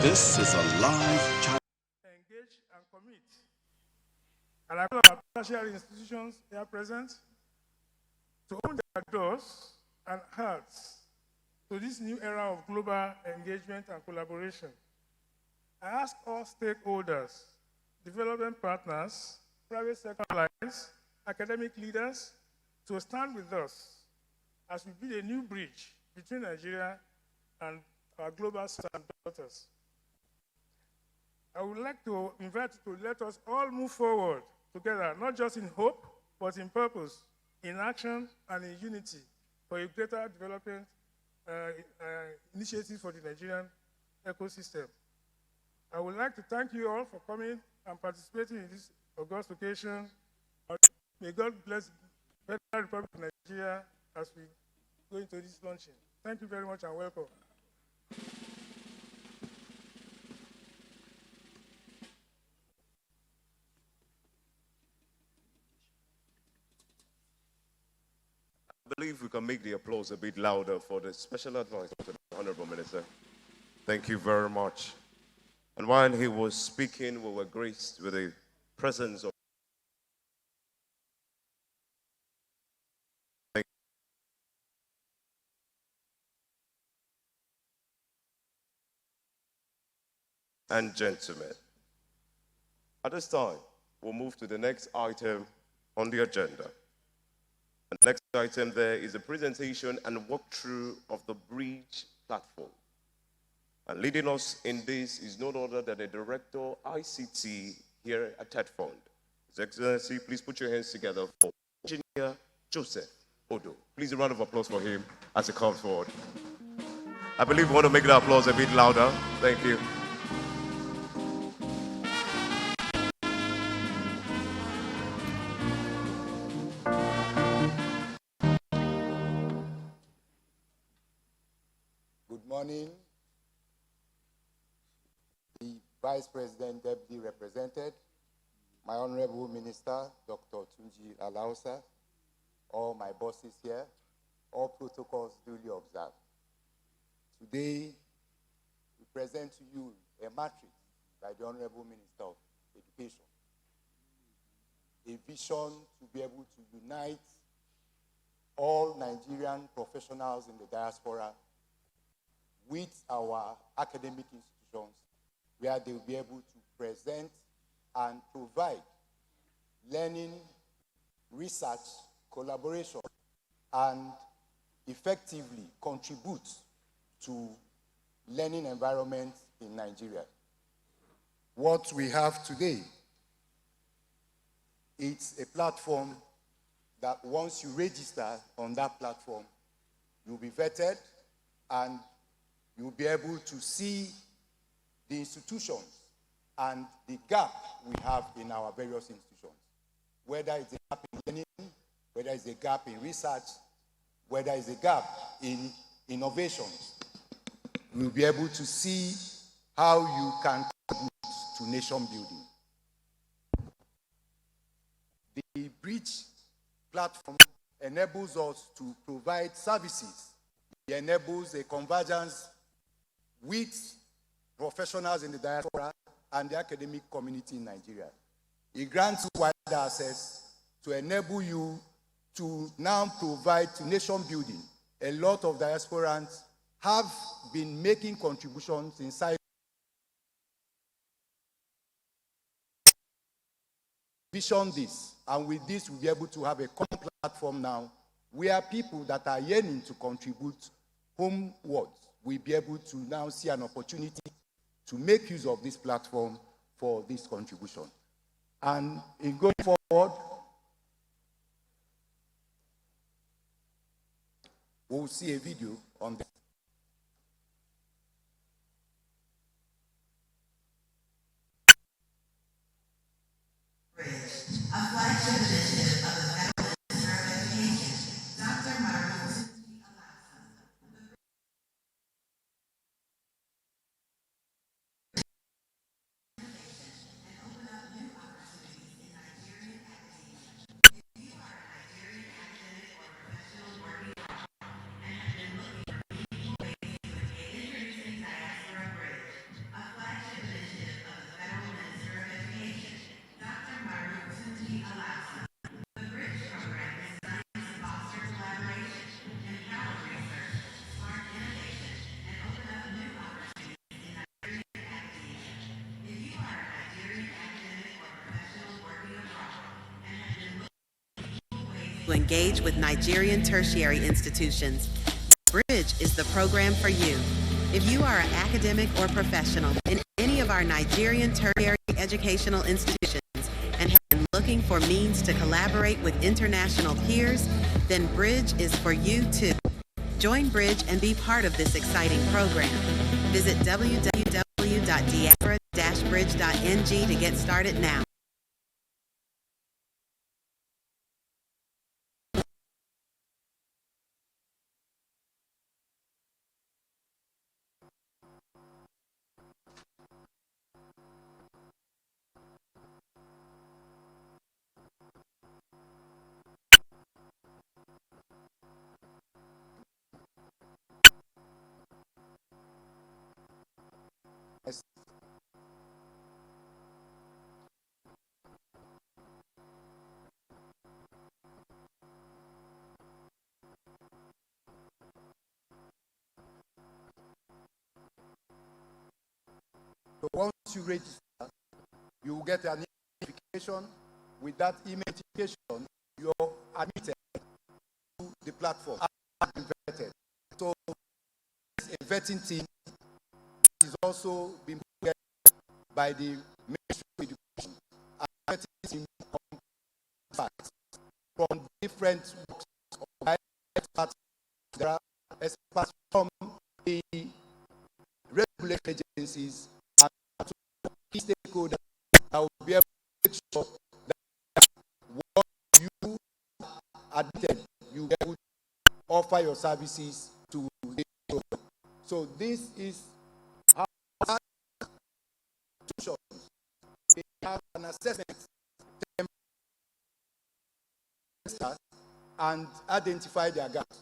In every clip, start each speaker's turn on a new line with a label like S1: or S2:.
S1: This is a live chat.
S2: Engage and commit. And I call our tertiary institutions here present to open their doors and hearts to this new era of global engagement and collaboration. I ask all stakeholders, development partners, private sector allies, academic leaders to stand with us as we build a new bridge between Nigeria and our global sons and daughters. I would like to invite you to let us all move forward together, not just in hope, but in purpose, in action, and in unity for a greater development initiative for the Nigerian ecosystem. I would like to thank you all for coming and participating in this august occasion. May God bless the Federal Republic of Nigeria as we go into this launching. Thank you very much and welcome.
S3: I believe we can make the applause a bit louder for the special advisor to the Honorable Minister. Thank you very much. And while he was speaking, we were graced with the presence of and gentlemen. At this time, we'll move to the next item on the agenda. The next item there is a presentation and walkthrough of the bridge platform. And leading us in this is none other than the Director ICT here at TED Fund. His Excellency, please put your hands together for Engineer Joseph Odo. Please a round of applause for him as he comes forward. I believe we want to make the applause a bit louder. Thank you.
S4: Good morning. The Vice President Deputy represented, my Honorable Minister, Dr. Tunji Alausa, all my bosses here, all protocols duly observed. Today, we present to you a matrix by the Honorable Minister of Education, a vision to be able to unite all Nigerian professionals in the diaspora with our academic institutions, where they will be able to present and provide learning, research, collaboration, and effectively contribute to learning environment in Nigeria. What we have today, it's a platform that once you register on that platform, you'll be vetted and you'll be able to see the institutions and the gap we have in our various institutions. Whether it's a gap in learning, whether it's a gap in research, whether it's a gap in innovations, we'll be able to see how you can contribute to nation building. The bridge platform enables us to provide services. It enables a convergence with professionals in the diaspora and the academic community in Nigeria. It grants you wider access to enable you to now provide to nation building. A lot of diasporans have been making contributions inside vision this, and with this we'll be able to have a common platform now where people that are yearning to contribute homeward will be able to now see an opportunity to make use of this platform for this contribution. And in going forward, we'll see a video on that.
S5: A flagship initiative of the Federal Minister of Education, Dr. Martin.
S6: to engage with Nigerian tertiary institutions. Bridge is the program for you. If you are an academic or professional in any of our Nigerian tertiary educational institutions and have been looking for means to collaborate with international peers, then Bridge is for you too. Join Bridge and be part of this exciting program. Visit www.diapora-bridge.ng to get started now.
S4: So once you register, you will get an notification. With that email notification, you're admitted to the platform and vetted. So a vetting team is also being put by the Ministry of Education. And vetting team from different works of experts. There are experts from the regulatory agencies and key stakeholders that will be able to make sure that what you admitted, you will be able to offer your services to the program. So this is how institutions, they have an assessment and identify their gaps.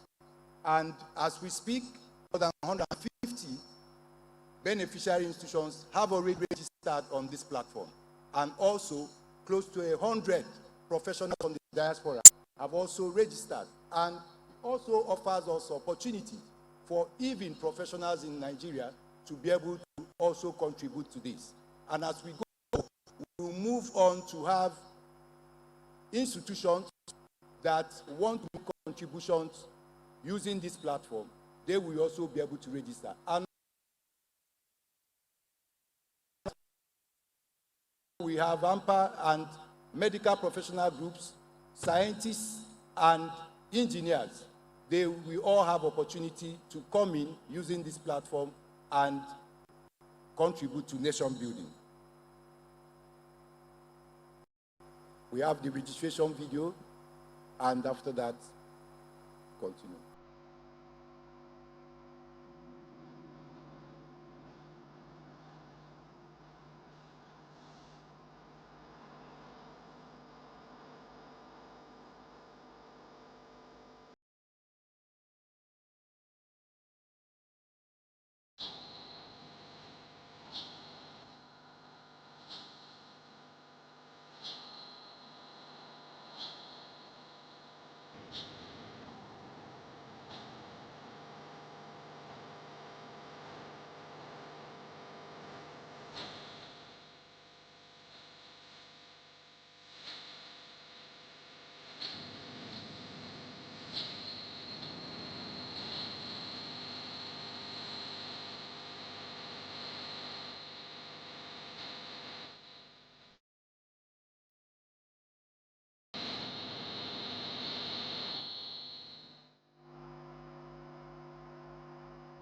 S4: And as we speak, more than 150 beneficiary institutions have already registered on this platform. And also, close to 100 professionals on the diaspora have also registered. And it also offers us opportunity for even professionals in Nigeria to be able to also contribute to this. And as we go, we will move on to have institutions that want to make contributions using this platform. They will also be able to register. And we have AMPA and medical professional groups, scientists and engineers. They will all have opportunity to come in using this platform and contribute to nation building. We have the registration video, and after that, continue.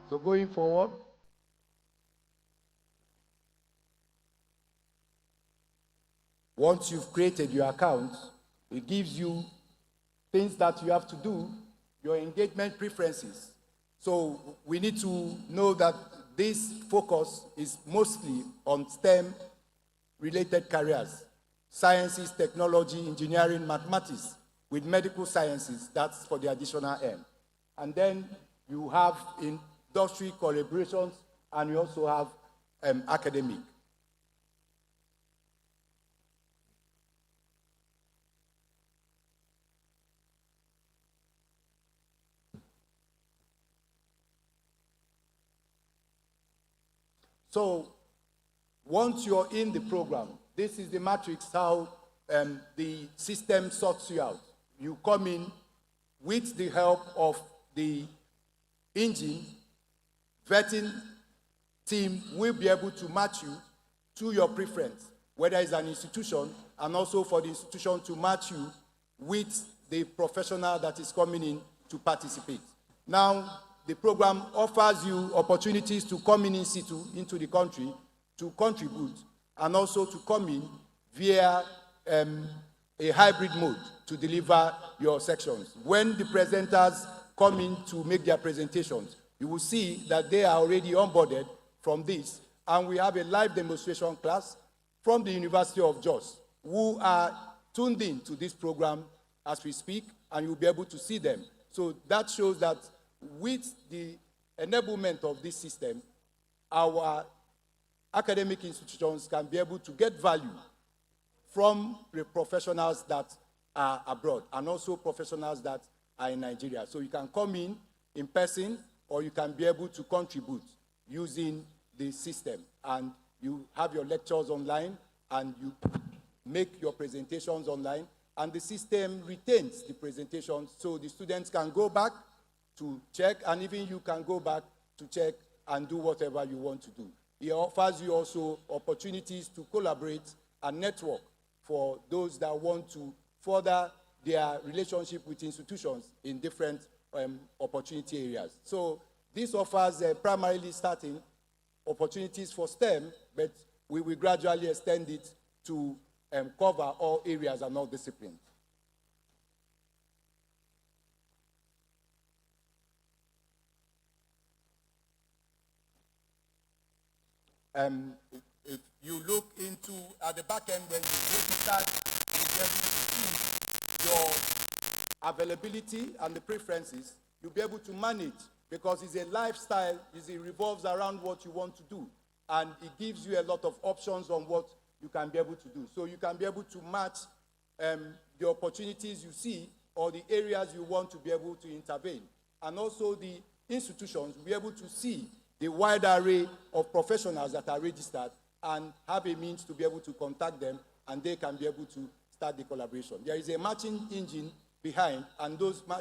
S4: So going forward, once you've created your account, it gives you things that you have to do, your engagement preferences. So we need to know that this focus is mostly on STEM-related careers, sciences, technology, engineering, mathematics, with medical sciences. That's for the additional M. And then you have industry collaborations, and you also have academic. So once you're in the program, this is the matrix how the system sorts you out. you come in with the help of the engine, vetting team will be able to match you to your preference, whether it's an institution, and also for the institution to match you with the professional that is coming in to participate. Now, the program offers you opportunities to come in situ into the country to contribute, and also to come in via a hybrid mode to deliver your sections. When the presenters come in to make their presentations, you will see that they are already onboarded from this, and we have a live demonstration class from the University of Jos who are tuned in to this program as we speak, and you'll be able to see them. So that shows that with the enablement of this system, our academic institutions can be able to get value from the professionals that are abroad, and also professionals that are in Nigeria. So you can come in person, or you can be able to contribute using the system. And you have your lectures online, and you make your presentations online, and the system retains the presentations, so the students can go back to check, and even you can go back to check and do whatever you want to do. It offers you also opportunities to collaborate and network for those that want to further their relationship with institutions in different opportunity areas. So this offers primarily starting opportunities for STEM, but we will gradually extend it to cover all areas and all disciplines. If you look into at the back end, when you start, you get to see your availability and the preferences. You'll be able to manage, because it's a lifestyle, it revolves around what you want to do, and it gives you a lot of options on what you can be able to do. So you can be able to match the opportunities you see, or the areas you want to be able to intervene. And also the institutions will be able to see the wide array of professionals that are registered, and have a means to be able to contact them, and they can be able to start the collaboration. There is a matching engine behind, and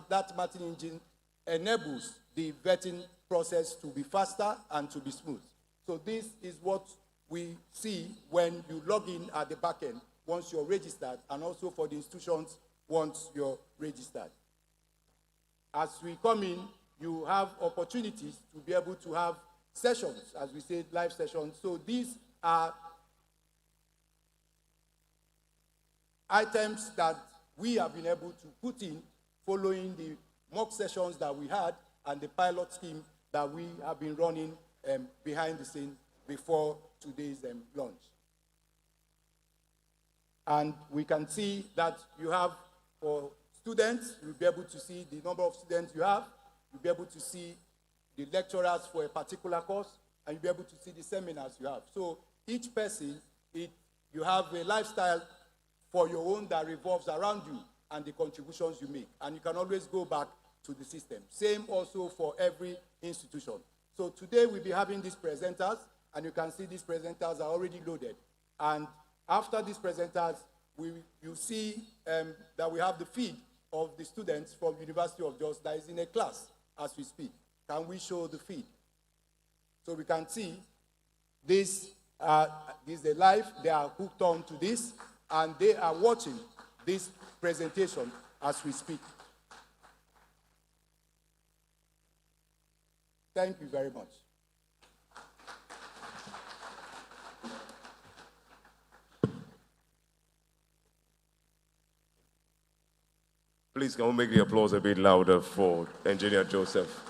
S4: that matching engine enables the vetting process to be faster and to be smooth. So this is what we see when you log in at the back end once you're registered, and also for the institutions once you're registered. As we come in, you have opportunities to be able to have sessions, as we say, live sessions. So these are items that we have been able to put in following the mock sessions that we had and the pilot scheme that we have been running behind the scenes before today's launch. And we can see that you have, for students, you'll be able to see the number of students you have, you'll be able to see the lecturers for a particular course, and you'll be able to see the seminars you have. So each person, you have a lifestyle for your own that revolves around you and the contributions you make. And you can always go back to the system. Same also for every institution. So today we'll be having these presenters, and you can see these presenters are already loaded. And after these presenters, you see that we have the feed of the students from University of Jos that is in a class as we speak. Can we show the feed? So we can see this is a live, they are hooked on to this, and they are watching this presentation as we speak. Thank you very much.
S3: Please, can we make the applause a bit louder for Engineer Joseph?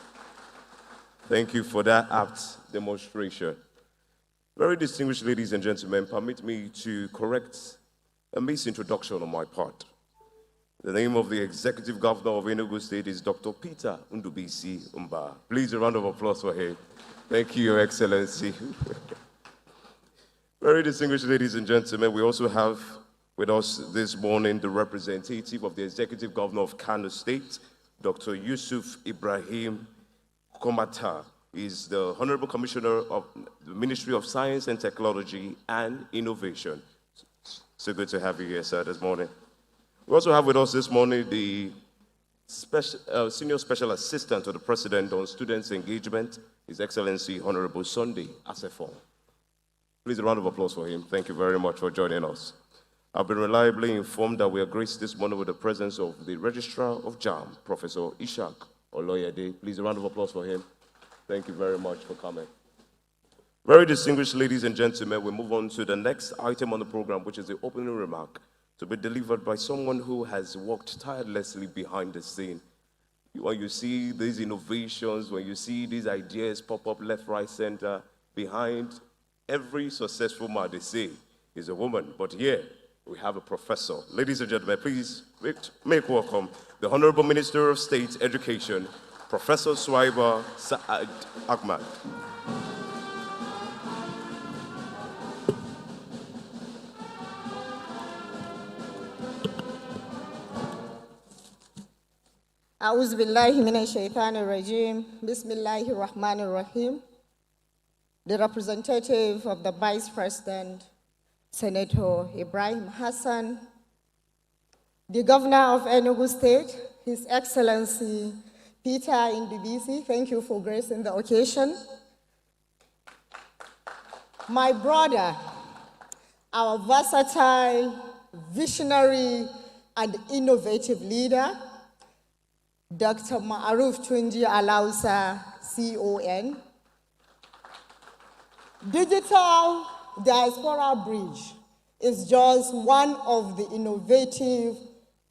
S3: Thank you for that apt demonstration. Very distinguished ladies and gentlemen, permit me to correct a misintroduction on my part. The name of the Executive Governor of Enugu State is Dr. Peter Ndubisi Umba. Please, a round of applause for him. Thank you, Your Excellency. Very distinguished ladies and gentlemen, we also have with us this morning the representative of the Executive Governor of Kano State, Dr. Yusuf Ibrahim Komata. Is the Honorable Commissioner of the Ministry of Science and Technology and Innovation. So good to have you here, sir, this morning. We also have with us this morning the Senior Special Assistant to the President on Students' Engagement, His Excellency Honorable Sunday Asefo. Please a round of applause for him. Thank you very much for joining us. I've been reliably informed that we are graced this morning with the presence of the Registrar of JAM, Professor Ishak Oloyede. Please a round of applause for him. Thank you very much for coming. Very distinguished ladies and gentlemen, we move on to the next item on the program, which is the opening remark to be delivered by someone who has worked tirelessly behind the scene. When you see these innovations, when you see these ideas pop up left, right, center, behind every successful man, they say, is a woman. But here, we have a professor. Ladies and gentlemen, please make welcome the Honorable Minister of State Education, Professor Swaiba Saad Ahmad.
S7: أعوذ بالله من الشيطان الرجيم. بسم الله الرحمن الرحيم. The representative of the Vice President, Senator Ibrahim Hassan, the Governor of Enugu State, His Excellency Peter Ndubisi, thank you for gracing the occasion. My brother, our versatile, visionary, and innovative leader, Dr. Ma'aruf Tunji Alausa, CON. Digital Diaspora Bridge is just one of the innovative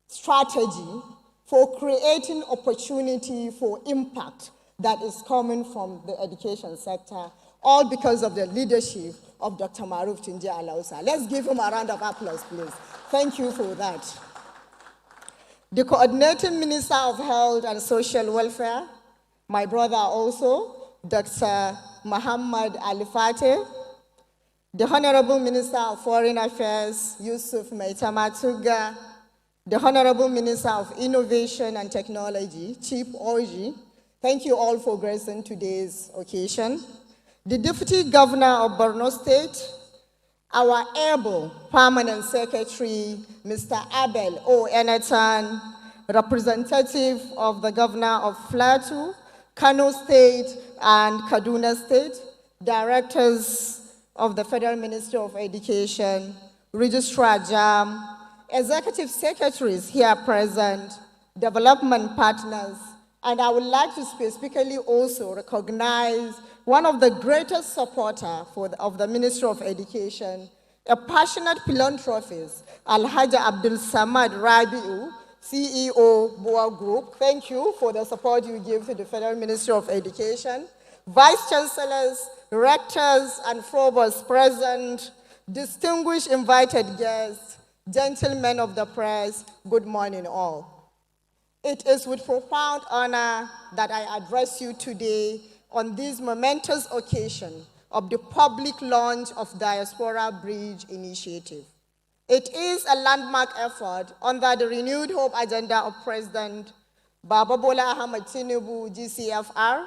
S7: strategies for creating opportunity for impact that is coming from the education sector, all because of the leadership of Dr. Ma'aruf Tunji Alausa. Let's give him a round of applause, please. Thank you for that. The Coordinating Minister of Health and Social Welfare, my brother also, Dr. Muhammad Ali Fateh, the Honorable Minister of Foreign Affairs, Yusuf Maitama Tuga, the Honorable Minister of Innovation and Technology, Chief Orji, thank you all for gracing today's occasion. The Deputy Governor of Borno State, our able Permanent Secretary, Mr. Abel O. Enatan, representative of the Governor of Plateau, Kano State, and Kaduna State, directors of the Federal Ministry of Education, Registrar JAM, executive secretaries here present, development partners, and I would like to specifically also recognize one of the greatest supporters of the Ministry of Education, a passionate philanthropist, Alhaja Abdul Samad Rabiu, CEO, Boa Group. Thank you for the support you give to the Federal Ministry of Education. Vice Chancellors, Rectors, and Provosts present, distinguished invited guests, gentlemen of the press, good morning all. It is with profound honor that I address you today on this momentous occasion of the public launch of Diaspora Bridge Initiative. It is a landmark effort under the renewed hope agenda of President Baba Bola Ahmed Tinubu, GCFR,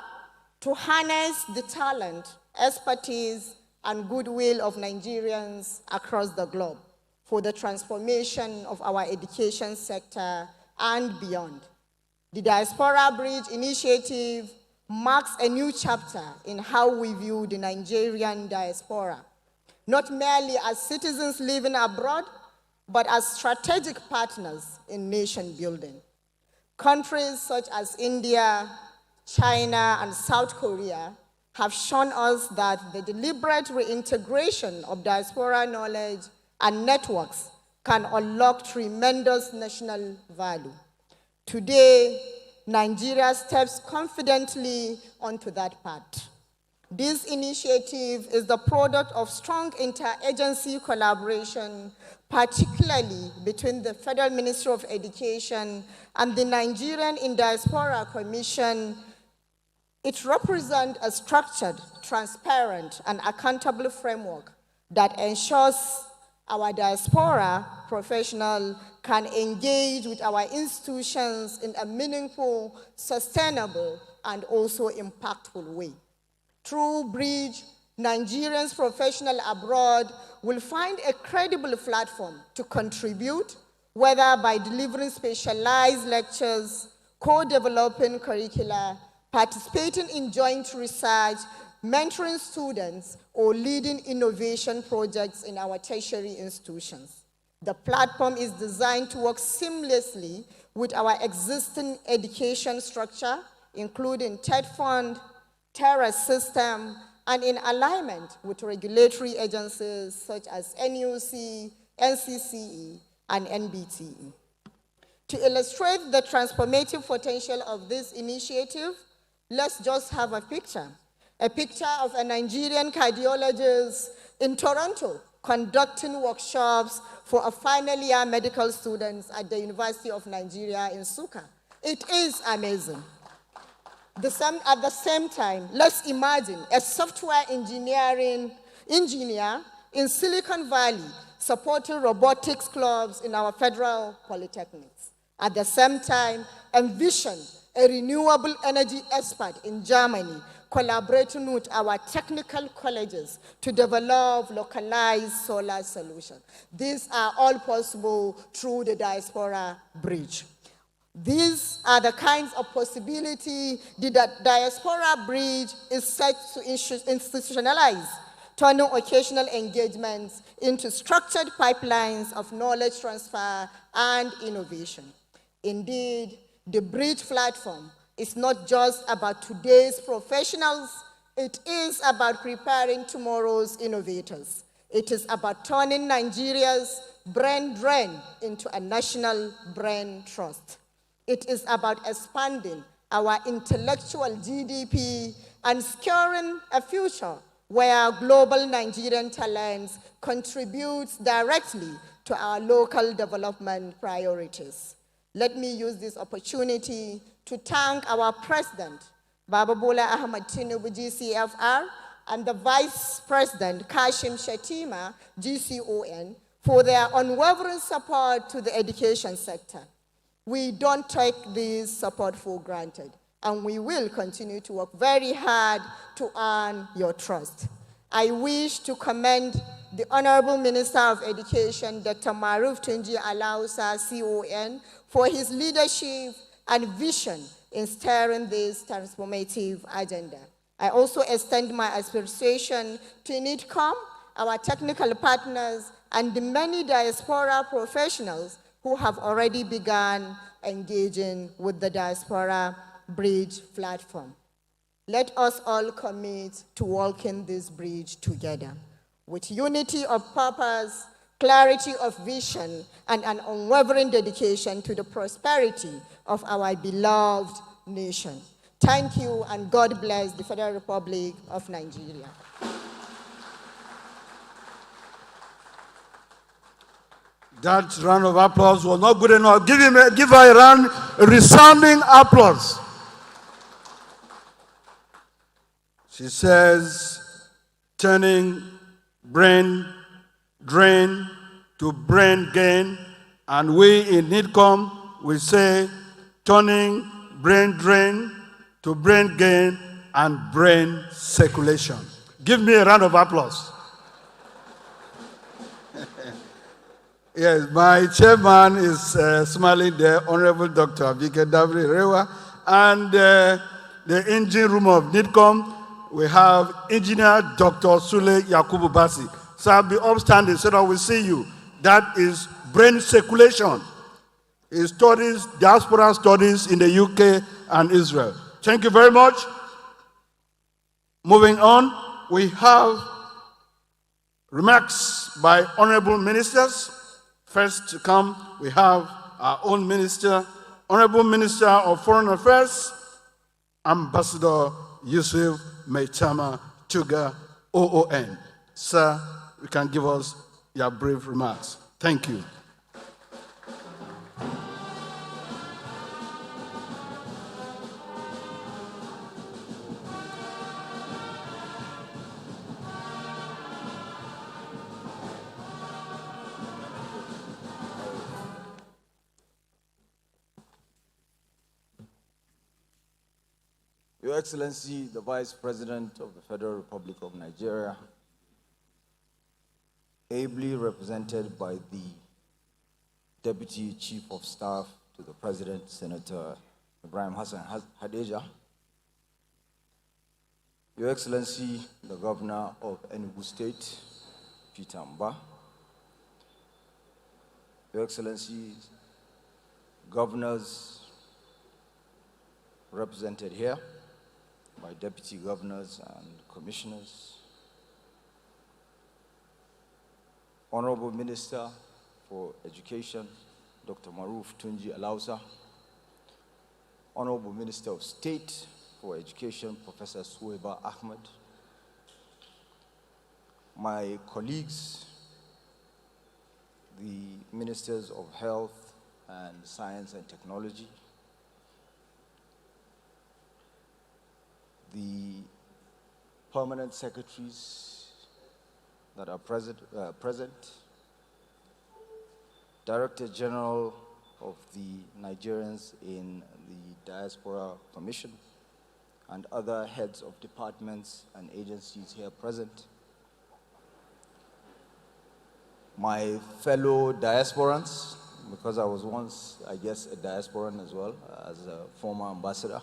S7: to harness the talent, expertise, and goodwill of Nigerians across the globe for the transformation of our education sector and beyond. The Diaspora Bridge Initiative marks a new chapter in how we view the Nigerian diaspora, not merely as citizens living abroad, but as strategic partners in nation building. Countries such as India, China, and South Korea have shown us that the deliberate reintegration of diaspora knowledge and networks can unlock tremendous national value. Today, Nigeria steps confidently onto that path. This initiative is the product of strong interagency collaboration, particularly between the Federal Ministry of Education and the Nigerian in Diaspora Commission. It represents a structured, transparent, and accountable framework that ensures our diaspora professionals can engage with our institutions in a meaningful, sustainable, and also impactful way. Through Bridge, Nigerians professionals abroad will find a credible platform to contribute, whether by delivering specialized lectures, co-developing curricula, participating in joint research, mentoring students, or leading innovation projects in our tertiary institutions. The platform is designed to work seamlessly with our existing education structure, including TED Fund, TERRA system, and in alignment with regulatory agencies such as NUC, NCCE, and NBTE. To illustrate the transformative potential of this initiative, let's just have a picture of a Nigerian cardiologist in Toronto conducting workshops for a final year medical students at the University of Nigeria in Nsukka. It is amazing. At the same time, let's imagine a software engineer in Silicon Valley supporting robotics clubs in our federal polytechnics. At the same time, envision a renewable energy expert in Germany collaborating with our technical colleges to develop localized solar solutions. These are all possible through the Diaspora Bridge. These are the kinds of possibility the Diaspora Bridge is set to institutionalize, turning occasional engagements into structured pipelines of knowledge transfer and innovation. Indeed, the Bridge platform is not just about today's professionals, it is about preparing tomorrow's innovators. It is about turning Nigeria's brain drain into a national brain trust. It is about expanding our intellectual GDP and securing a future where global Nigerian talents contribute directly to our local development priorities. Let me use this opportunity to thank our President, Baba Bola Ahmed Tinubu, GCFR, and the Vice President, Kashim Shettima, GCON, for their unwavering support to the education sector. We don't take this support for granted, and we will continue to work very hard to earn your trust. I wish to commend the Honorable Minister of Education, Dr. Maruf Tunji Alausa, CON, for his leadership and vision in steering this transformative agenda. I also extend my appreciation to NITCOM, our technical partners, and the many diaspora professionals who have already begun engaging with the Diaspora Bridge platform. Let us all commit to walking this bridge together with unity of purpose, clarity of vision, and an unwavering dedication to the prosperity of our beloved nation. Thank you, and God bless the Federal Republic of Nigeria.
S8: That round of applause was not good enough. Give her a round, a resounding applause. She says, turning brain drain to brain gain, and we in NITCOM will say, turning brain drain to brain gain and brain circulation. Give me a round of applause. Yes, my chairman is smiling there, Honorable Dr. Abike Dabri Rewa, and the engine room of NITCOM, we have Engineer Dr. Sule Yakubu Basi. So I'll be upstanding so that we see you. That is brain circulation. He studies diaspora studies in the UK and Israel. Thank you very much. Moving on, we have remarks by honorable ministers. First to come, we have our own minister, Honorable Minister of Foreign Affairs, Ambassador Yusuf Maitama Tuga, OON. Sir, you can give us your brief remarks. Thank you.
S9: Your Excellency, the Vice President of the Federal Republic of Nigeria, ably represented by the Deputy Chief of Staff to the President, Senator Ibrahim Hassan Hadeja, Your Excellency, the Governor of Enugu State, Peter Mba, Your Excellency, Governors represented here by Deputy Governors and Commissioners, Honorable Minister for Education, Dr. Maruf Tunji Alausa, Honorable Minister of State for Education, Professor Suwaiba Ahmed, my colleagues, the Ministers of Health and Science and Technology, the permanent secretaries that are present, Director General of the Nigerians in the Diaspora Commission, and other heads of departments and agencies here present, my fellow diasporans, because I was once, I guess, a diasporan as well, as a former ambassador,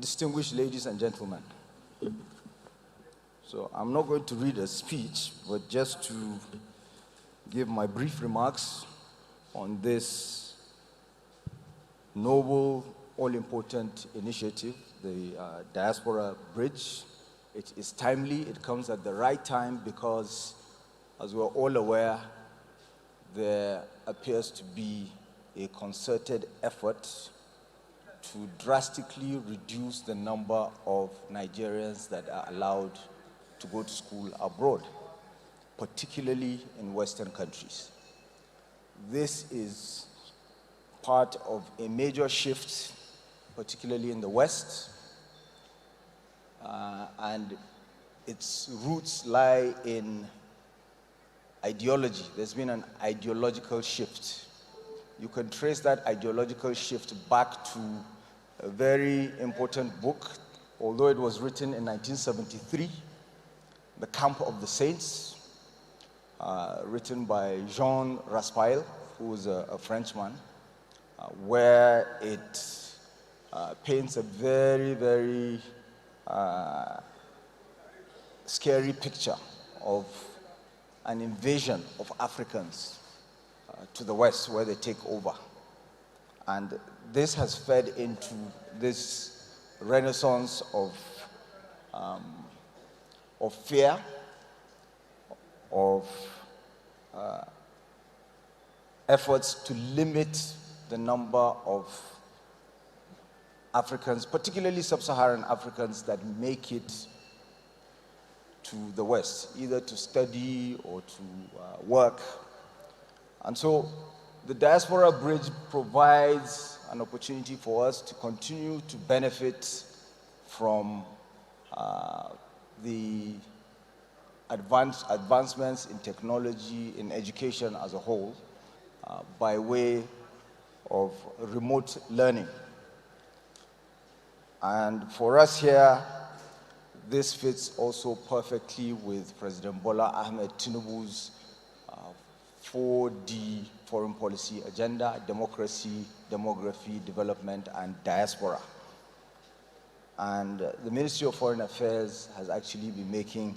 S9: distinguished ladies and gentlemen. So I'm not going to read a speech, but just to give my brief remarks on this noble, all-important initiative, the Diaspora Bridge. It is timely, it comes at the right time because, as we're all aware, there appears to be a concerted effort to drastically reduce the number of Nigerians that are allowed to go to school abroad, particularly in Western countries. This is part of a major shift, particularly in the West, and its roots lie in ideology. There's been an ideological shift. You can trace that ideological shift back to a very important book, although it was written in 1973, The Camp of the Saints, written by Jean Raspail, who was a Frenchman, where it paints a very, very scary picture of an invasion of Africans to the West, where they take over. And this has fed into this renaissance of fear, of efforts to limit the number of Africans, particularly sub-Saharan Africans, that make it to the West, either to study or to work. And so the Diaspora Bridge provides an opportunity for us to continue to benefit from the advancements in technology, in education as a whole, by way of remote learning. And for us here, this fits also perfectly with President Bola Ahmed Tinubu's 4D foreign policy agenda: democracy, demography, development, and diaspora. And the Ministry of Foreign Affairs has actually been making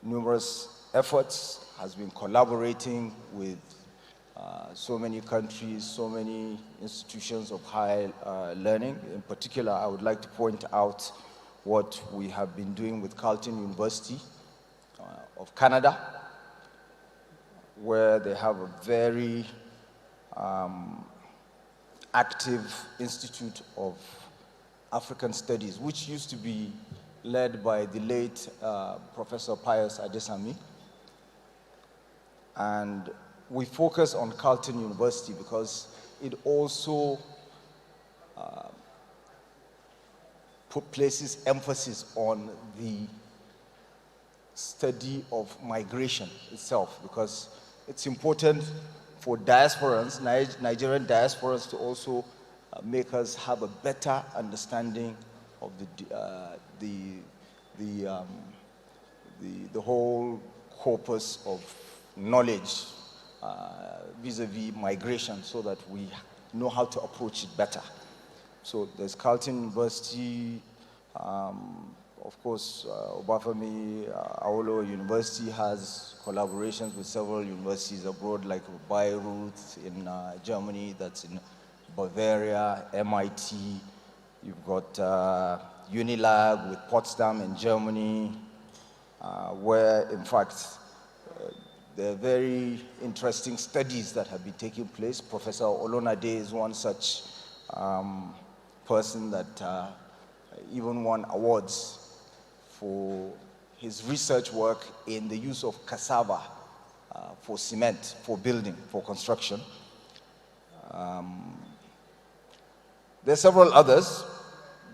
S9: numerous efforts, has been collaborating with so many countries, so many institutions of higher learning. In particular, I would like to point out what we have been doing with Carleton University of Canada, where they have a very active Institute of African Studies, which used to be led by the late Professor Pius Adesami. And we focus on Carleton University because it also places emphasis on the study of migration itself, because it's important for diasporans, Nigerian diasporans, to also make us have a better understanding of the whole corpus of knowledge vis-a-vis migration so that we know how to approach it better. So there's Carleton University, of course, Obafemi Awolowo University has collaborations with several universities abroad, like Bayreuth in Germany, that's in Bavaria, MIT. You've got Unilab with Potsdam in Germany, where, in fact, there are very interesting studies that have been taking place. Professor Olonade is one such person that even won awards for his research work in the use of cassava for cement, for building, for construction. There are several others,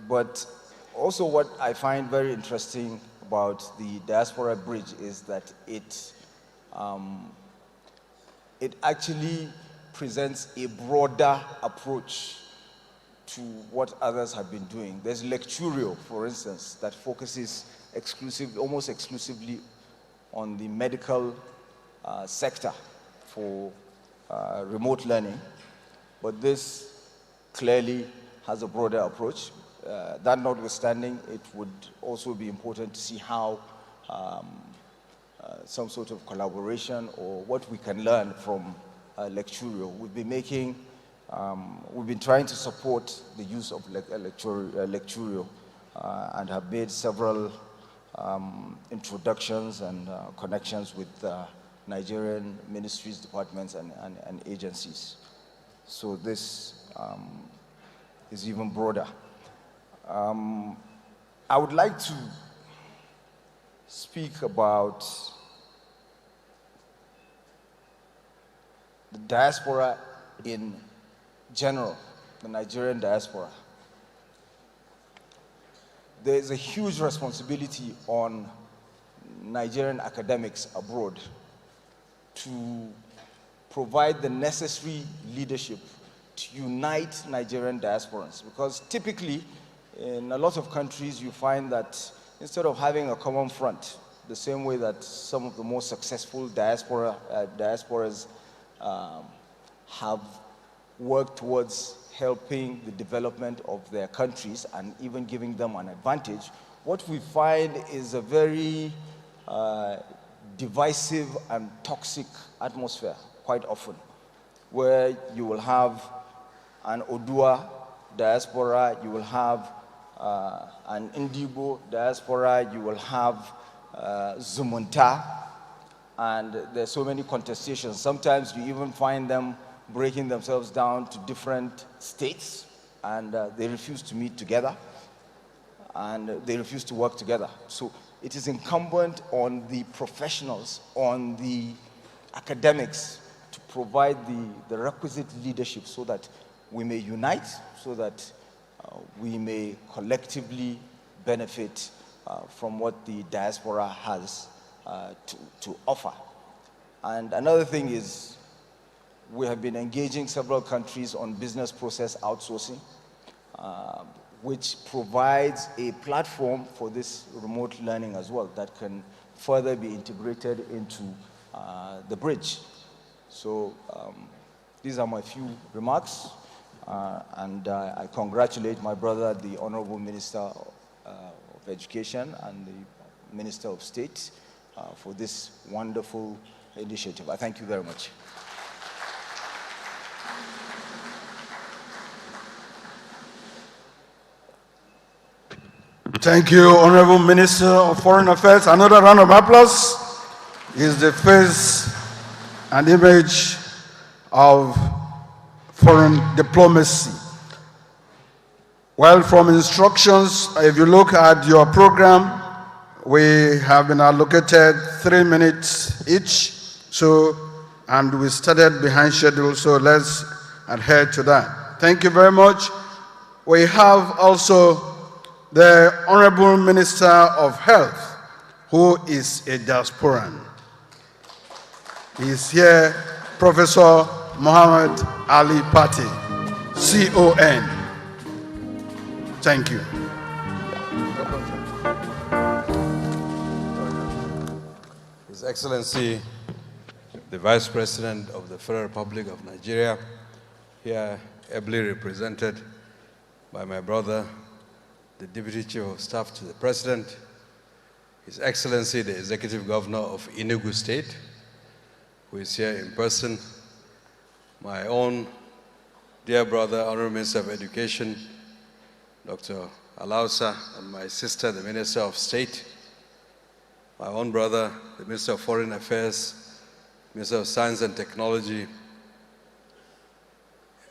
S9: but also what I find very interesting about the Diaspora Bridge is that it actually presents a broader approach to what others have been doing. There's Lecturio, for instance, that focuses almost exclusively on the medical sector for remote learning, but this clearly has a broader approach. That notwithstanding, it would also be important to see how some sort of collaboration or what we can learn from Lecturio. We've been trying to support the use of Lecturio and have made several introductions and connections with Nigerian ministries, departments, and agencies. So this is even broader. I would like to speak about the diaspora in general, the Nigerian diaspora. There is a huge responsibility on Nigerian academics abroad to provide the necessary leadership to unite Nigerian diasporans, because typically in a lot of countries you find that instead of having a common front, the same way that some of the most successful diasporas have worked towards helping the development of their countries and even giving them an advantage, what we find is a very divisive and toxic atmosphere quite often, where you will have an Odua diaspora, you will have an Indigo diaspora, you will have Zumunta, and there's so many contestations. Sometimes you even find them breaking themselves down to different states, and they refuse to meet together, and they refuse to work together. So it is incumbent on the professionals, on the academics, to provide the requisite leadership so that we may unite, so that we may collectively benefit from what the diaspora has to offer. And another thing is, we have been engaging several countries on business process outsourcing, which provides a platform for this remote learning as well that can further be integrated into the bridge. So these are my few remarks, and I congratulate my brother, the Honorable Minister of Education and the Minister of State for this wonderful initiative. I thank you very much.
S8: Thank you, Honorable Minister of Foreign Affairs. Another round of applause. Is the face and image of foreign diplomacy. Well, from instructions, if you look at your program, we have been allocated 3 minutes each. So, and we started behind schedule, so let's adhere to that. Thank you very much. We have also the Honorable Minister of Health, who is a diasporan. He is here, Professor Mohammed Ali Pate, CON. Thank you.
S10: His Excellency, the Vice President of the Federal Republic of Nigeria, here ably represented by my brother, the Deputy Chief of Staff to the President, His Excellency, the Executive Governor of Enugu State, who is here in person, my own dear brother, Honorable Minister of Education, Dr. Alausa, and my sister, the Minister of State, my own brother, the Minister of Foreign Affairs, Minister of Science and Technology,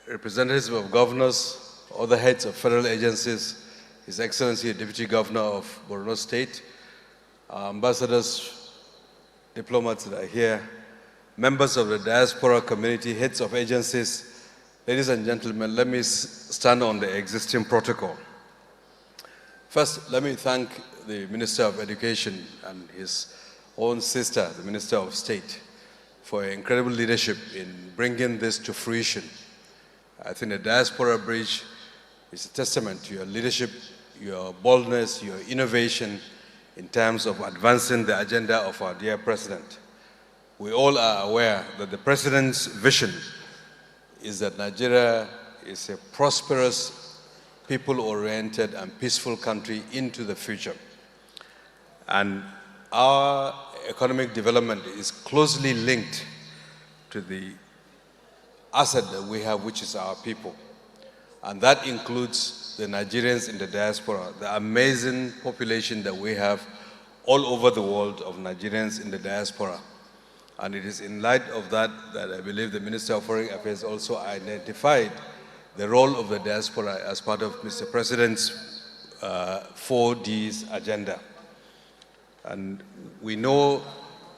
S10: representatives of governors, other heads of federal agencies, His Excellency, the Deputy Governor of Borno State, our ambassadors, diplomats that are here, members of the diaspora community, heads of agencies. Ladies and gentlemen, let me stand on the existing protocol. First, let me thank the Minister of Education and his own sister, the Minister of State, for incredible leadership in bringing this to fruition. I think the Diaspora Bridge is a testament to your leadership, your boldness, your innovation in terms of advancing the agenda of our dear President. We all are aware that the President's vision is that Nigeria is a prosperous, people-oriented and peaceful country into the future. And our economic development is closely linked to the asset that we have, which is our people. And that includes the Nigerians in the diaspora, the amazing population that we have all over the world of Nigerians in the diaspora. And it is in light of that that I believe the Minister of Foreign Affairs also identified the role of the diaspora as part of Mr. President's 4Ds agenda. And we know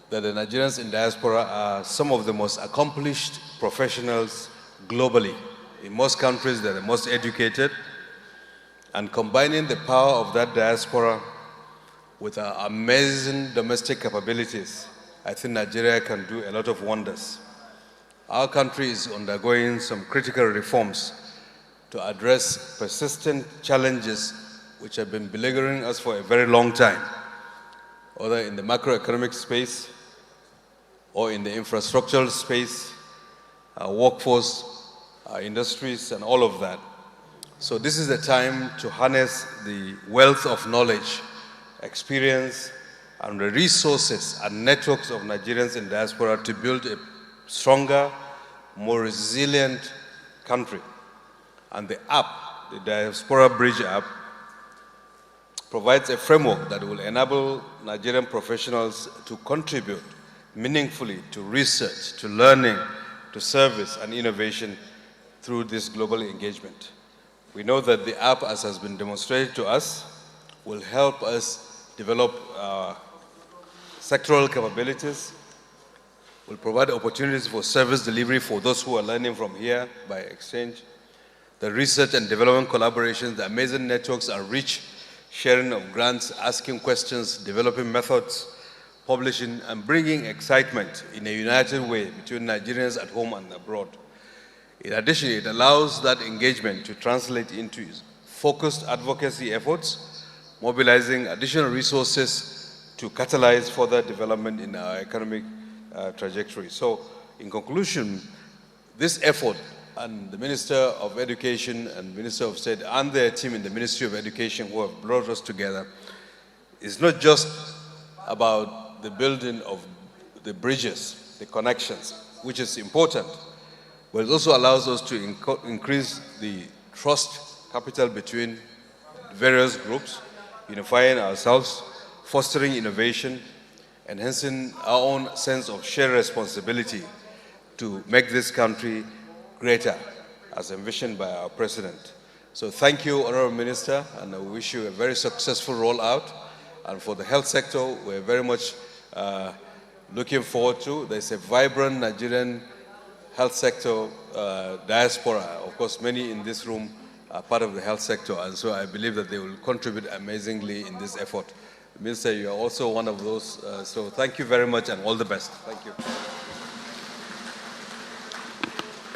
S10: that the Nigerians in diaspora are some of the most accomplished professionals globally. In most countries, they're the most educated. And combining the power of that diaspora with our amazing domestic capabilities, I think Nigeria can do a lot of wonders. Our country is undergoing some critical reforms to address persistent challenges which have been beleaguering us for a very long time, whether in the macroeconomic space or in the infrastructural space, our workforce, our industries, and all of that. So this is the time to harness the wealth of knowledge, experience, and the resources and networks of Nigerians in diaspora to build a stronger, more resilient country. And the app, the Diaspora Bridge app, provides a framework that will enable Nigerian professionals to contribute meaningfully to research, to learning, to service and innovation through this global engagement. We know that the app, as has been demonstrated to us, will help us develop sectoral capabilities, will provide opportunities for service delivery for those who are learning from here by exchange, the research and development collaborations, the amazing networks and rich sharing of grants, asking questions, developing methods, publishing, and bringing excitement in a united way between Nigerians at home and abroad. In addition, it allows that engagement to translate into focused advocacy efforts, mobilizing additional resources to catalyze further development in our economic trajectory. So, in conclusion, this effort and the Minister of Education and Minister of State and their team in the Ministry of Education who have brought us together is not just about the building of the bridges, the connections, which is important, but it also allows us to increase the trust capital between various groups, unifying ourselves, fostering innovation, enhancing our own sense of shared responsibility to make this country greater, as envisioned by our President. So thank you, Honorable Minister, and I wish you a very successful rollout. And for the health sector, we're very much looking forward to. There's a vibrant Nigerian health sector diaspora. Of course, many in this room are part of the health sector, and so I believe that they will contribute amazingly in this effort. Minister, you are also one of those, so thank you very much and all the best. Thank you.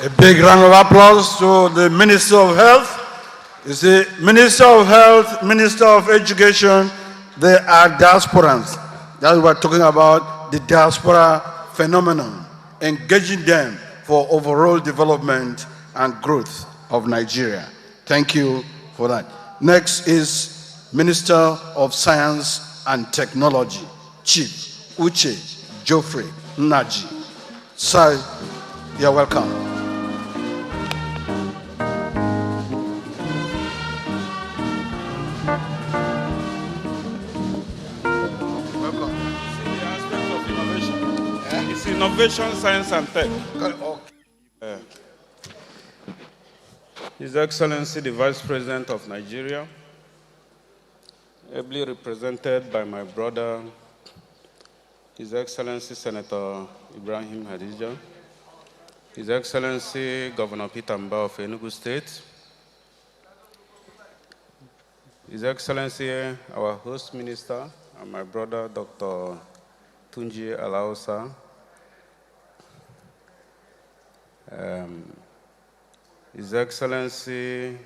S8: A big round of applause to the Minister of Health. You see, Minister of Health, Minister of Education, they are diasporans. That's what we're talking about. about the diaspora phenomenon, engaging them for overall development and growth of Nigeria. Thank you for that. Next is Minister of Science and Technology, Chief Uche Geoffrey Nnaji. Sir, you're welcome.
S11: It's innovation, science, and tech. His Excellency, the Vice President of Nigeria, ably represented by my brother, His Excellency Senator Ibrahim Hadija, His Excellency Governor Peter Mbah of Enugu State, His Excellency, our host minister, and my brother, Dr. Tunji Alausa, His Excellency,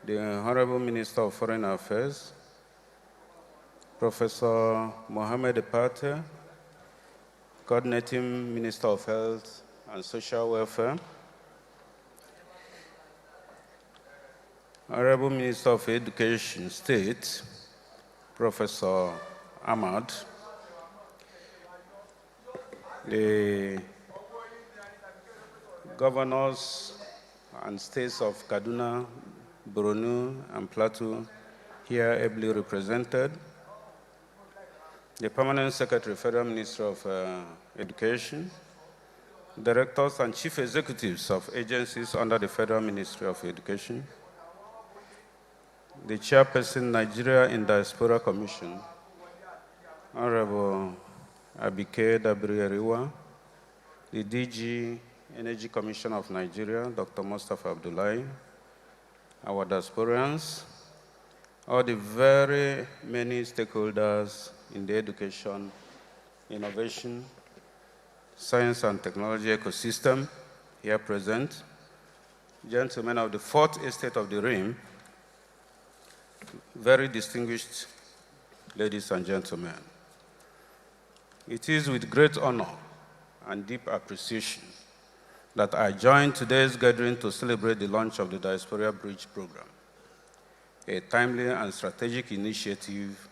S11: the Honorable Minister of Foreign Affairs, Professor Mohamed Epate, Coordinating Minister of Health and Social Welfare, Honorable Minister of Education State, Professor Ahmad, the governors and states of Kaduna, Borno, and Plateau here ably represented, the Permanent Secretary, Federal Ministry of Education, directors and chief executives of agencies under the Federal Ministry of Education, the chairperson, Nigeria in Diaspora Commission, Honorable Abike Dabiri-Eriwa, the DG Energy Commission of Nigeria, Dr. Mustafa Abdullahi, our diasporans, all the very many stakeholders in the education, innovation, science and technology ecosystem here present, gentlemen of the Fourth Estate of the Rim, very distinguished ladies and gentlemen. It is with great honor and deep appreciation that I join today's gathering to celebrate the launch of the Diaspora Bridge Program, a timely and strategic initiative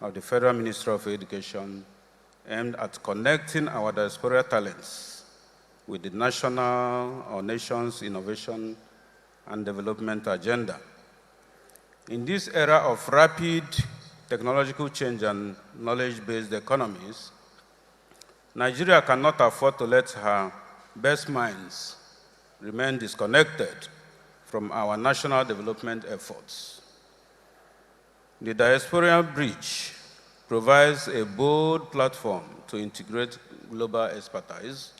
S11: of the Federal Ministry of Education aimed at connecting our diaspora talents with the national or nation's innovation and development agenda. In this era of rapid technological change and knowledge-based economies, Nigeria cannot afford to let her best minds remain disconnected from our national development efforts. The Diaspora Bridge provides a bold platform to integrate global expertise,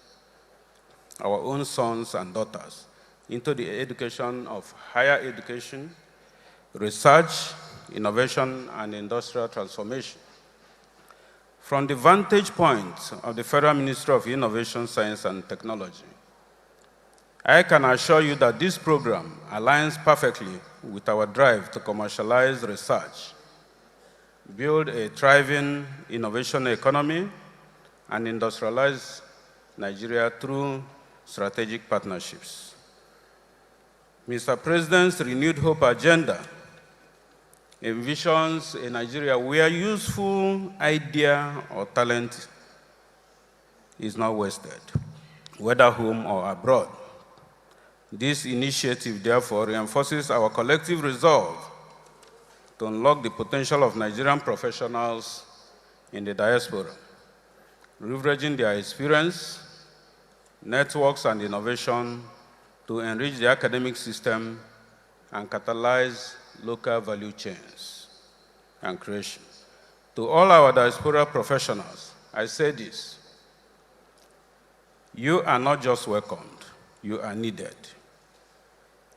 S11: our own sons and daughters, into the education of higher education, research, innovation, and industrial transformation. From the vantage point of the Federal Ministry of Innovation, Science, and Technology, I can assure you that this program aligns perfectly with our drive to commercialize research, build a thriving innovation economy, and industrialize Nigeria through strategic partnerships. Mr. President's renewed hope agenda envisions a Nigeria where useful idea or talent is not wasted, whether home or abroad. This initiative, therefore, reinforces our collective resolve to unlock the potential of Nigerian professionals in the diaspora, leveraging their experience, networks, and innovation to enrich the academic system and catalyze local value chains and creation. To all our diaspora professionals, I say this: you are not just welcomed, you are needed.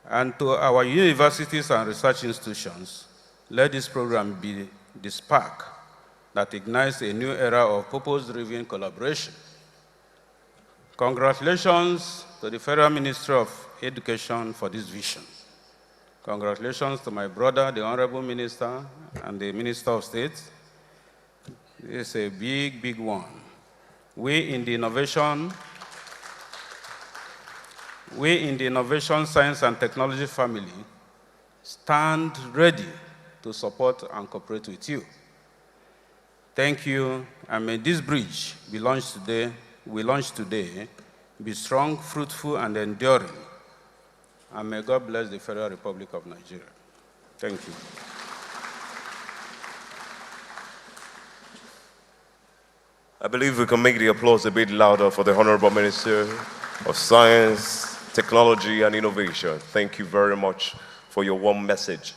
S11: And to our universities and research institutions, let this program be the spark that ignites a new era of purpose-driven collaboration. Congratulations to the Federal Ministry of Education for this vision. Congratulations to my brother, the Honorable Minister, and the Minister of State. This is a big, big one. We in the Innovation Science and Technology family stand ready to support and cooperate with you. Thank you, and may this bridge we launched today be strong, fruitful, and enduring. And may God bless the Federal Republic of Nigeria. Thank you.
S3: I believe we can make the applause a bit louder for the Honorable Minister of Science, Technology, and Innovation. Thank you very much for your warm message.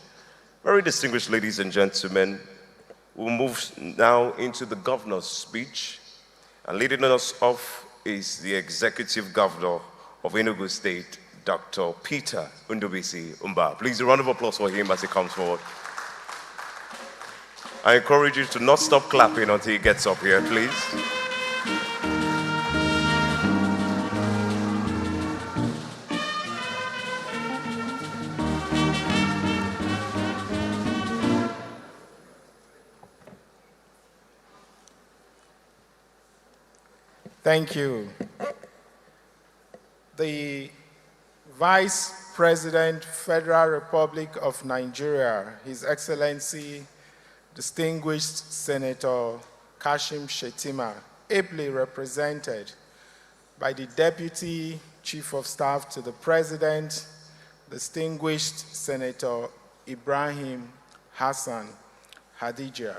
S3: Very distinguished ladies and gentlemen, we'll move now into the governor's speech. And leading us off is the Executive Governor of Enugu State, Dr. Peter Ndubisi Umba. Please, a round of applause for him as he comes forward. I encourage you to not stop clapping until he gets up here, please.
S12: Thank you. The Vice President, Federal Republic of Nigeria, His Excellency, Distinguished Senator Kashim Shettima, ably represented by the Deputy Chief of Staff to the President, Distinguished Senator Ibrahim Hassan Hadija,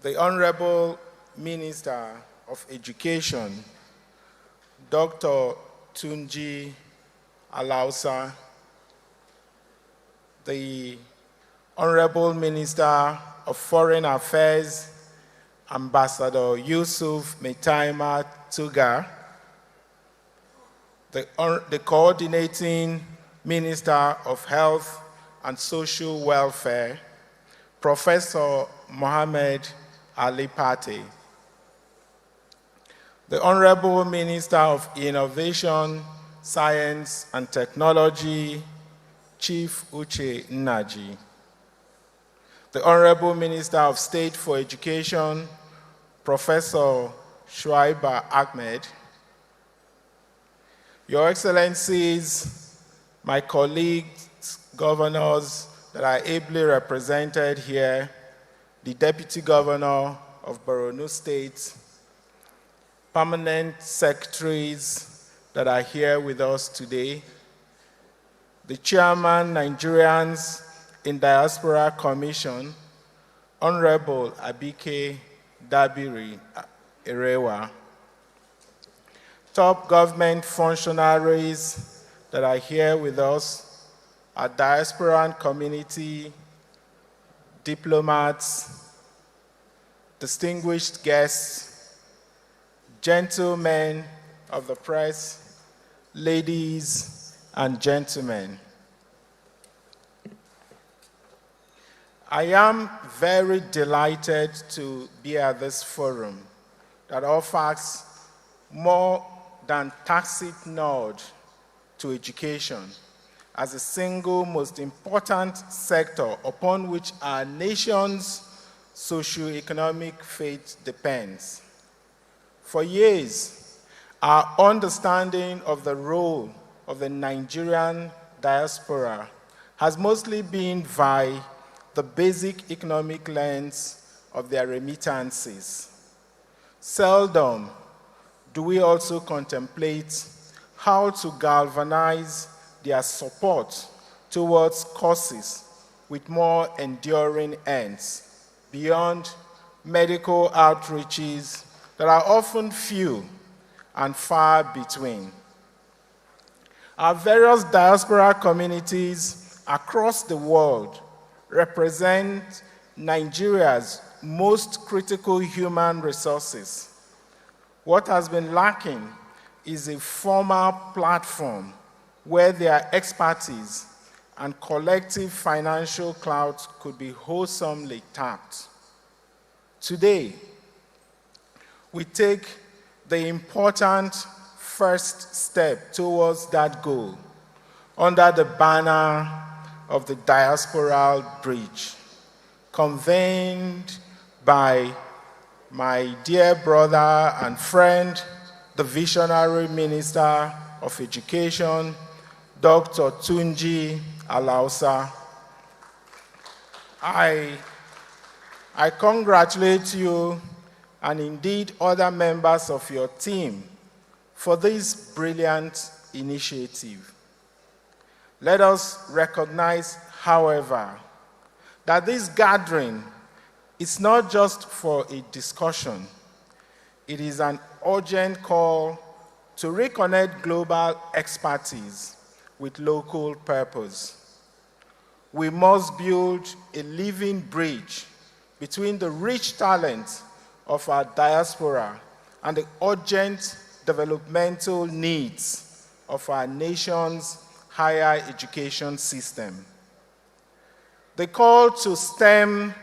S12: the Honorable Minister of Education, Dr. Tunji Alausa, the Honorable Minister of Foreign Affairs, Ambassador Yusuf Metaima Tuga, the Coordinating Minister of Health and Social Welfare, Professor Mohammed Ali Pate, the Honorable Minister of Innovation, Science and Technology, Chief Uche Nnaji, the Honorable Minister of State for Education, Professor Shuaiba Ahmed, Your Excellencies, my colleagues, governors that are ably represented here, the Deputy Governor of Borno State, permanent secretaries that are here with us today, the Chairman, Nigerians in Diaspora Commission, Honorable Abike Dabiri Erewa, top government functionaries that are here with us, our diasporan community, diplomats, distinguished guests, gentlemen of the press, ladies and gentlemen. I am very delighted to be at this forum that offers more than tacit nod to education as a single most important sector upon which our nation's socio-economic fate depends. For years, our understanding of the role of the Nigerian diaspora has mostly been via the basic economic lens of their remittances. Seldom do we also contemplate how to galvanize their support towards causes with more enduring ends beyond medical outreaches that are often few and far between. Our various diaspora communities across the world represent Nigeria's most critical human resources. What has been lacking is a formal platform where their expertise and collective financial clout could be wholesomely tapped. Today, we take the important first step towards that goal under the banner of the Diasporal Bridge, convened by my dear brother and friend, the visionary Minister of Education, Dr. Tunji Alausa. I congratulate you and indeed other members of your team for this brilliant initiative. Let us recognize, however, that this gathering is not just for a discussion. It is an urgent call to reconnect global expertise with local purpose. We must build a living bridge between the rich talent of our diaspora and the urgent developmental needs of our nation's higher education system. The call to STEM,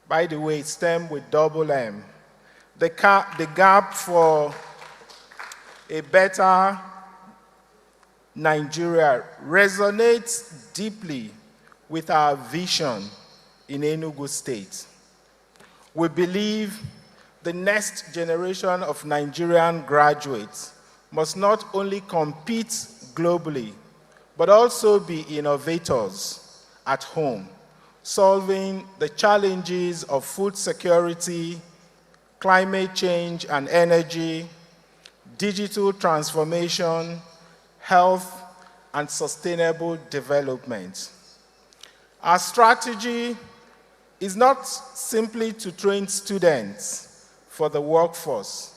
S12: by the way, STEM with double M, the gap for a better Nigeria resonates deeply with our vision in Enugu State. We believe the next generation of Nigerian graduates must not only compete globally, but also be innovators at home, solving the challenges of food security, climate change and energy, digital transformation, health, and sustainable development. Our strategy is not simply to train students for the workforce,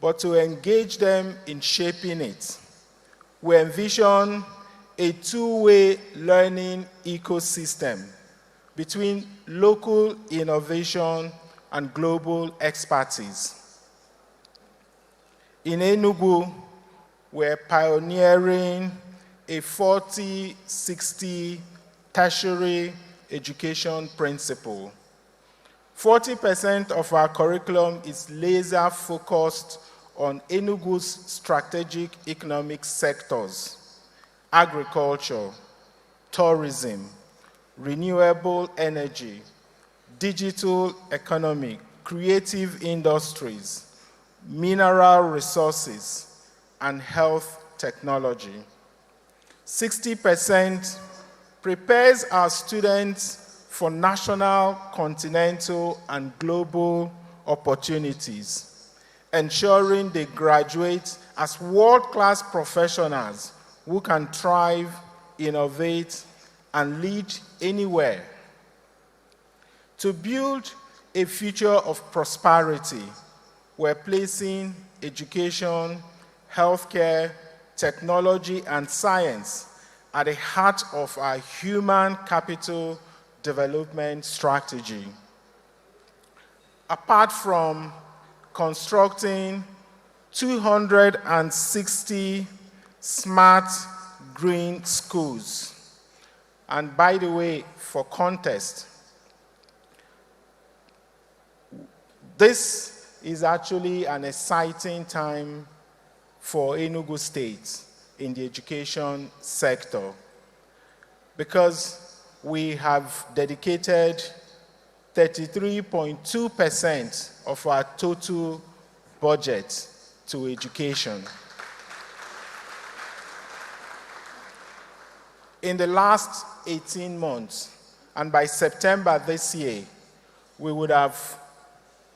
S12: but to engage them in shaping it. We envision a two-way learning ecosystem between local innovation and global expertise. In Enugu, we're pioneering a 40-60 tertiary education principle. 40% of our curriculum is laser-focused on Enugu's strategic economic sectors: agriculture, tourism, renewable energy, digital economy, creative industries, mineral resources, and health technology. 60% prepares our students for national, continental, and global opportunities, ensuring they graduate as world-class professionals who can thrive, innovate, and lead anywhere. To build a future of prosperity, we're placing education, healthcare, technology, and science at the heart of our human capital development strategy. Apart from constructing 260 smart green schools, and by the way, for context, this is actually an exciting time for Enugu State in the education sector, because we have dedicated 33.2% of our total budget to education. In the last 18 months, and by September this year, we would have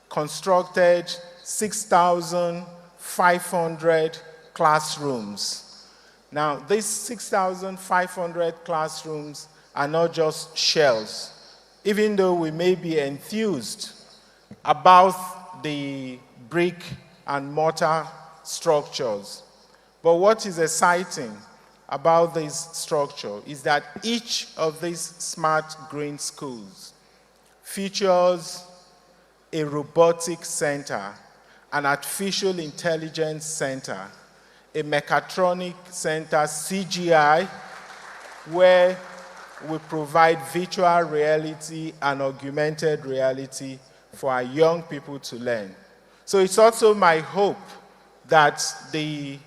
S12: constructed 6,500 classrooms. Now, these 6,500 classrooms are not just shells, even though we may be enthused about the brick and mortar structures. But what is exciting about this structure is that each of these smart green schools features a robotic center, an artificial intelligence center, a mechatronic center, CGI, where we provide virtual reality and augmented reality for our young people to learn. So it's also my hope that the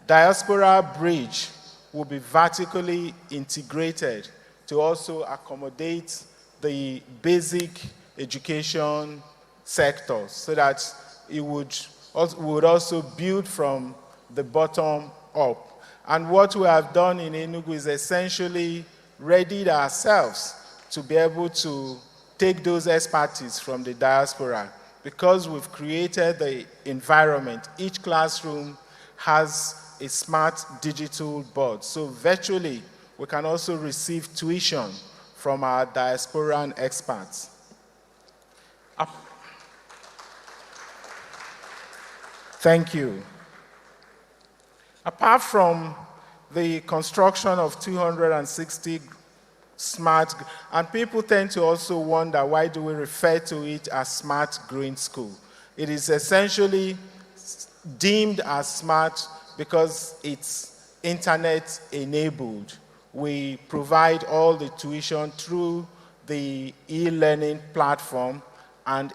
S12: Diaspora Bridge will be vertically integrated to also accommodate the basic education, sectors so that it would also build from the bottom up. And what we have done in Enugu is essentially readied ourselves to be able to take those expertise from the diaspora, because we've created the environment. Each classroom has a smart digital board. So virtually, we can also receive tuition from our diasporan experts. Thank you. Apart from the construction of 260 smart, and people tend to also wonder, why do we refer to it as Smart Green School? It is essentially deemed as smart because it's internet enabled. We provide all the tuition through the e-learning platform and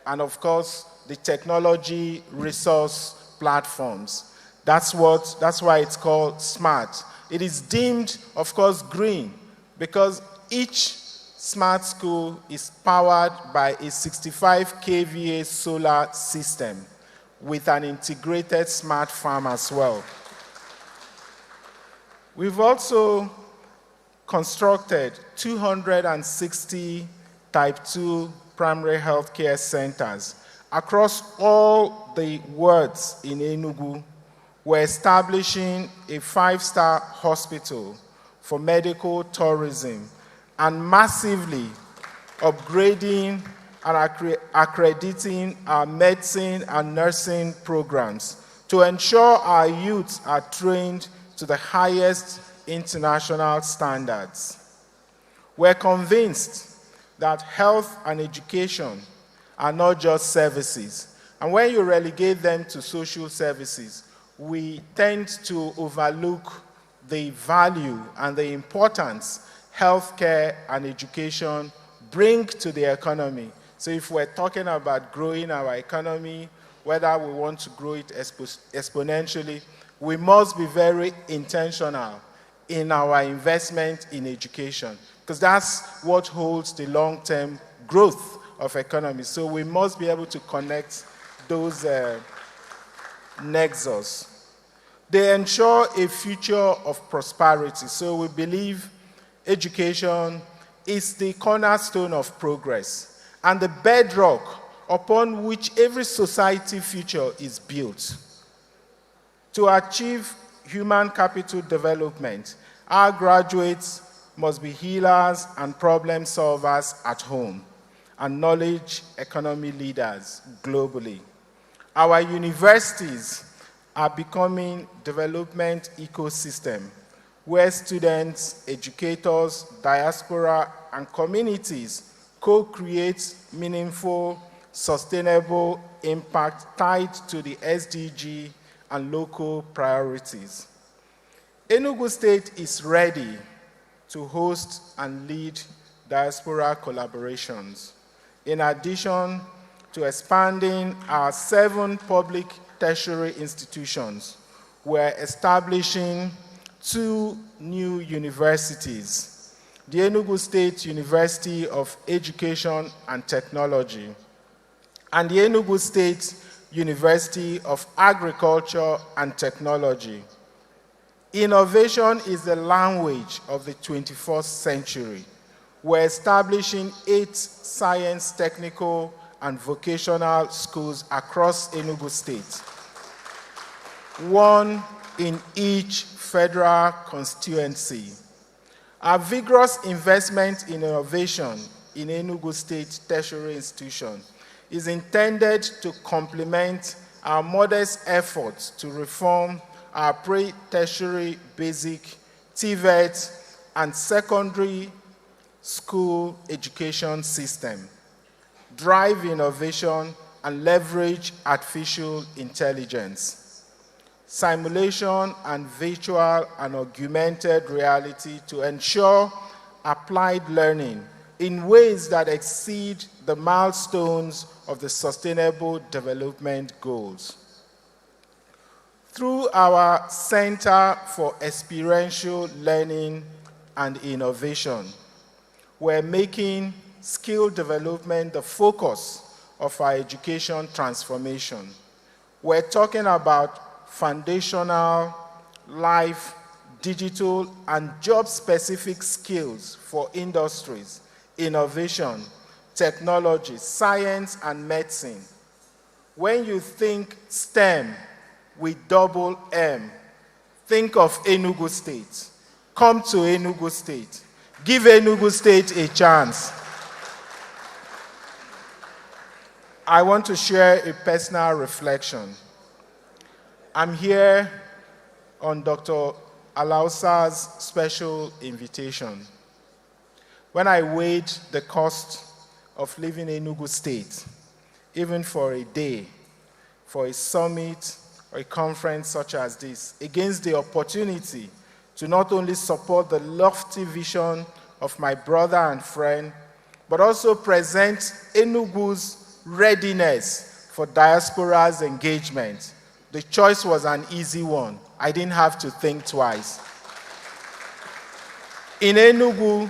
S12: of course the technology resource platforms. That's why it's called smart. It is deemed, of course, green because each smart school is powered by a 65 kVA solar system with an integrated smart farm as well. We've also constructed 260 Type 2 primary healthcare centers across all the wards in Enugu. We're establishing a 5-star hospital for medical tourism and massively upgrading and accrediting our medicine and nursing programs to ensure our youth are trained to the highest international standards. We're convinced that health and education are not just services. And when you relegate them to social services, we tend to overlook the value and the importance healthcare and education bring to the economy. So if we're talking about growing our economy, whether we want to grow it exponentially, we must be very intentional in our investment in education, because that's what holds the long-term growth of economy. So we must be able to connect those nexus. They ensure a future of prosperity. So we believe education is the cornerstone of progress and the bedrock upon which every society future is built. To achieve human capital development, our graduates must be healers and problem solvers at home and knowledge economy leaders globally. Our universities are becoming development ecosystem where students, educators, diaspora, and communities co-create meaningful, sustainable impact tied to the SDG and local priorities. Enugu State is ready to host and lead diaspora collaborations. In addition to expanding our 7 public tertiary institutions, we're establishing 2 new universities, the Enugu State University of Education and Technology and the Enugu State University of Agriculture and Technology. Innovation is the language of the 21st century. We're establishing 8 science, technical, and vocational schools across Enugu State, 1 in each federal constituency. Our vigorous investment in innovation in Enugu State tertiary institution is intended to complement our modest efforts to reform our pre-tertiary basic, TVET, and secondary school education system, drive innovation, and leverage artificial intelligence, simulation, and virtual and augmented reality to ensure applied learning in ways that exceed the milestones of the Sustainable Development Goals. Through our Center for Experiential Learning and Innovation, we're making skill development the focus of our education transformation. We're talking about foundational, life, digital, and job-specific skills for industries, innovation, technology, science, and medicine. When you think STEM with double M, think of Enugu State. Come to Enugu State. Give Enugu State a chance. I want to share a personal reflection. I'm here on Dr. Alausa's special invitation. When I weighed the cost of living in Enugu State, even for a day, for a summit or a conference such as this, against the opportunity to not only support the lofty vision of my brother and friend, but also present Enugu's readiness for diaspora's engagement, the choice was an easy one. I didn't have to think twice. In Enugu,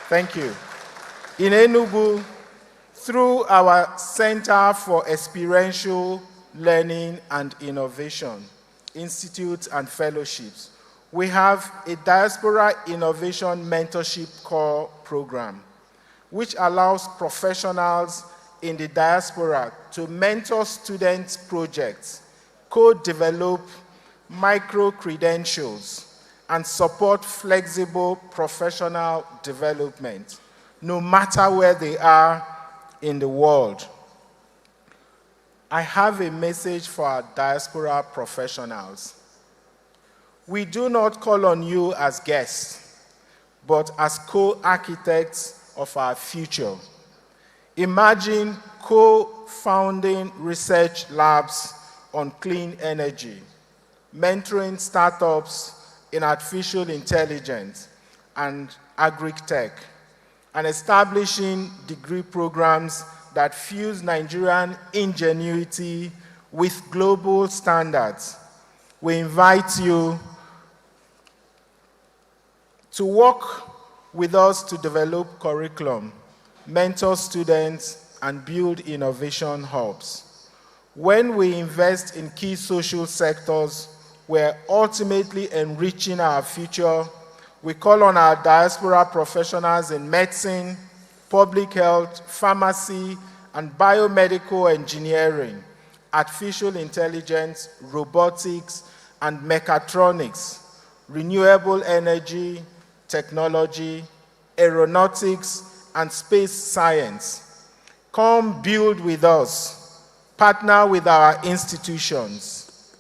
S12: thank you. In Enugu, through our Center for Experiential Learning and Innovation, institutes and fellowships, we have a Diaspora Innovation Mentorship Core program, which allows professionals in the diaspora to mentor students' projects, co-develop micro-credentials, and support flexible professional development, no matter where they are in the world. I have a message for our diaspora professionals. We do not call on you as guests, but as co-architects of our future. Imagine co-founding research labs on clean energy, mentoring startups in artificial intelligence and agri-tech, and establishing degree programs that fuse Nigerian ingenuity with global standards. We invite you to work with us to develop curriculum, mentor students, and build innovation hubs. When we invest in key social sectors, we're ultimately enriching our future. We call on our diaspora professionals in medicine, public health, pharmacy, and biomedical engineering, artificial intelligence, robotics, and mechatronics, renewable energy, technology, aeronautics, and space science. Come build with us, partner with our institutions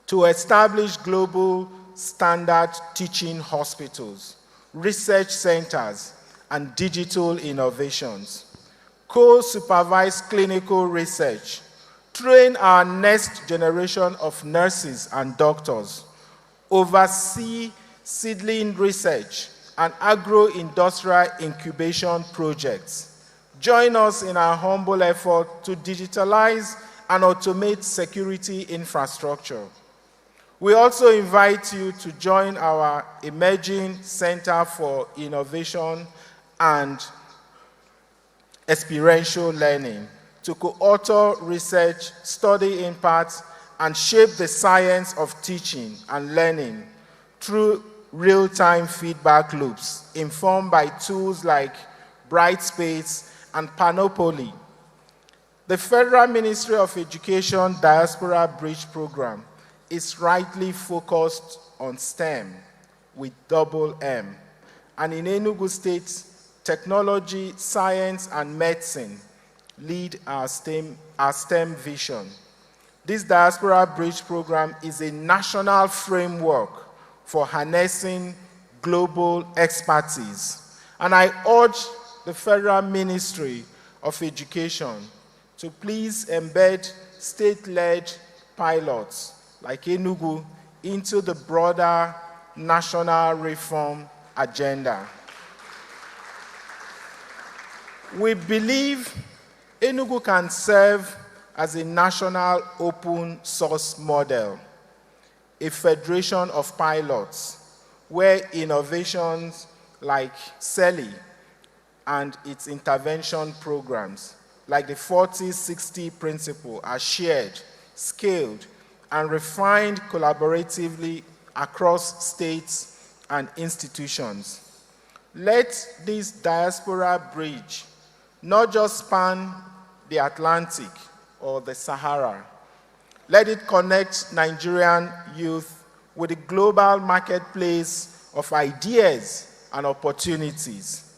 S12: to establish global standard teaching hospitals, research centers, and digital innovations. Co-supervise clinical research, train our next generation of nurses and doctors, oversee seedling research and agro-industrial incubation projects. Join us in our humble effort to digitalize and automate security infrastructure. We also invite you to join our emerging Center for Innovation and Experiential Learning to co-author research, study impacts, and shape the science of teaching and learning through real-time feedback loops informed by tools like Brightspace and Panoply. The Federal Ministry of Education Diaspora Bridge Program is rightly focused on STEM with double M. And in Enugu State, technology, science, and medicine lead our STEM vision. This Diaspora Bridge Program is a national framework for harnessing global expertise. And I urge the Federal Ministry of Education to please embed state-led pilots like Enugu into the broader national reform agenda. We believe Enugu can serve as a national open source model, a federation of pilots where innovations like CELI, and its intervention programs, like the 40-60 principle, are shared, scaled, and refined collaboratively across states and institutions. Let this diaspora bridge not just span the Atlantic or the Sahara. Let it connect Nigerian youth with the global marketplace of ideas and opportunities.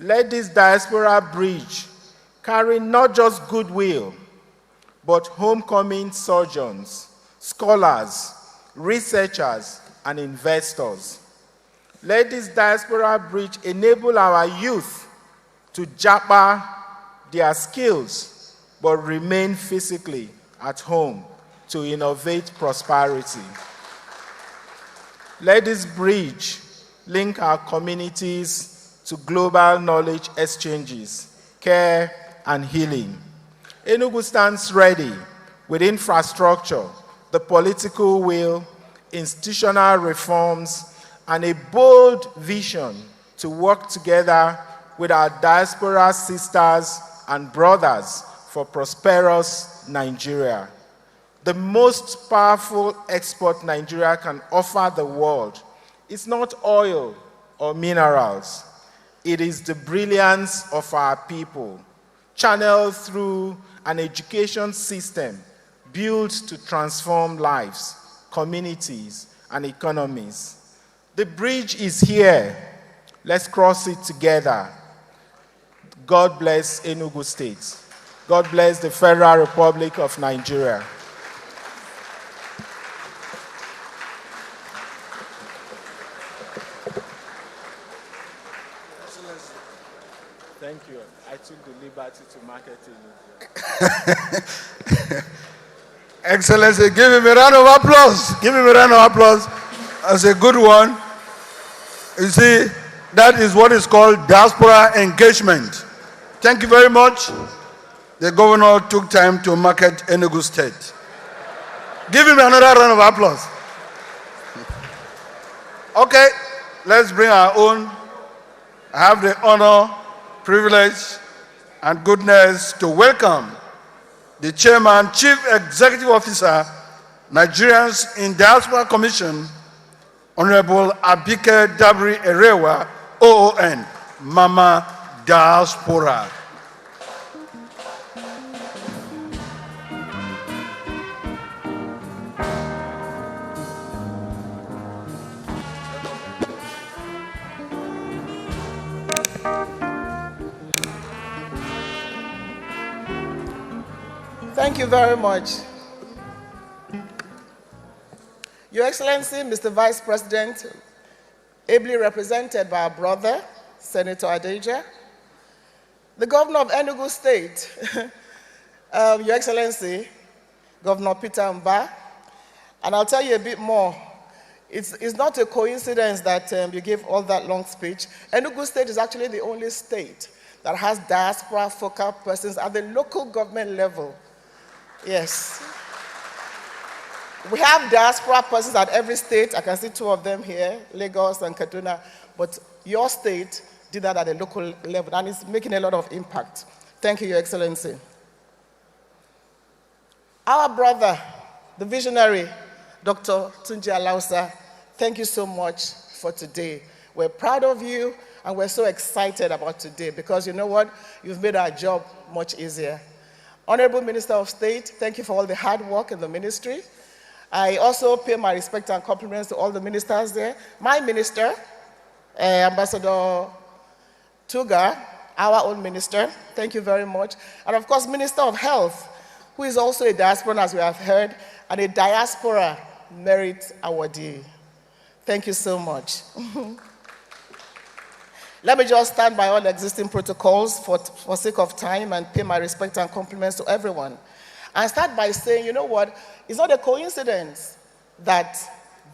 S12: Let this diaspora bridge carry not just goodwill, but homecoming surgeons, scholars, researchers, and investors. Let this diaspora bridge enable our youth to japa their skills, but remain physically at home to innovate prosperity. Let this bridge link our communities to global knowledge exchanges, care, and healing. Enugu stands ready with infrastructure, the political will, institutional reforms, and a bold vision to work together with our diaspora sisters and brothers for prosperous Nigeria. The most powerful export Nigeria can offer the world is not oil or minerals. It is the brilliance of our people, channeled through an education system built to transform lives, communities, and economies. The bridge is here. Let's cross it together. God bless Enugu State. God bless the Federal Republic of Nigeria. Thank you. I took the liberty to market it.
S8: Excellency, give him a round of applause. Give him a round of applause. That's a good one. You see, that is what is called diaspora engagement. Thank you very much. The governor took time to market Enugu State. Give him another round of applause. Okay, let's bring our own. I have the honor, privilege, and goodness to welcome the Chairman, Chief Executive Officer, Nigerians in Diaspora Commission, Honorable Abike Dabiri Erewa, OON, Mama Diaspora.
S13: Thank you very much. Your Excellency, Mr. Vice President, ably represented by our brother, Senator Adeja, the Governor of Enugu State, Your Excellency, Governor Peter Mba, and I'll tell you a bit more. It's not a coincidence that you gave all that long speech. Enugu State is actually the only state that has diaspora focal persons at the local government level. Yes. We have diaspora persons at every state. I can see two of them here, Lagos and Kaduna. But your state did that at a local level, and it's making a lot of impact. Thank you, Your Excellency. Our brother, the visionary, Dr. Tunji Alausa, thank you so much for today. We're proud of you, and we're so excited about today because you know what? You've made our job much easier. Honorable Minister of State, thank you for all the hard work in the ministry. I also pay my respect and compliments to all the ministers there. My minister, Ambassador Tuga, our own minister, thank you very much. And of course, Minister of Health, who is also a diasporan, as we have heard, and a Diaspora Merit Awardee. Thank you so much. Let me just stand by all existing protocols for sake of time and pay my respect and compliments to everyone. And start by saying, you know what, it's not a coincidence that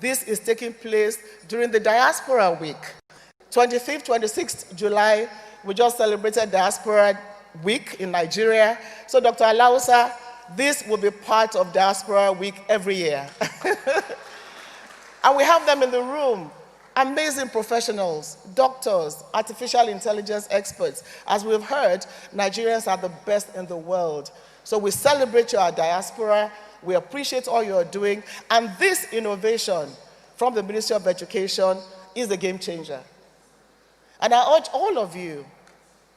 S13: this is taking place during the Diaspora Week. 25th, 26th July, we just celebrated Diaspora Week in Nigeria. So Dr. Alausa, this will be part of Diaspora Week every year. And we have them in the room. amazing professionals, doctors, artificial intelligence experts. As we've heard, Nigerians are the best in the world. So we celebrate your diaspora, we appreciate all you're doing, and this innovation from the Ministry of Education is a game changer. And I urge all of you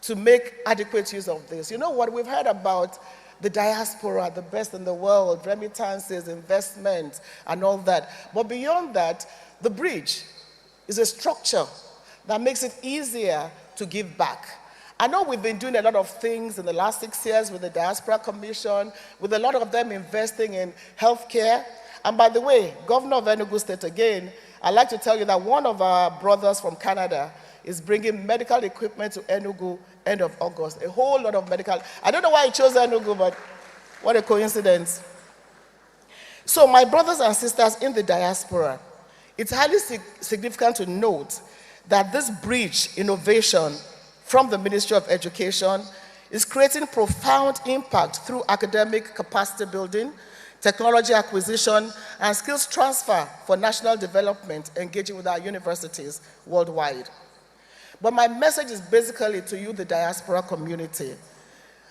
S13: to make adequate use of this. You know what, we've heard about the diaspora, the best in the world, remittances, investments, and all that. But beyond that, the bridge is a structure that makes it easier to give back. I know we've been doing a lot of things in the last 6 years with the Diaspora Commission, with a lot of them investing in healthcare. And by the way, Governor of Enugu State again, I'd like to tell you that one of our brothers from Canada is bringing medical equipment to Enugu end of August. A whole lot of medical. I don't know why he chose Enugu, but what a coincidence. So my brothers and sisters in the diaspora, it's highly significant to note that this bridge innovation from the Ministry of Education is creating profound impact through academic capacity building, technology acquisition, and skills transfer for national development, engaging with our universities worldwide. But my message is basically to you, the diaspora community.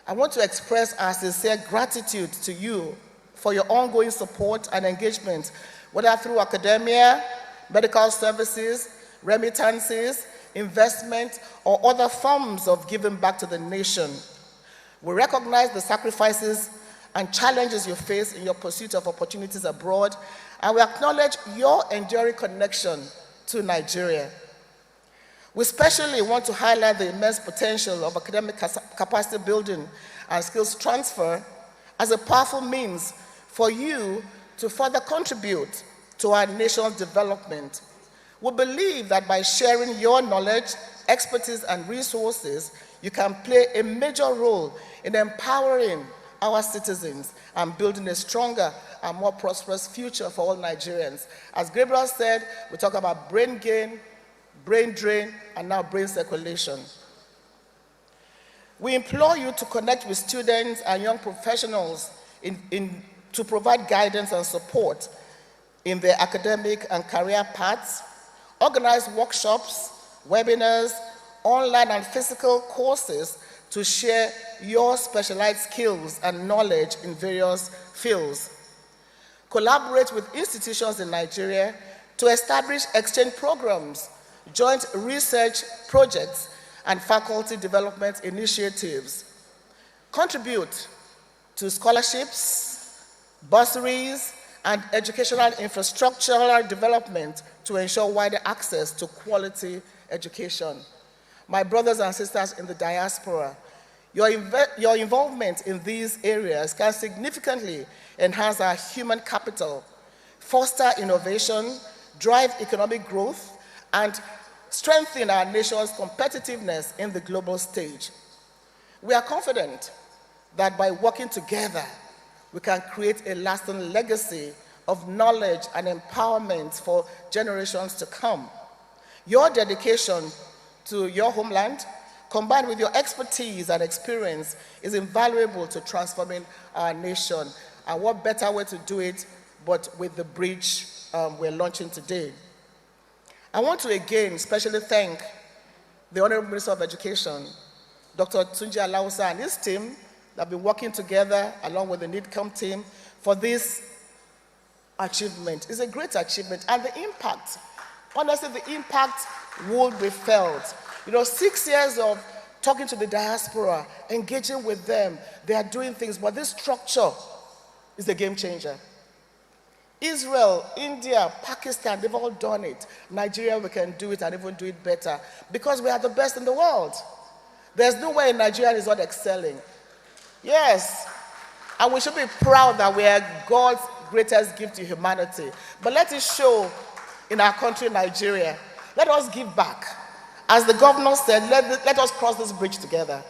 S13: I want to express our sincere gratitude to you for your ongoing support and engagement, whether through academia, medical services, remittances, investment, or other forms of giving back to the nation. We recognize the sacrifices and challenges you face in your pursuit of opportunities abroad, and we acknowledge your enduring connection to Nigeria. We especially want to highlight the immense potential of academic capacity building and skills transfer as a powerful means for you to further contribute to our nation's development. We believe that by sharing your knowledge, expertise, and resources, you can play a major role in empowering our citizens and building a stronger and more prosperous future for all Nigerians. As Gabriel said, we talk about brain gain, brain drain, and now brain circulation. We implore you to connect with students and young professionals to provide guidance and support in their academic and career paths, organize workshops, webinars, online and physical courses to share your specialized skills and knowledge in various fields. Collaborate with institutions in Nigeria to establish exchange programs, joint research projects, and faculty development initiatives. Contribute to scholarships, bursaries, and educational infrastructural development to ensure wider access to quality education. My brothers and sisters in the diaspora, your involvement in these areas can significantly enhance our human capital, foster innovation, drive economic growth, and strengthen our nation's competitiveness in the global stage. We are confident that by working together, we can create a lasting legacy of knowledge and empowerment for generations to come. Your dedication to your homeland, combined with your expertise and experience, is invaluable to transforming our nation. And what better way to do it but with the bridge we're launching today. I want to again especially thank the Honorable Minister of Education, Dr. Tunji Alausa, and his team that have been working together along with the NIDCOM team for this achievement. It's a great achievement, and the impact, honestly, the impact will be felt. You know, 6 years of talking to the diaspora, engaging with them, they are doing things, but this structure is a game changer. Israel, India, Pakistan, they've all done it. Nigeria, we can do it and even do it better because we are the best in the world. There's no way Nigeria is not excelling. Yes, and we should be proud that we are God's greatest gift to humanity. But let it show in our country, Nigeria. Let us give back. As the governor said, let us cross this bridge together.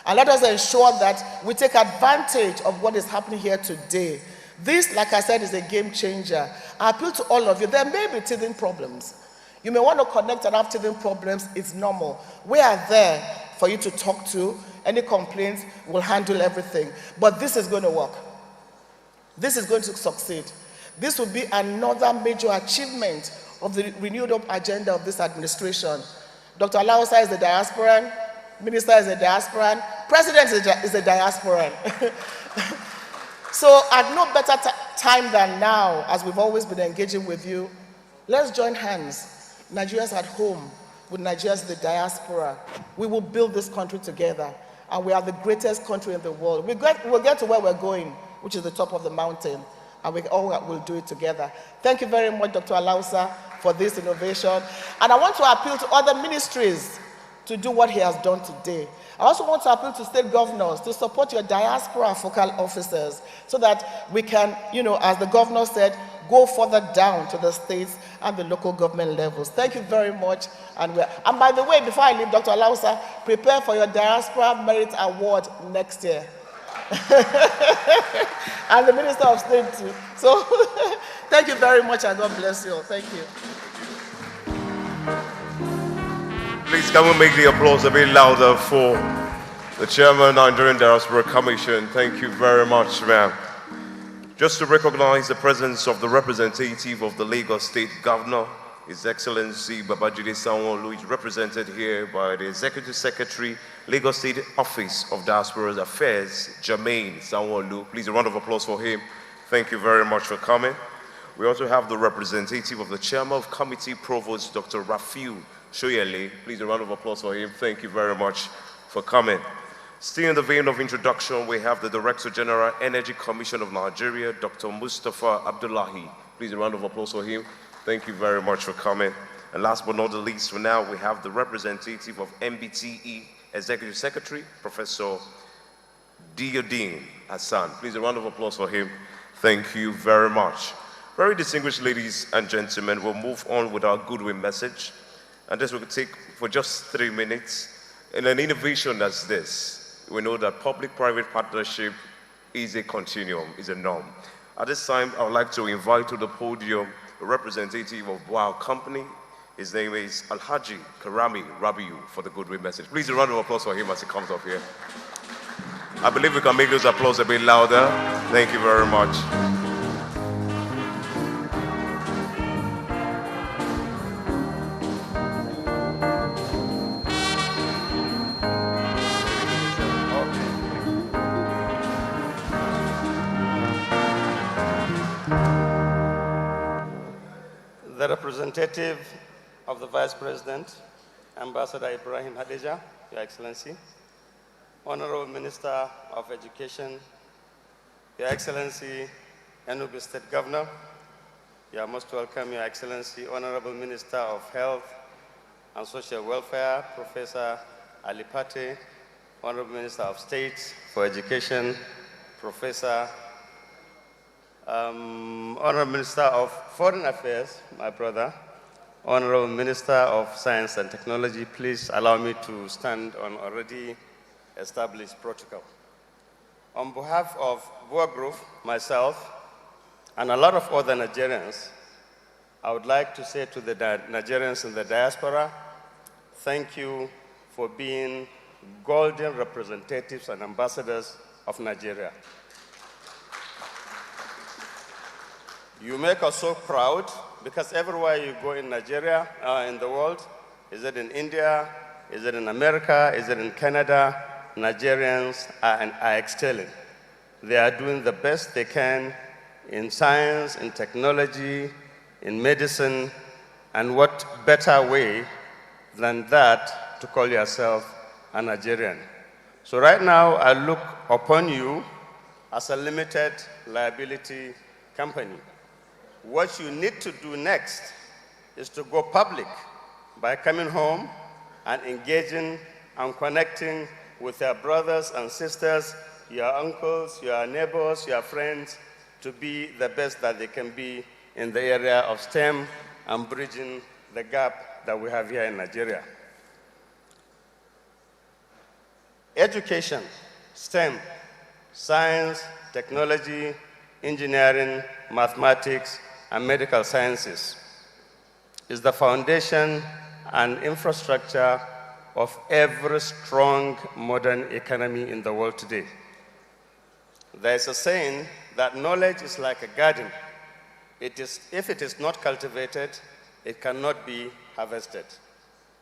S13: And let us ensure that we take advantage of what is happening here today. This, like I said, is a game changer. I appeal to all of you. There may be teething problems. You may want to connect and have teething problems. It's normal. We are there for you to talk to. Any complaints, we'll handle everything. But this is going to work. This is going to succeed. This will be another major achievement of the renewed up agenda of this administration. Dr. Alausa is a diasporan, Minister is a diasporan, President is a diasporan. So at no better time than now, as we've always been engaging with you, let's join hands, Nigerians at home with Nigerians in the diaspora. We will build this country together, and we are the greatest country in the world. We'll get to where we're going, which is the top of the mountain, and we all will do it together. Thank you very much, Dr. Alausa, for this innovation. And I want to appeal to other ministries to do what he has done today. I also want to appeal to state governors to support your diaspora focal officers so that we can, as the governor said, go further down to the states and the local government levels. Thank you very much. And by the way, before I leave, Dr. Alausa, prepare for your Diaspora Merit Award next year. And the Minister of State too. So thank you very much and God bless you all. Thank you.
S3: Please, can we make the applause a bit louder for the Chairman, Nigerian Diaspora Commission? Thank you very much, ma'am. Just to recognize the presence of the representative of the Lagos State Governor, His Excellency Babajide Sanwo-Olu, is represented here by the Executive Secretary, Lagos State Office of Diaspora Affairs, Jermaine Sanwo-Olu. Please, a round of applause for him. Thank you very much for coming. We also have the representative of the Chairman of Committee, Provost Dr. Rafiu Shoyele. Please, a round of applause for him. Thank you very much for coming. Still in the vein of introduction, we have the Director General, Energy Commission of Nigeria, Dr. Mustafa Abdullahi. Please, a round of applause for him. Thank you very much for coming. And last but not the least, for now, we have the representative of MBTE, Executive Secretary, Professor Diodine Hassan. Please, a round of applause for him. Thank you very much. Very distinguished ladies and gentlemen, we'll move on with our Goodwill message. And this will take for just 3 minutes. In an innovation as this, we know that public-private partnership is a continuum, is a norm. At this time, I would like to invite to the podium a representative of Wow Company. His name is Alhaji Karami Rabiu for the Goodwill message. Please, a round of applause for him as he comes up here. I believe we can make those applause a bit louder. Thank you very much.
S14: The representative of the Vice President, Ambassador Ibrahim Hadija, Your Excellency, Honorable Minister of Education, Your Excellency, Enugu State Governor, you are most welcome, Your Excellency, Honorable Minister of Health and Social Welfare, Professor Ali Pate, Honorable Minister of State for Education, Professor Honorable Minister of Foreign Affairs, my brother, Honorable Minister of Science and Technology, please allow me to stand on already established protocol. On behalf of Boa Group, myself, and a lot of other Nigerians, I would like to say to the Nigerians in the diaspora, thank you for being golden representatives and ambassadors of Nigeria. You make us so proud because everywhere you go in Nigeria, in the world, is it in India, is it in America, is it in Canada, Nigerians are excelling. They are doing the best they can in science, in technology, in medicine, and what better way than that to call yourself a Nigerian. So right now, I look upon you as a limited liability company. What you need to do next is to go public by coming home and engaging and connecting with your brothers and sisters, your uncles, your neighbors, your friends, to be the best that they can be in the area of STEM and bridging the gap that we have here in Nigeria. Education, STEM, science, technology, engineering, mathematics, and medical sciences is the foundation and infrastructure of every strong modern economy in the world today. There's a saying that knowledge is like a garden. If it is not cultivated, it cannot be harvested.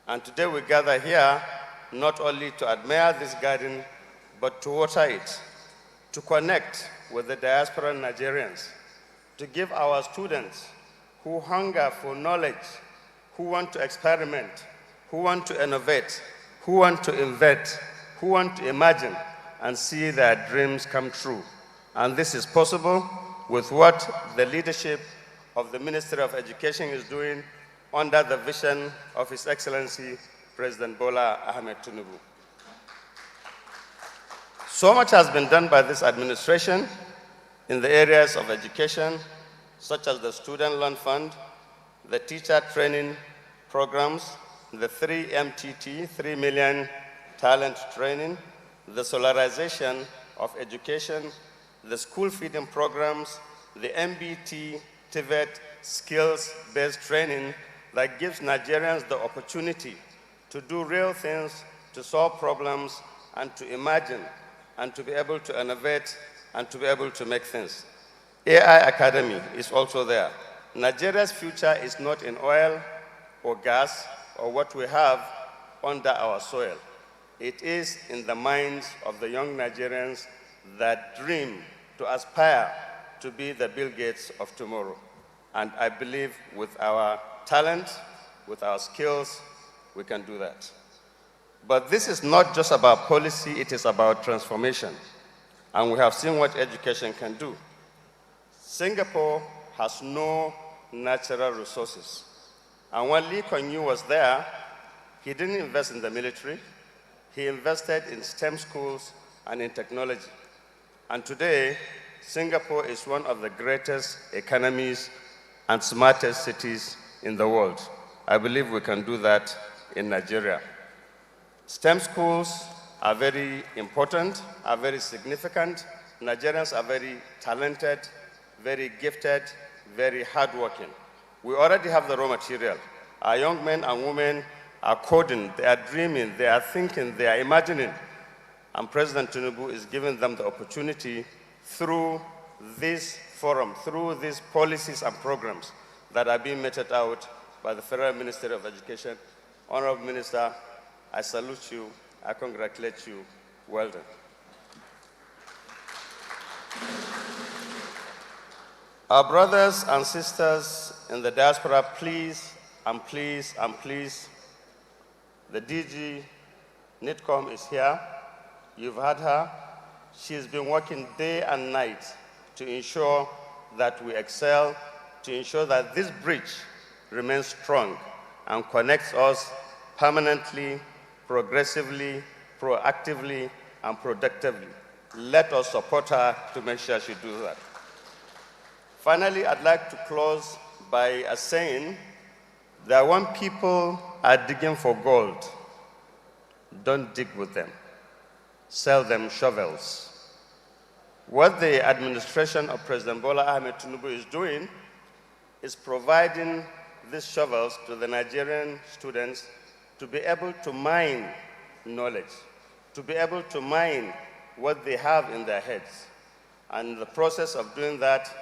S14: And today we gather here not only to admire this garden, but to water it, to connect with the diaspora Nigerians, to give our students who hunger for knowledge, who want to experiment, who want to innovate, who want to invent, who want to imagine and see their dreams come true. And this is possible with what the leadership of the Ministry of Education is doing under the vision of His Excellency, President Bola Ahmed Tinubu. So much has been done by this administration in the areas of education, such as the Student Loan Fund, the teacher training programs, the 3MTT, 3 million talent training, the solarization of education, the school feeding programs, the MBT, TVET, skills-based training that gives Nigerians the opportunity to do real things, to solve problems, and to imagine, and to be able to innovate, and to be able to make things. AI Academy is also there. Nigeria's future is not in oil or gas or what we have under our soil. It is in the minds of the young Nigerians that dream to aspire to be the Bill Gates of tomorrow. And I believe with our talent, with our skills, we can do that. But this is not just about policy, it is about transformation. And we have seen what education can do. Singapore has no natural resources. And when Lee Kuan Yew was there, he didn't invest in the military. He invested in STEM schools and in technology. And today, Singapore is one of the greatest economies and smartest cities in the world. I believe we can do that in Nigeria. STEM schools are very important, are very significant. Nigerians are very talented, very gifted, very hardworking. We already have the raw material. Our young men and women are coding, they are dreaming, they are thinking, they are imagining. And President Tinubu is giving them the opportunity through this forum, through these policies and programs that are being meted out by the Federal Ministry of Education. Honorable Minister, I salute you, I congratulate you. Well done. Our brothers and sisters in the diaspora, please and please and please, the DG NITCOM is here. You've had her. She's been working day and night to ensure that we excel, to ensure that this bridge remains strong and connects us permanently, progressively, proactively, and productively. Let us support her to make sure she does that. Finally, I'd like to close by saying that when people are digging for gold, don't dig with them. Sell them shovels. What the administration of President Bola Ahmed Tinubu is doing is providing these shovels to the Nigerian students to be able to mine knowledge, to be able to mine what they have in their heads. And in the process of doing that,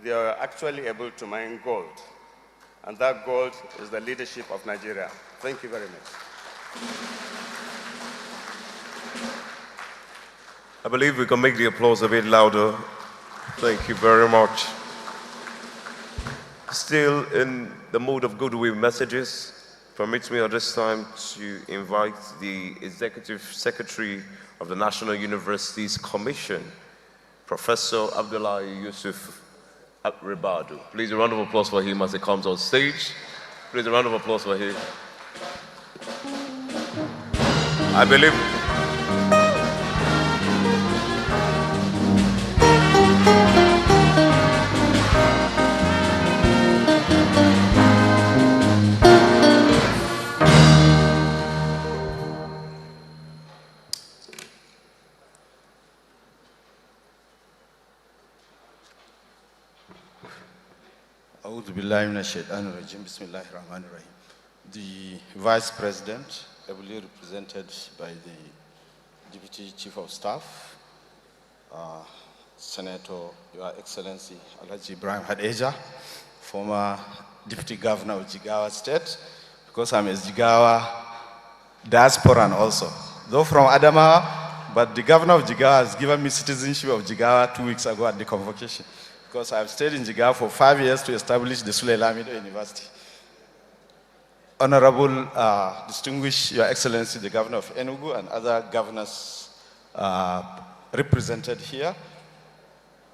S14: they are actually able to mine gold. And that gold is the leadership of Nigeria. Thank you very much.
S3: I believe we can make the applause a bit louder. Thank you very much. Still in the mood of goodwill messages, permit me at this time to invite the Executive Secretary of the National Universities Commission, Professor Abdullahi Yusuf Ribadu. Please a round of applause for him as he comes on stage. Please a round of applause for him. I believe
S15: The Vice President, ably represented by the Deputy Chief of Staff, Senator, Your Excellency Alhaji Ibrahim Hadeja, former Deputy Governor of Jigawa State, because I'm a Jigawa diasporan also. Though from Adamawa, but the Governor of Jigawa has given me citizenship of Jigawa 2 weeks ago at the convocation, because I've stayed in Jigawa for 5 years to establish the Sule Lamido University. Honorable, distinguished Your Excellency, the Governor of Enugu and other governors represented here,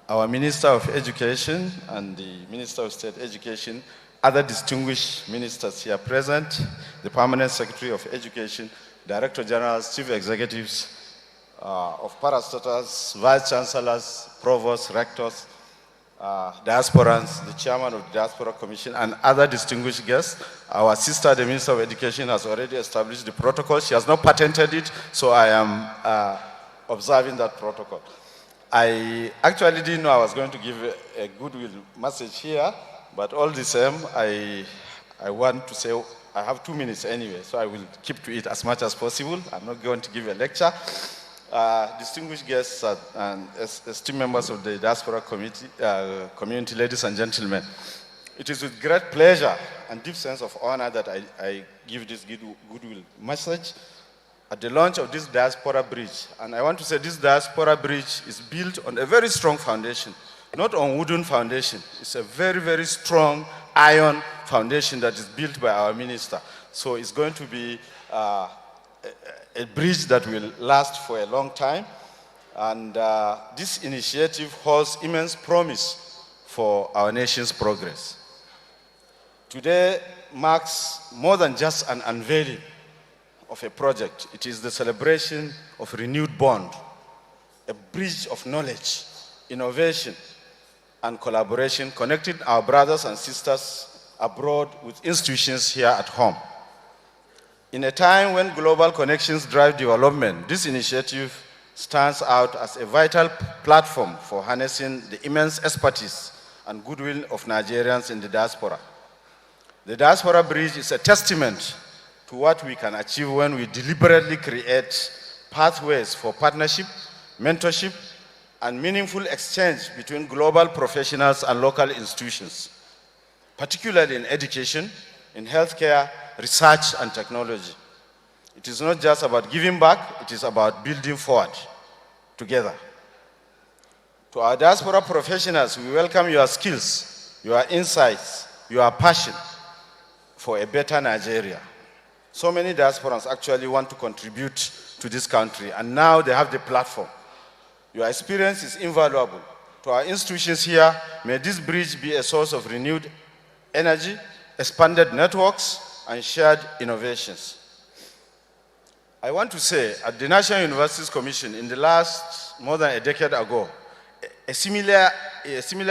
S15: our Minister of Education and the Minister of State Education, other distinguished ministers here present, the Permanent Secretary of Education, Director Generals, Chief Executives of parastatals, Vice Chancellors, Provosts, Rectors, Diasporans, the Chairman of the Diaspora Commission, and other distinguished guests. Our sister, the Minister of Education, has already established the protocol. She has not patented it, so I am observing that protocol. I actually didn't know I was going to give a goodwill message here, but all the same, I want to say, I have 2 minutes anyway, so I will keep to it as much as possible. I'm not going to give a lecture. Distinguished guests and esteemed members of the Diaspora community, ladies and gentlemen, it is with great pleasure and deep sense of honor that I give this goodwill message at the launch of this Diaspora Bridge. And I want to say this Diaspora Bridge is built on a very strong foundation, not on wooden foundation. It's a very, very strong iron foundation that is built by our minister. So it's going to be a bridge that will last for a long time. And this initiative holds immense promise for our nation's progress. Today marks more than just an unveiling of a project. It is the celebration of renewed bond, a bridge of knowledge, innovation, and collaboration connecting our brothers and sisters abroad with institutions here at home. In a time when global connections drive development, this initiative stands out as a vital platform for harnessing the immense expertise and goodwill of Nigerians in the diaspora. The Diaspora Bridge is a testament to what we can achieve when we deliberately create pathways for partnership, mentorship, and meaningful exchange between global professionals and local institutions, particularly in education, in healthcare, research, and technology. It is not just about giving back, it is about building forward together. To our diaspora professionals, we welcome your skills, your insights, your passion for a better Nigeria. So many diasporans actually want to contribute to this country, and now they have the platform. Your experience is invaluable. To our institutions here, may this bridge be a source of renewed energy, expanded networks, and shared innovations. I want to say, at the National Universities Commission, in the last, more than a decade ago, a similar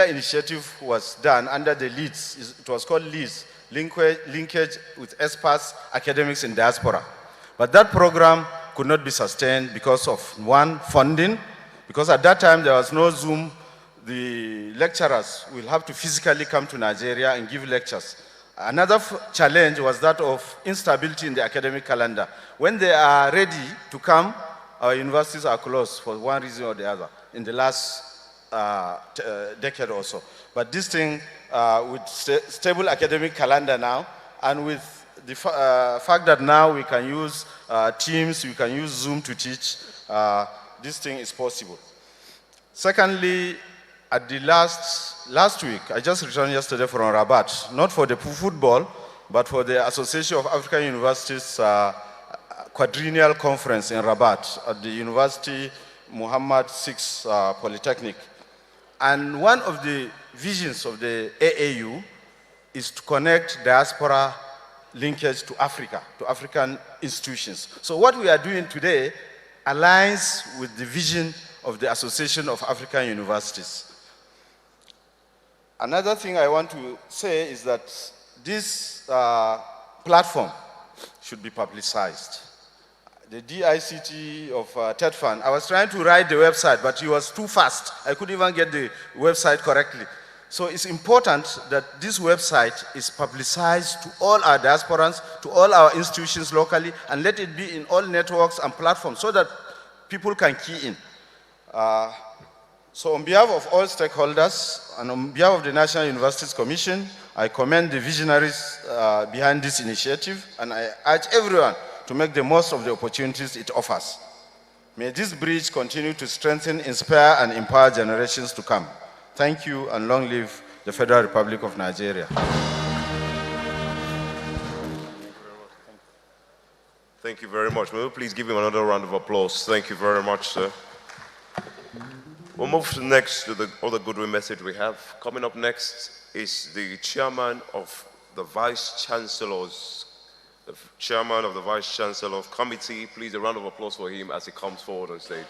S15: initiative was done under the LEADS. It was called LEADS, Linkage with Experts, Academics in Diaspora. But that program could not be sustained because of, one, funding, because at that time there was no Zoom. The lecturers will have to physically come to Nigeria and give lectures. Another challenge was that of instability in the academic calendar. When they are ready to come, our universities are closed for one reason or the other in the last decade or so. But this thing, with stable academic calendar now, and with the fact that now we can use Teams, we can use Zoom to teach, this thing is possible. Secondly, at the last week, I just returned yesterday from Rabat, not for the football, but for the Association of African Universities quadrennial conference in Rabat at the University Muhammad VI Polytechnic. And one of the visions of the AAU is to connect diaspora linkage to Africa, to African institutions. So what we are doing today aligns with the vision of the Association of African Universities. Another thing I want to say is that this platform should be publicized. The DICT of TEDFund, I was trying to write the website, but it was too fast. I couldn't even get the website correctly. So it's important that this website is publicized to all our diasporans, to all our institutions locally, and let it be in all networks and platforms so that people can key in. So on behalf of all stakeholders, and on behalf of the National Universities Commission, I commend the visionaries behind this initiative, and I urge everyone to make the most of the opportunities it offers. May this bridge continue to strengthen, inspire, and empower generations to come. Thank you, and long live the Federal Republic of Nigeria.
S3: Thank you very much. May we please give him another round of applause. Thank you very much, sir. We'll move next to the other Goodwill message we have. Coming up next is the chairman of the Vice Chancellor's, the chairman of the Vice Chancellor Committee. Please, a round of applause for him as he comes forward on stage.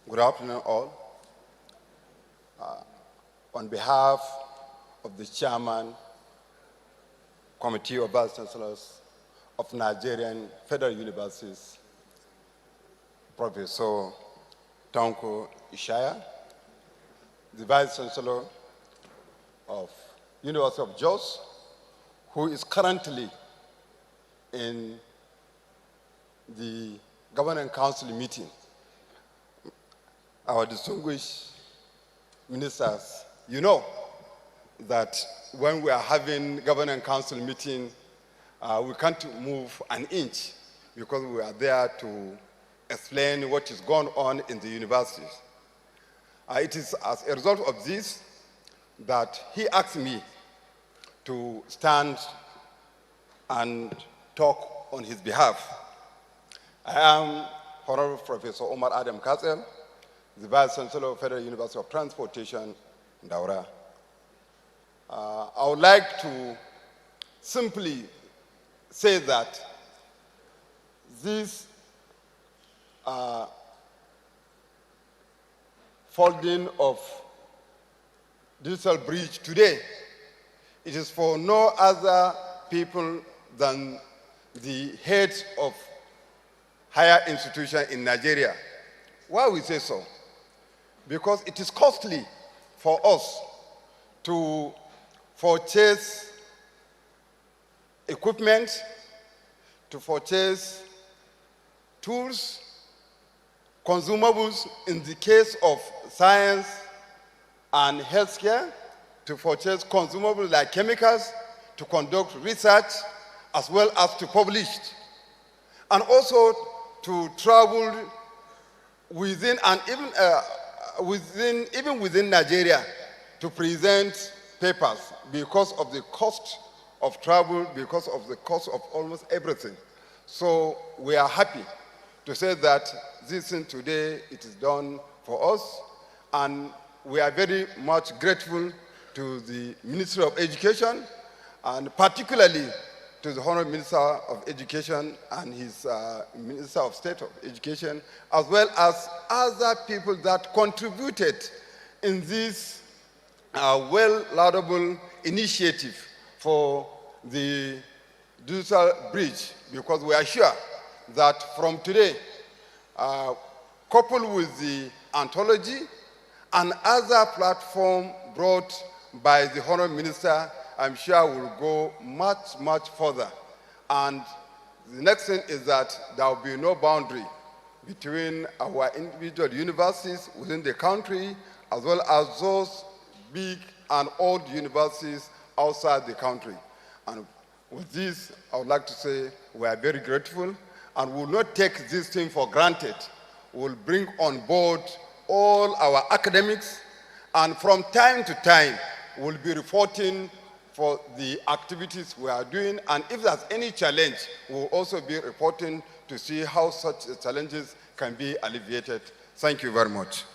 S16: Good afternoon, all. On behalf of the Chairman, Committee of Vice Chancellors of Nigerian Federal Universities, Professor Tanko Ishaya, the Vice Chancellor of University of Jos, who is currently in the Governing Council meeting, our distinguished ministers, you know that when we are having Governing Council meeting, we can't move an inch because we are there to explain what is going on in the universities. It is as a result of this that he asked me to stand and talk on his behalf. I am Honorable Professor Omar Adam Katzel, the Vice Chancellor of Federal University of Transportation, Daura. I would like to simply say that this folding of digital bridge today, it is for no other people than the heads of higher institutions in Nigeria. Why we say so? Because it is costly for us to purchase equipment, to purchase tools, consumables in the case of science and healthcare, to purchase consumables like chemicals, to conduct research, as well as to publish, and also to travel within and even within Nigeria to present papers because of the cost of travel, because of the cost of almost everything. So we are happy to say that this thing today, it is done for us, and we are very much grateful to the Ministry of Education, and particularly to the Honorable Minister of Education and his Minister of State of Education, as well as other people that contributed in this well-laudable initiative for the digital bridge, because we are sure that from today, coupled with the anthology and other platform brought by the Honorable Minister, I'm sure we'll go much, much further. And the next thing is that there will be no boundary between our individual universities within the country, as well as those big and old universities outside the country. And with this, I would like to say we are very grateful, and we will not take this thing for granted. We will bring on board all our academics, and from time to time, we'll be reporting for the activities we are doing, and if there's any challenge, we'll also be reporting to see how such challenges can be alleviated. Thank you very much.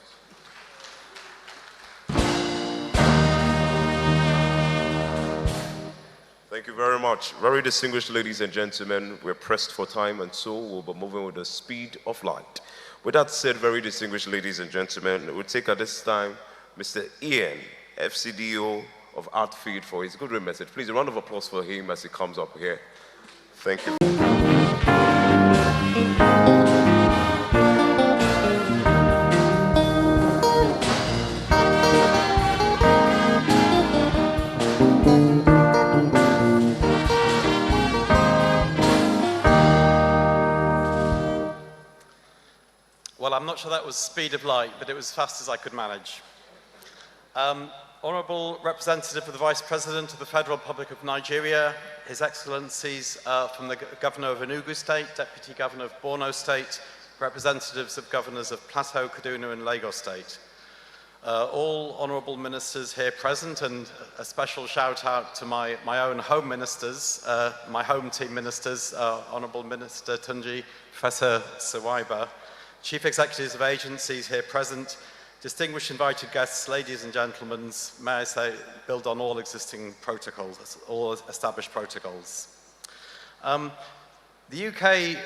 S3: Thank you very much. Very distinguished ladies and gentlemen, we're pressed for time, and so we'll be moving with the speed of light. With that said, very distinguished ladies and gentlemen, we'll take at this time Mr. Ian, FCDO of Outfield for his Goodwill message. Please, a round of applause for him as he comes up here. Thank you.
S17: Well, I'm not sure that was speed of light, but it was as fast as I could manage. Honourable Representative of the Vice President of the Federal Republic of Nigeria, His Excellencies from the Governor of Enugu State, Deputy Governor of Borno State, representatives of Governors of Plateau, Kaduna and Lagos State, all Honourable Ministers here present, and a special shout out to my own home ministers, my home team ministers, Honourable Minister Tunji, Professor Sawaiba, Chief Executives of agencies here present, distinguished invited guests, ladies and gentlemen, may I say, build on all existing protocols, all established protocols. The UK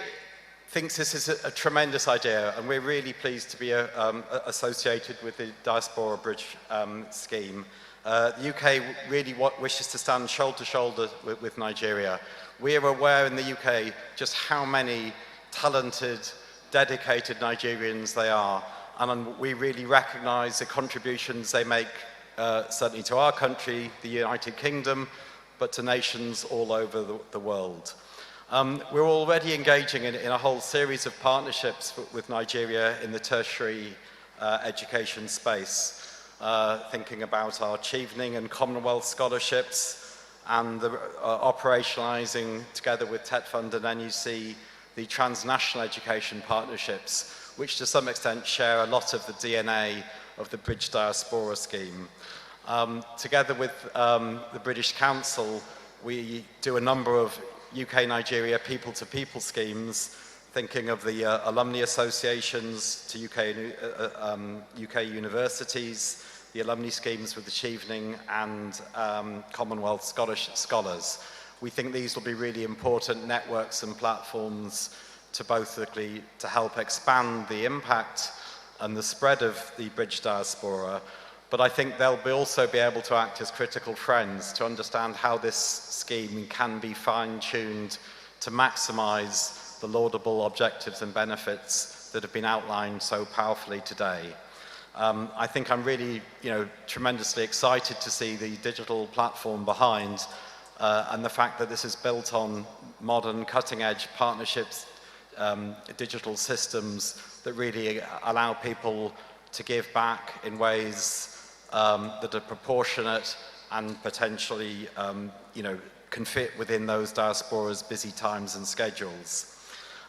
S17: thinks this is a tremendous idea, and we're really pleased to be associated with the Diaspora Bridge scheme. The UK really wishes to stand shoulder to shoulder with Nigeria. We are aware in the UK just how many talented, dedicated Nigerians they are, and we really recognise the contributions they make, certainly to our country, the United Kingdom, but to nations all over the world. We're already engaging in a whole series of partnerships with Nigeria in the tertiary education space, thinking about our Chevening and Commonwealth scholarships, and operationalising together with TET Fund and NUC the transnational education partnerships, which to some extent share a lot of the DNA of the Bridge Diaspora scheme. Together with the British Council, we do a number of UK-Nigeria people-to-people schemes, thinking of the alumni associations to UK universities, the alumni schemes with the Chevening and Commonwealth scholars. We think these will be really important networks and platforms to both to help expand the impact and the spread of the Bridge Diaspora, but I think they'll also be able to act as critical friends to understand how this scheme can be fine-tuned to maximise the laudable objectives and benefits that have been outlined so powerfully today. I think I'm really, tremendously excited to see the digital platform behind and the fact that this is built on modern, cutting-edge partnerships, digital systems that really allow people to give back in ways that are proportionate and potentially, can fit within those diaspora's busy times and schedules.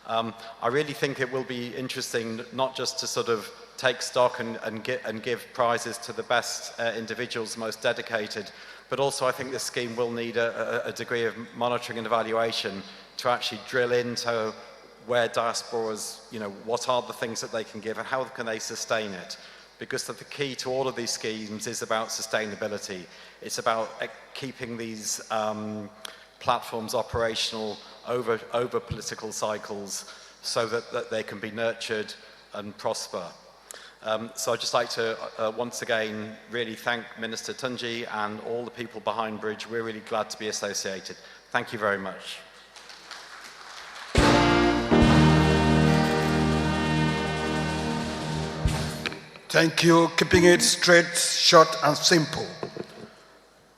S17: I really think it will be interesting not just to sort of take stock and give prizes to the best individuals, most dedicated, but also I think this scheme will need a degree of monitoring and evaluation to actually drill into where diasporas, what are the things that they can give and how can they sustain it? Because the key to all of these schemes is about sustainability. It's about keeping these platforms operational over political cycles so that they can be nurtured and prosper. So I'd just like to once again really thank Minister Tunji and all the people behind Bridge. We're really glad to be associated. Thank you very much.
S8: Thank you. Keeping it straight, short, and simple.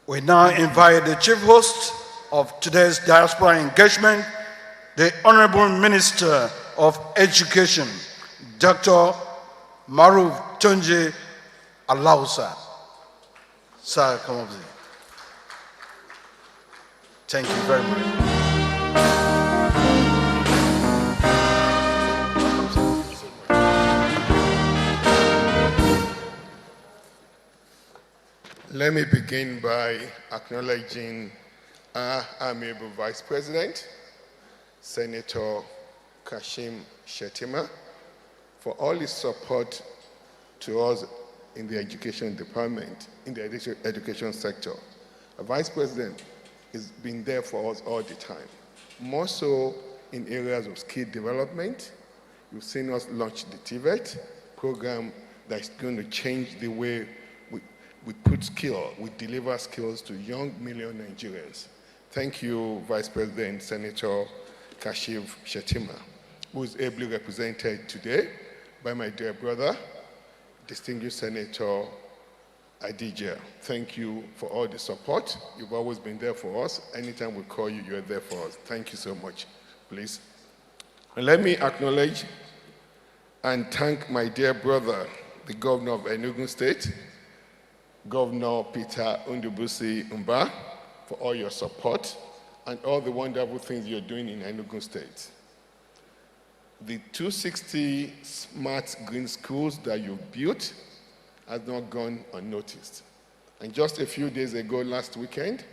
S8: We now invite the chief host of today's diaspora engagement, the Honorable Minister of Education, Dr. Maruf Tunji Alausa. Sir, come up here. Thank you very much.
S18: Let me begin by acknowledging our amiable Vice President, Senator Kashim Shettima, for all his support to us in the education department, in the education sector. A Vice President has been there for us all the time, more so in areas of skill development. You've seen us launch the TVET program that's going to change the way we put skill, we deliver skills to young million Nigerians. Thank you, Vice President Senator Kashim Shettima, who is ably represented today by my dear brother, distinguished Senator Adija. Thank you for all the support. You've always been there for us. Anytime we call you, you're there for us. Thank you so much, please. And let me acknowledge and thank my dear brother, the governor of Enugu State, Governor Peter Ndubuisi Mba, for all your support and all the wonderful things you're doing in Enugu State. The 260 smart green schools that you've built has not gone unnoticed. And just a few days ago, last weekend,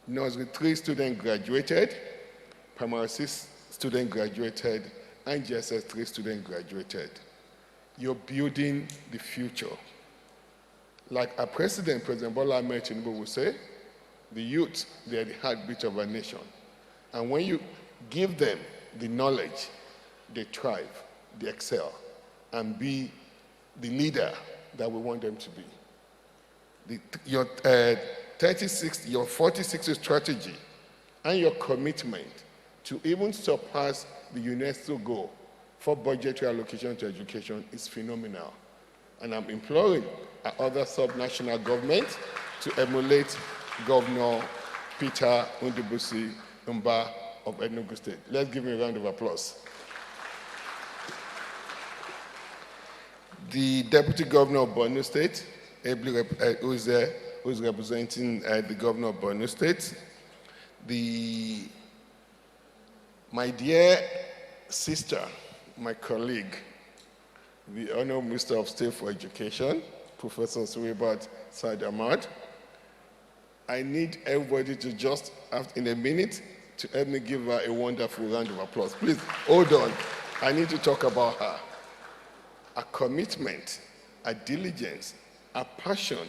S18: Nursery 3 students graduated, Primary 6 students graduated, and GSS 3 students graduated. You're building the future. Like our president, President Bola Ahmed Tinubu, will say, the youth, they are the heartbeat of our nation. And when you give them the knowledge, they thrive, they excel, and be the leader that we want them to be. Your 46 strategy and your commitment to even surpass the UNESCO goal for budgetary allocation to education is phenomenal. And I'm imploring our other sub-national governments to emulate Governor Peter Ndubuisi Mba of Enugu State. Let's give him a round of applause. The Deputy Governor of Borno State, who is representing the Governor of Borno State, my dear sister, my colleague, the Honorable Minister of State for Education, Professor Surebat Said Ahmad. I need everybody to just, in a minute, to help me give her a wonderful round of applause. Please, hold on. I need to talk about her. Her commitment, her diligence, her passion,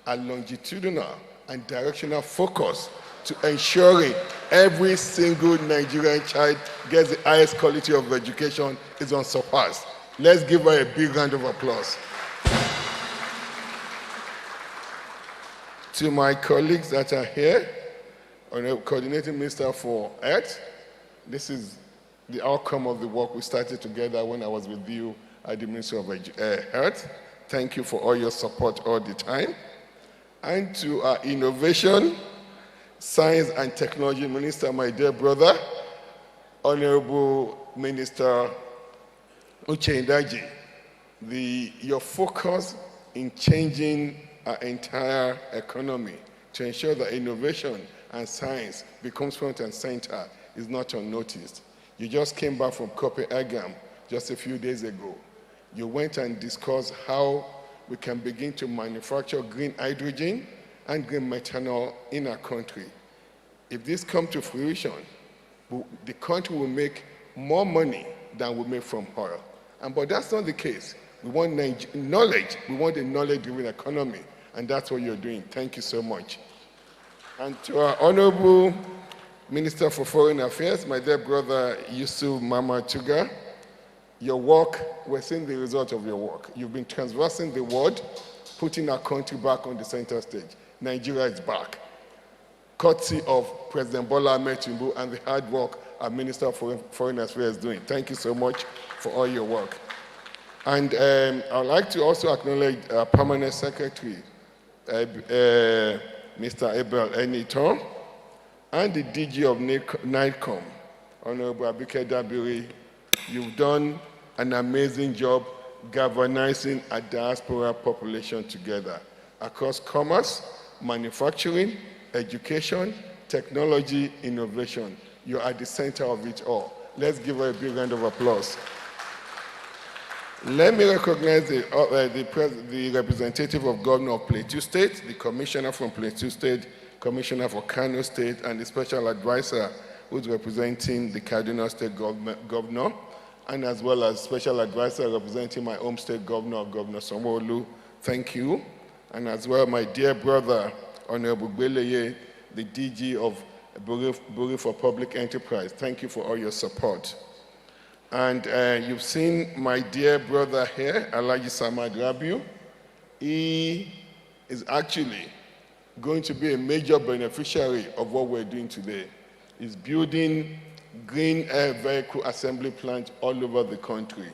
S18: her longitudinal and directional focus to ensuring every single Nigerian child gets the highest quality of education is unsurpassed. Let's give her a big round of applause. To my colleagues that are here, Coordinating Minister for Health, this is the outcome of the work we started together when I was with you at the Ministry of Health. Thank you for all your support all the time. And to our Innovation, Science and Technology Minister, my dear brother, Honorable Minister Uche Ndaji, your focus in changing our entire economy to ensure that innovation and science becomes front and center is not unnoticed. You just came back from Copenhagen just a few days ago. You went and discussed how we can begin to manufacture green hydrogen and green methanol in our country. If this comes to fruition, the country will make more money than we make from oil. But that's not the case. We want knowledge. We want a knowledge-driven economy, and that's what you're doing. Thank you so much. And to our Honorable Minister for Foreign Affairs, my dear brother Yusuf Mama Tuga, your work, we're seeing the result of your work. You've been transversing the world, putting our country back on the center stage. Nigeria is back. Courtesy of President Bola Ahmed Tinubu and the hard work our Minister for Foreign Affairs is doing. Thank you so much for all your work. And I'd like to also acknowledge our Permanent Secretary, Mr. Abel Eniton, and the DG of NICOM, Honorable Abike Dabiri. You've done an amazing job galvanizing a diaspora population together across commerce, manufacturing, education, technology, innovation. You're at the center of it all. Let's give her a big round of applause. Let me recognize the representative of Governor of Plateau State, the Commissioner from Plateau State, Commissioner for Kano State, and the Special Advisor who's representing the Kaduna State Governor, and as well as Special Advisor representing my home state governor, Governor Sanwo-Olu. Thank you. And as well, my dear brother, Honorable Gbeleye, the DG of Bureau for Public Enterprise. Thank you for all your support. And you've seen my dear brother here, Alhaji Samad Rabiu. He is actually going to be a major beneficiary of what we're doing today. It's building green air vehicle assembly plants all over the country.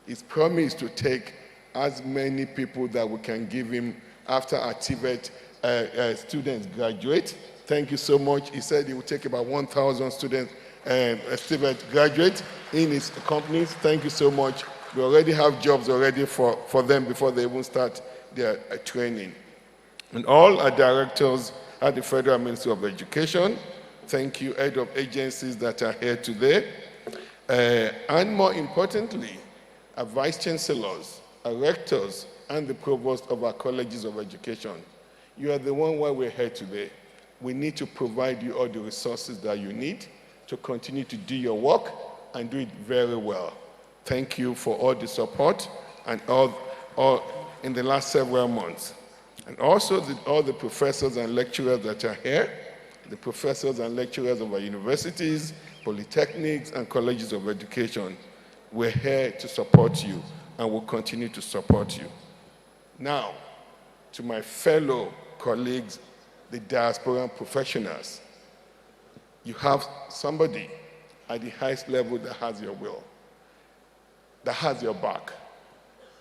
S18: It's promised to take as many people that we can give him after our TVET students graduate. Thank you so much. He said he will take about 1,000 students, TVET graduate in his companies. Thank you so much. We already have jobs already for them before they even start their training. And all our directors at the Federal Ministry of Education, thank you, head of agencies that are here today. And more importantly, our vice chancellors, our rectors, and the provost of our colleges of education. You are the one why we're here today. We need to provide you all the resources that you need to continue to do your work and do it very well. Thank you for all the support and all in the last several months. And also all the professors and lecturers that are here, the professors and lecturers of our universities, polytechnics, and colleges of education. We're here to support you and will continue to support you. Now, to my fellow colleagues, the diaspora professionals, you have somebody at the highest level that has your will, that has your back.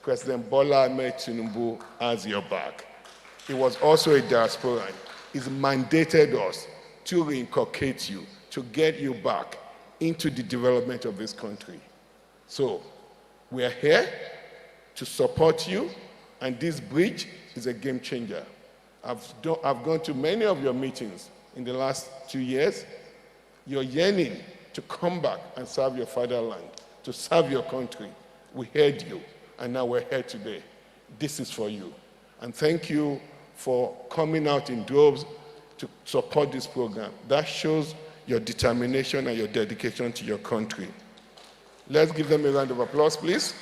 S18: President Bola Ahmed Tinubu has your back. He was also a diasporan. He's mandated us to reinculcate you, to get you back into the development of this country. So, we are here to support you, and this bridge is a game changer. I've gone to many of your meetings in the last 2 years. You're yearning to come back and serve your fatherland, to serve your country. We heard you, and now we're here today. This is for you. And thank you for coming out in droves to support this program. That shows your determination and your dedication to your country. Let's give them a round of applause, please.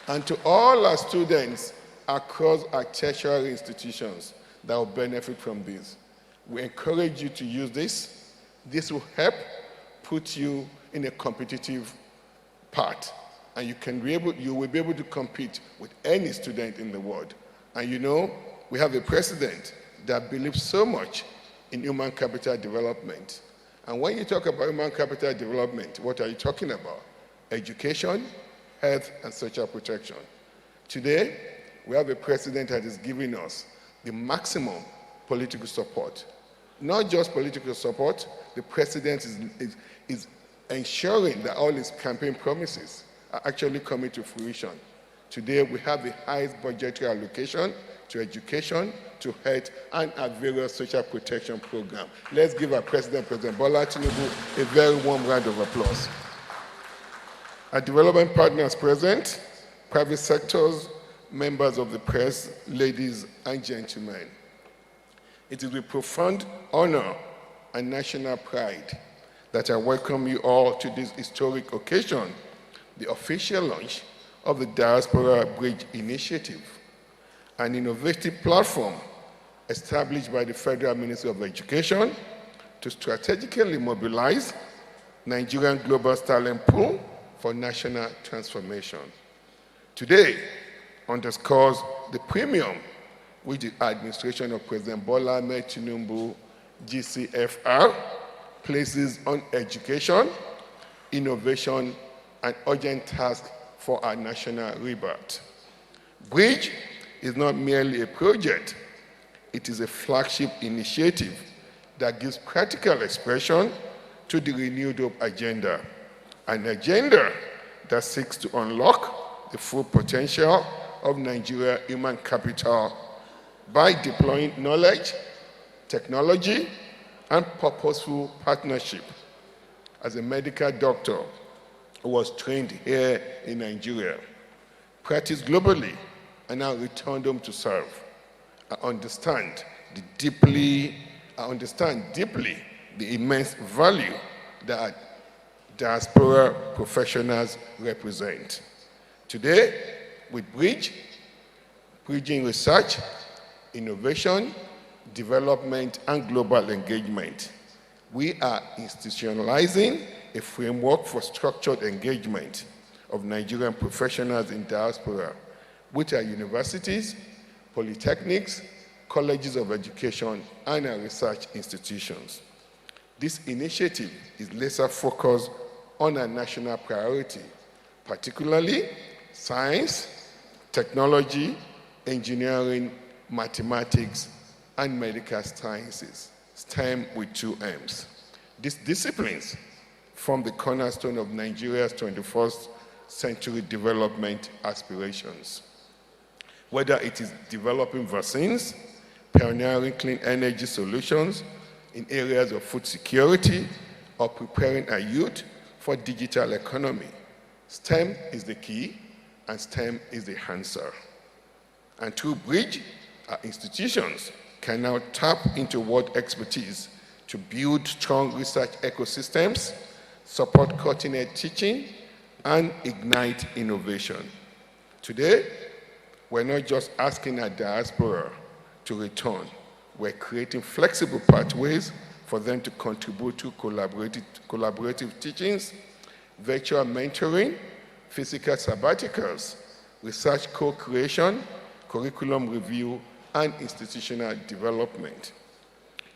S18: And to all our students across our tertiary institutions that will benefit from this, we encourage you to use this. This will help put you in a competitive part, and you will be able to compete with any student in the world. And you know, we have a president that believes so much in human capital development. And when you talk about human capital development, what are you talking about? Education, health, and social protection. Today, we have a president that is giving us the maximum political support. Not just political support, the president is ensuring that all his campaign promises are actually coming to fruition. Today, we have the highest budgetary allocation to education, to health, and our various social protection programs. Let's give our president, President Bola Tinubu, a very warm round of applause. Our development partners present, private sectors, members of the press, ladies and gentlemen. It is with profound honor and national pride that I welcome you all to this historic occasion, the official launch of the Diaspora Bridge Initiative, an innovative platform established by the Federal Ministry of Education to strategically mobilize Nigerian global talent pool for national transformation. Today underscores the premium which the administration of President Bola Ahmed Tinubu, GCFR, places on education, innovation, and urgent tasks for our national rebirth. Bridge is not merely a project, it is a flagship initiative that gives practical expression to the renewed hope agenda, an agenda that seeks to unlock the full potential of Nigeria human capital by deploying knowledge, technology, and purposeful partnership. As a medical doctor who was trained here in Nigeria, practiced globally, and now returned home to serve, I understand deeply the immense value that diaspora professionals represent. Today, with bridging research, innovation, development, and global engagement, we are institutionalizing a framework for structured engagement of Nigerian professionals in diaspora with our universities, polytechnics, colleges of education, and research institutions. This initiative is laser focused on a national priority, particularly science, technology, engineering, mathematics, and medical sciences, STEM with 2 M's. These disciplines form the cornerstone of Nigeria's 21st century development aspirations. Whether it is developing vaccines, pioneering clean energy solutions in areas of food security, or preparing our youth for digital economy, STEM is the key, and STEM is the answer. And through Bridge, our institutions can now tap into world expertise to build strong research ecosystems, support cutting-edge teaching, and ignite innovation. Today, we're not just asking our diaspora to return, we're creating flexible pathways for them to contribute to collaborative teachings, virtual mentoring, physical sabbaticals, research co-creation, curriculum review, and institutional development.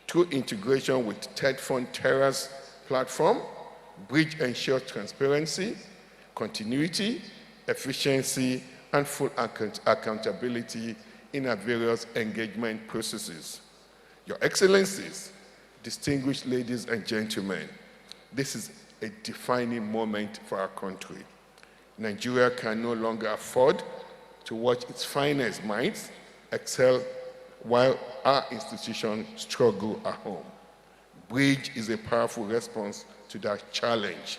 S18: Through integration with TED Terra's platform, Bridge ensures transparency, continuity, efficiency, and full accountability in our various engagement processes. Your Excellencies, distinguished ladies and gentlemen, this is a defining moment for our country. Nigeria can no longer afford to watch its finest minds excel while our institutions struggle at home. Bridge is a powerful response to that challenge.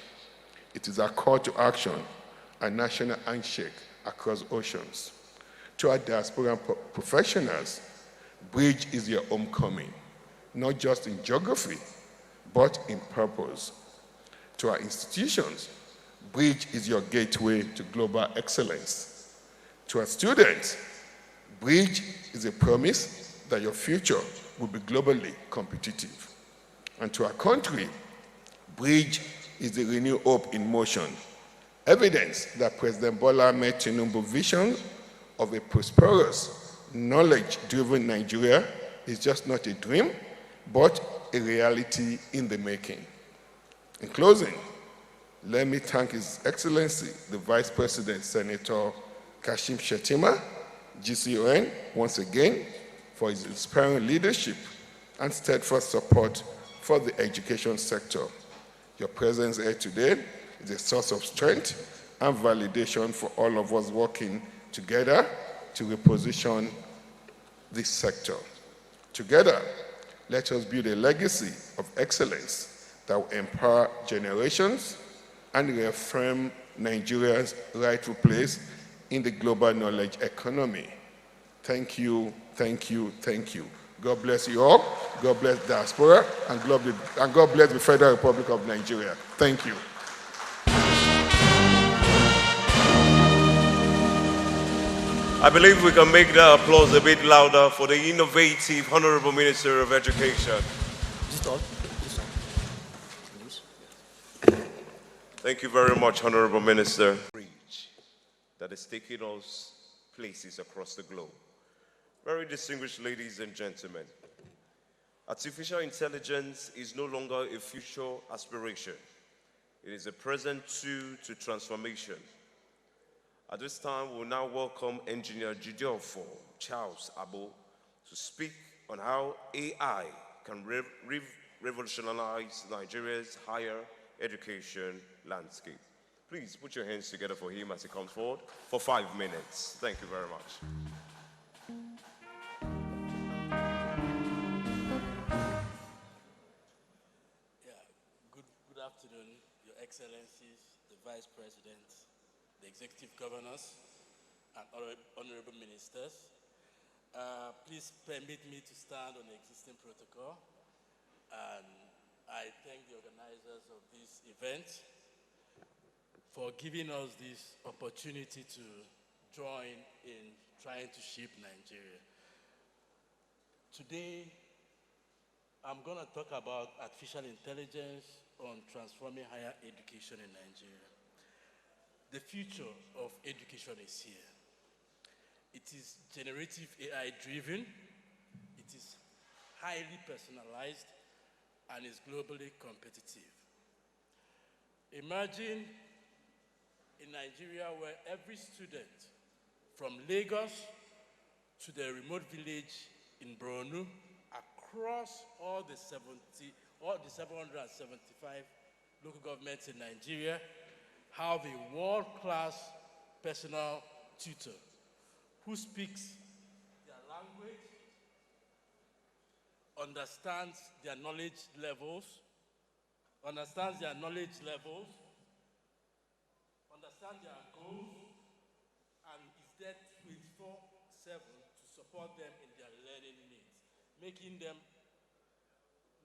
S18: It is a call to action, a national handshake across oceans. To our diaspora professionals, Bridge is your homecoming, not just in geography, but in purpose. To our institutions, Bridge is your gateway to global excellence. To our students, Bridge is a promise that your future will be globally competitive. And to our country, Bridge is the renewed hope in motion, evidence that President Bola Ahmed Tinubu's vision of a prosperous, knowledge-driven Nigeria is just not a dream, but a reality in the making. In closing, let me thank His Excellency, the Vice President, Senator Kashim Shettima, GCON, once again, for his inspiring leadership and steadfast support for the education sector. Your presence here today is a source of strength and validation for all of us working together to reposition this sector. Together, let us build a legacy of excellence that will empower generations and reaffirm Nigeria's rightful place in the global knowledge economy. Thank you, thank you, thank you. God bless you all. God bless Diaspora, and God bless the Federal Republic of Nigeria. Thank you.
S3: I believe we can make that applause a bit louder for the innovative Honorable Minister of Education. Thank you very much, Honorable Minister. That is taking us places across the globe. Very distinguished ladies and gentlemen, artificial intelligence is no longer a future aspiration. It is a present tool to transformation. At this time, we will now welcome Engineer Diapora Charles Abo to speak on how AI can revolutionize Nigeria's higher education landscape. Please put your hands together for him as he comes forward for 5 minutes. Thank you very much.
S19: Good afternoon, Your Excellencies, the Vice President, the Executive Governors, and Honorable Ministers. Please permit me to stand on the existing protocol, and I thank the organizers of this event for giving us this opportunity to join in trying to shape Nigeria. Today, I'm going to talk about artificial intelligence on transforming higher education in Nigeria. The future of education is here. It is generative AI driven, it is highly personalized, and is globally competitive. Imagine in Nigeria where every student from Lagos to the remote village in Borno, across all the 775 local governments in Nigeria, have a world-class personal tutor who speaks their language, understands their knowledge levels, understands their goals, and is there 24/7 to support them in their learning needs, making them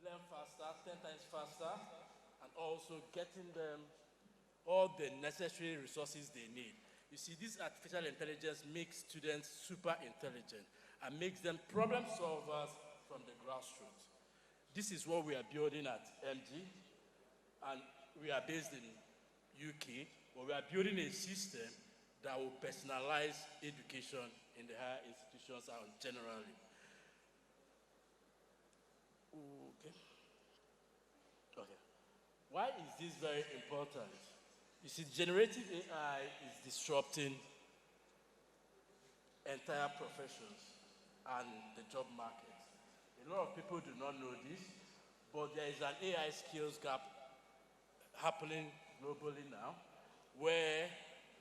S19: learn faster, 10 times faster, and also getting them all the necessary resources they need. You see, this artificial intelligence makes students super intelligent and makes them problem solvers from the grassroots. This is what we are building at MG, and we are based in UK, but we are building a system that will personalize education in the higher institutions and generally. Okay. Why is this very important? You see, generative AI is disrupting entire professions and the job market. A lot of people do not know this, but there is an AI skills gap happening globally now, where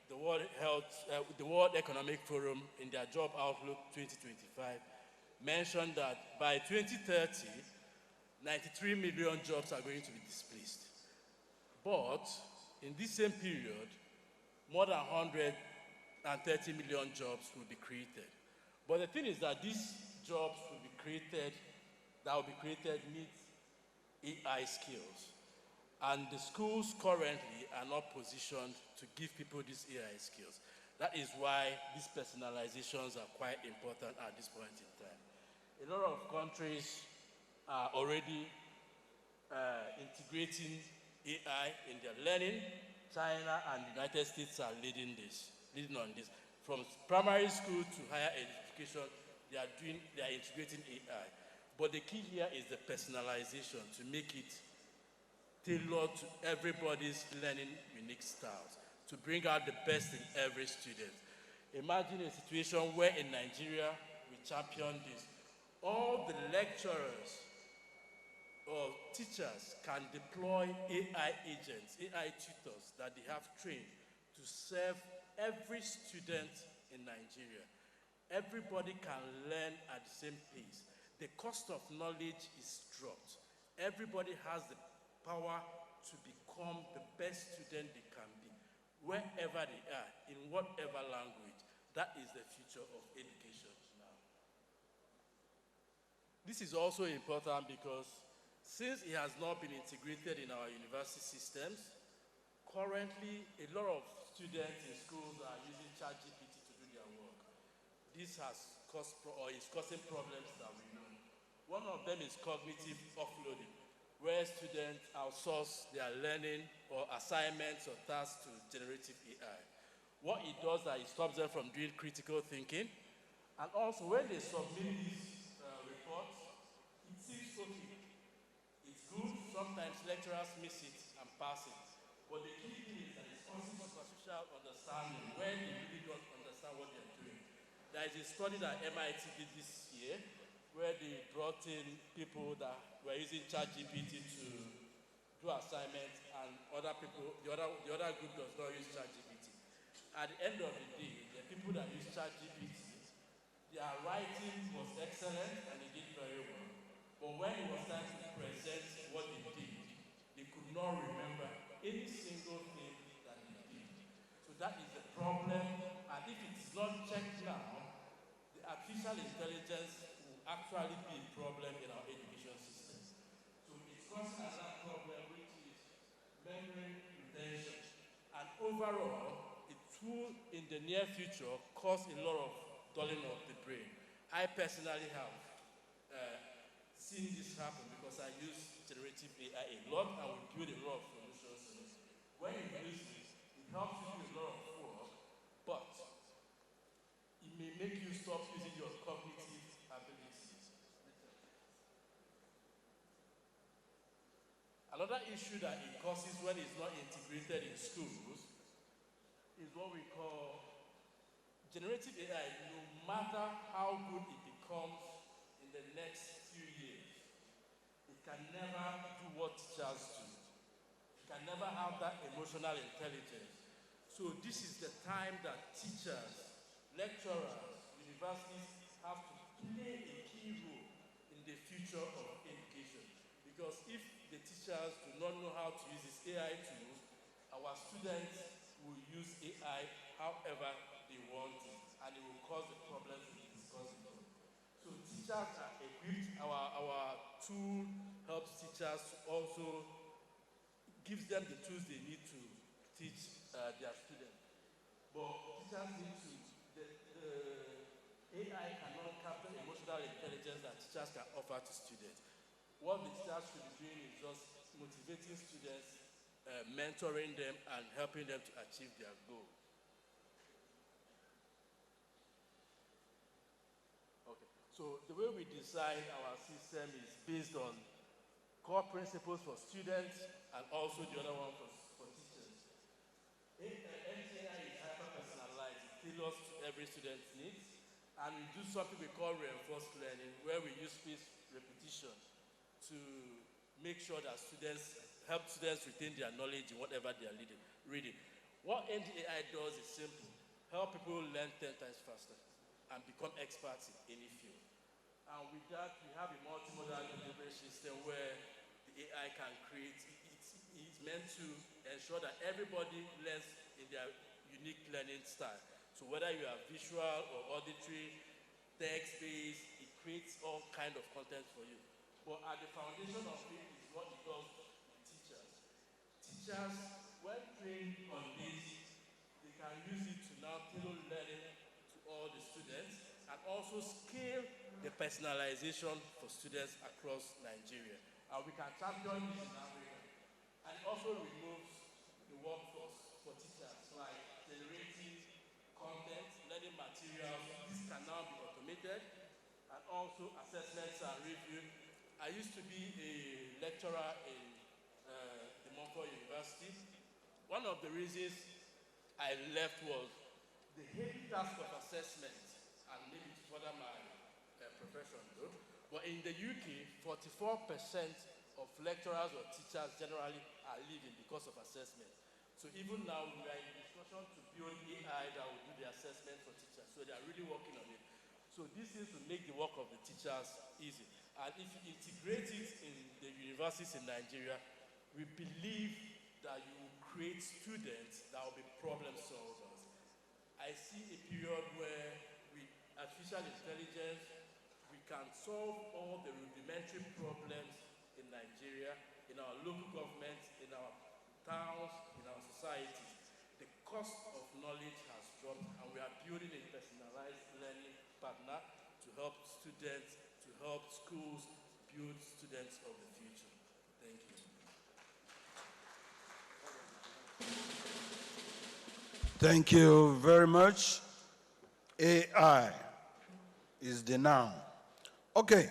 S19: the World Economic Forum in their Job Outlook 2025 mentioned that by 2030, 93 million jobs are going to be displaced. But in this same period, more than 130 million jobs will be created. But the thing is that these jobs will be created, need AI skills. And the schools currently are not positioned to give people these AI skills. That is why these personalizations are quite important at this point in time. A lot of countries are already integrating AI in their learning. China and the United States are leading on this. From primary school to higher education, they are integrating AI. But the key here is the personalization to make it tailored to everybody's learning unique styles, to bring out the best in every student. Imagine a situation where in Nigeria we champion this. All the lecturers or teachers can deploy AI agents, AI tutors that they have trained to serve every student in Nigeria. Everybody can learn at the same pace. The cost of knowledge is dropped. Everybody has the power to become the best student they can be, wherever they are, in whatever language. That is the future of education now. This is also important because since it has not been integrated in our university systems, currently a lot of students in schools are using ChatGPT to do their work. This has caused is causing problems that we know. One of them is cognitive offloading, where students outsource their learning or assignments or tasks to generative AI. What it does is that it stops them from doing critical thinking. And also when they submit these reports, it seems okay. It's good, sometimes lecturers miss it and pass it. But the key thing is that it's causing superficial understanding when they really don't understand what they're doing. There is a study that MIT did this year where they brought in people that were using ChatGPT to do assignments, and other people, the other group does not use ChatGPT. At the end of the day, the people that use ChatGPT, their writing was excellent and they did very well. But when it was time to present what they did, they could not remember any single thing that they did. So that is the problem, and if it is not checked now, the artificial intelligence will actually be a problem in our education system. So it causes another problem, which is memory retention. And overall, it will, in the near future, cause a lot of dulling of the brain. I personally have seen this happen because I use generative AI a lot and we build a lot of solutions. When you use it, it helps you do a lot of work, but it may make you stop using your cognitive abilities. Another issue that it causes when it's not integrated in schools is what we call generative AI. No matter how good it becomes in the next few years, it can never do what teachers do. It can never have that emotional intelligence. So this is the time that teachers, lecturers, universities have to play a key role in the future of education. Because if the teachers do not know how to use these AI tools, our students will use AI however they want it, and it will cause the problems we discussed before. So teachers are equipped. Our tool helps teachers to also gives them the tools they need to teach their students. But teachers need to, the AI cannot capture emotional intelligence that teachers can offer to students. What the teachers should be doing is just motivating students, mentoring them, and helping them to achieve their goal. Okay, so the way we design our system is based on core principles for students and also the other one for teachers. NTI is hyper-personalized, it tailors to every student's needs, and we do something we call reinforced learning, where we use spaced repetition to make sure that help students retain their knowledge in whatever they are reading. What NTI does is simple: help people learn 10 times faster and become experts in any field. And with that, we have a multimodal delivery system where the AI can create, it's meant to ensure that everybody learns in their unique learning style. So whether you are visual or auditory, text-based, it creates all kind of content for you. But at the foundation of it is what it does with teachers. Teachers, when trained on this, they can use it to now tailor learning to all the students and also scale the personalization for students across Nigeria. And we can champion this in Africa. And it also removes the workforce for teachers, like generating content, learning materials. This can now be automated, and also assessments and review. I used to be a lecturer in the Montfort University. One of the reasons I left was the heavy task of assessment, and maybe to further my profession though. But in the UK, 44% of lecturers or teachers generally are leaving because of assessment. So even now, we are in discussion to build AI that will do the assessment for teachers. So they are really working on it. So this is to make the work of the teachers easy. And if you integrate it in the universities in Nigeria, we believe that you will create students that will be problem solvers. I see a period where with artificial intelligence, we can solve all the rudimentary problems in Nigeria, in our local governments, in our towns, in our societies. The cost of knowledge has dropped, and we are building a personalized learning partner to help students, to help schools build students of the future. Thank you.
S8: Thank you very much. AI is the noun. Okay.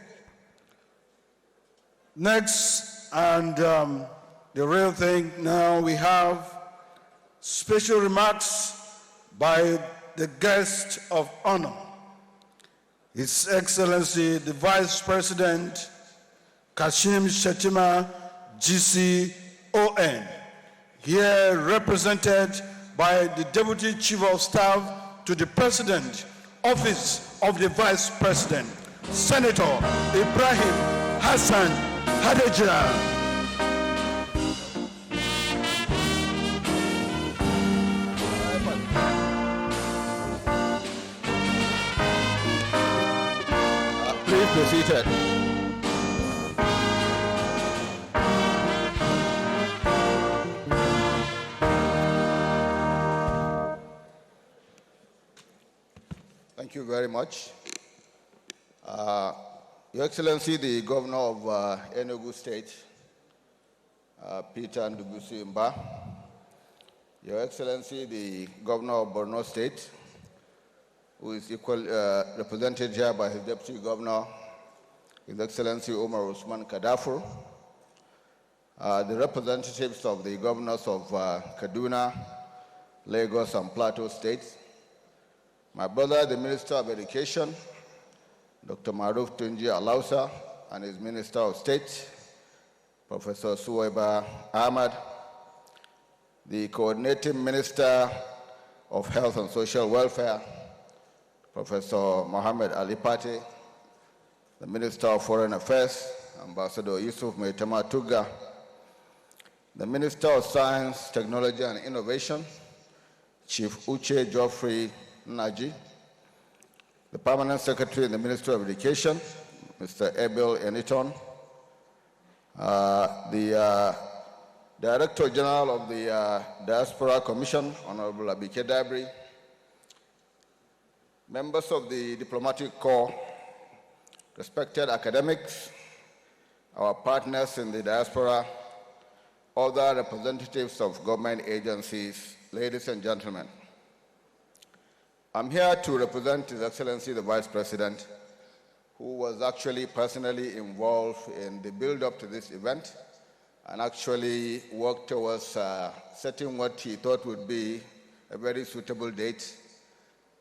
S8: Next, and the real thing now, we have special remarks by the guest of honor, His Excellency the Vice President Kashim Shettima, GCON, here represented by the Deputy Chief of Staff to the President, Office of the Vice President, Senator Ibrahim Hassan Hadeja.
S15: Please be seated. Thank you very much. Your Excellency, the Governor of Enugu State, Peter Ndubuisi Mba, Your Excellency, the Governor of Borno State,
S20: who is represented here by his Deputy Governor, His Excellency Omar Usman Kadafur, the representatives of the governors of Kaduna, Lagos, and Plateau states, my brother, the Minister of Education, Dr. Maruf Tunji Alausa, and his Minister of State, Professor Suwaiba Ahmad, the Coordinating Minister of Health and Social Welfare, Professor Mohammed Ali Pate, the Minister of Foreign Affairs, Ambassador Yusuf Maitama Tuga, the Minister of Science, Technology and Innovation, Chief Uche Geoffrey Naji, the Permanent Secretary in the Ministry of Education, Mr. Abel Eniton, the Director General of the Diaspora Commission, Honorable Abike Dabri, members of the Diplomatic Corps, respected academics, our partners in the diaspora, other representatives of government agencies, ladies and gentlemen. I'm here to represent His Excellency the Vice President, who was actually personally involved in the build-up to this event and actually worked towards setting what he thought would be a very suitable date.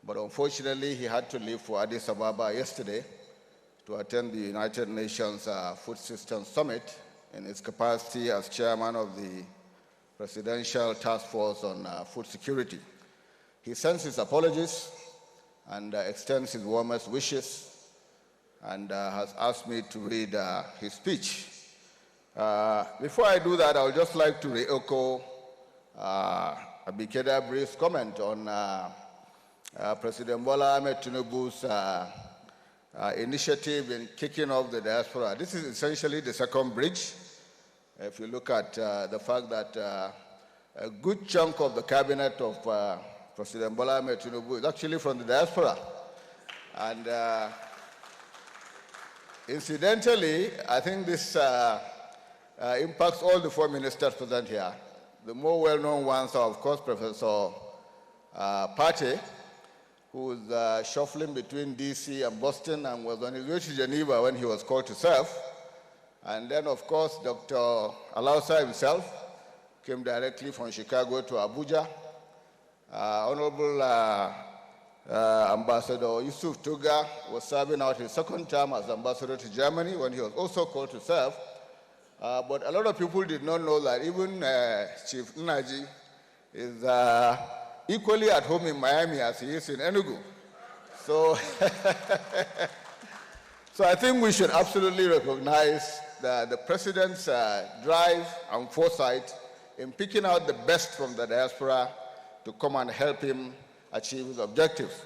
S20: But unfortunately, he had to leave for Addis Ababa yesterday to attend the United Nations Food Systems Summit in his capacity as chairman of the Presidential Task Force on Food Security. He sends his apologies and extends his warmest wishes and has asked me to read his speech. Before I do that, I would just like to re-echo Abike Dabri's comment on President Bola Ahmed Tinubu's initiative in kicking off the diaspora. This is essentially the second bridge. If you look at the fact that a good chunk of the cabinet of President Bola Ahmed Tinubu is actually from the diaspora. And incidentally, I think this impacts all the four ministers present here. The more well-known ones are, of course, Professor Pate, who was shuffling between DC and Boston and was on his way to Geneva when he was called to serve. And then, of course, Dr. Alausa himself came directly from Chicago to Abuja. Honorable Ambassador Yusuf Tuga was serving out his second term as ambassador to Germany when he was also called to serve. But a lot of people did not know that even Chief Naji is equally at home in Miami as he is in Enugu. So, so I think we should absolutely recognize the President's drive and foresight in picking out the best from the diaspora to come and help him achieve his objectives.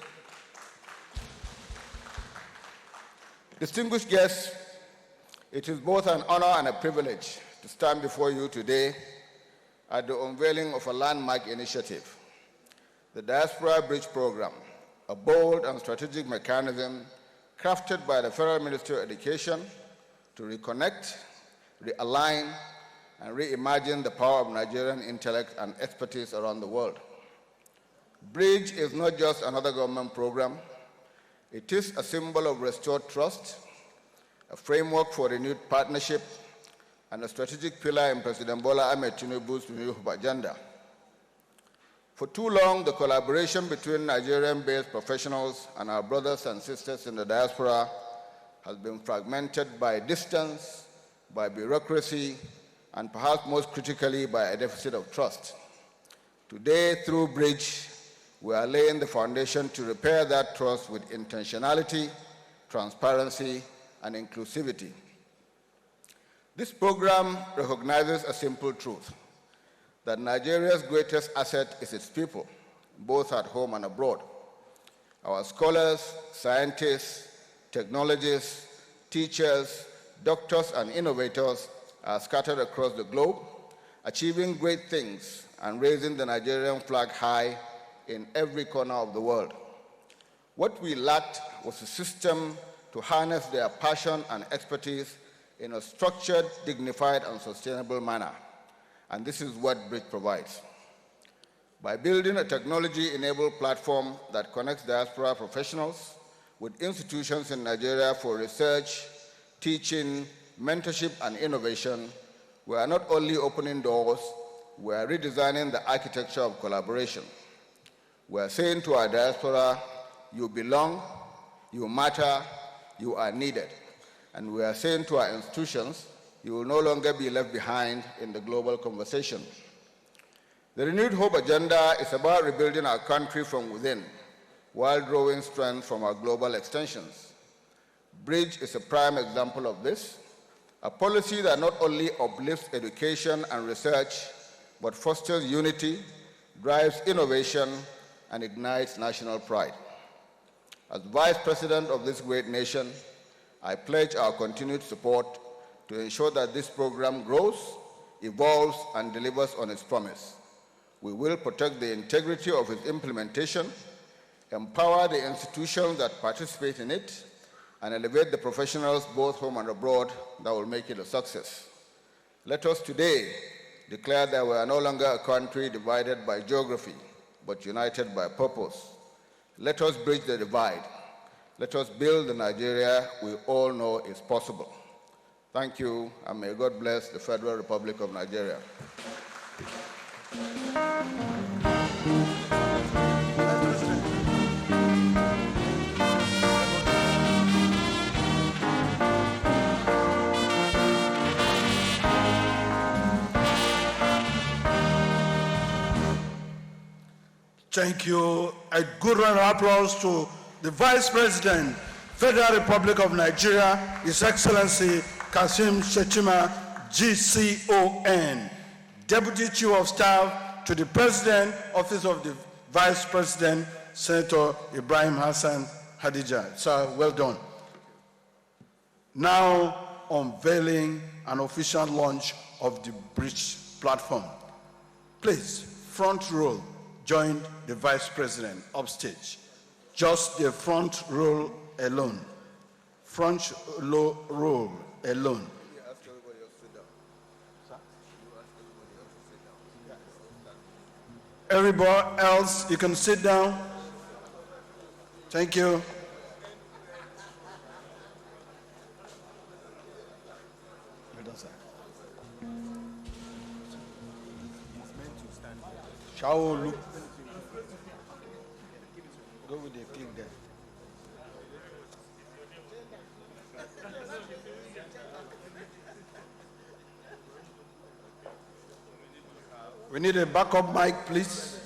S20: Distinguished guests, it is both an honor and a privilege to stand before you today at the unveiling of a landmark initiative, the Diaspora Bridge Program, a bold and strategic mechanism crafted by the Federal Ministry of Education to reconnect, realign, and reimagine the power of Nigerian intellect and expertise around the world. Bridge is not just another government program. It is a symbol of restored trust, a framework for renewed partnership, and a strategic pillar in President Bola Ahmed Tinubu's renewable agenda. For too long, the collaboration between Nigerian-based professionals and our brothers and sisters in the diaspora has been fragmented by distance, by bureaucracy, and perhaps most critically by a deficit of trust. Today, through Bridge, we are laying the foundation to repair that trust with intentionality, transparency, and inclusivity. This program recognizes a simple truth, that Nigeria's greatest asset is its people, both at home and abroad. Our scholars, scientists, technologists, teachers, doctors, and innovators are scattered across the globe, achieving great things and raising the Nigerian flag high in every corner of the world. What we lacked was a system to harness their passion and expertise in a structured, dignified, and sustainable manner. And this is what Bridge provides. by building a technology-enabled platform that connects diaspora professionals with institutions in Nigeria for research, teaching, mentorship, and innovation. We are not only opening doors, we are redesigning the architecture of collaboration. We are saying to our diaspora, you belong, you matter, you are needed. And we are saying to our institutions, you will no longer be left behind in the global conversation. The Renewed Hope agenda is about rebuilding our country from within while drawing strength from our global extensions. Bridge is a prime example of this, a policy that not only uplifts education and research, but fosters unity, drives innovation, and ignites national pride. As Vice President of this great nation, I pledge our continued support to ensure that this program grows, evolves, and delivers on its promise. We will protect the integrity of its implementation, empower the institutions that participate in it, and elevate the professionals both home and abroad that will make it a success. Let us today declare that we are no longer a country divided by geography, but united by purpose. Let us bridge the divide. Let us build the Nigeria we all know is possible. Thank you, and may God bless the Federal Republic of Nigeria.
S8: Thank you. A good round of applause to the Vice President, Federal Republic of Nigeria, His Excellency Kashim Shettima, GCON, Deputy Chief of Staff to the President, Office of the Vice President, Senator Ibrahim Hassan Hadija. Sir, well done. Now, unveiling an official launch of the Bridge platform. Please, front row, join the Vice President upstage. Just the front row alone. Front row alone. Everybody else, you can sit down. Thank you. Shall we look? Go with the click there. We need a backup mic, please.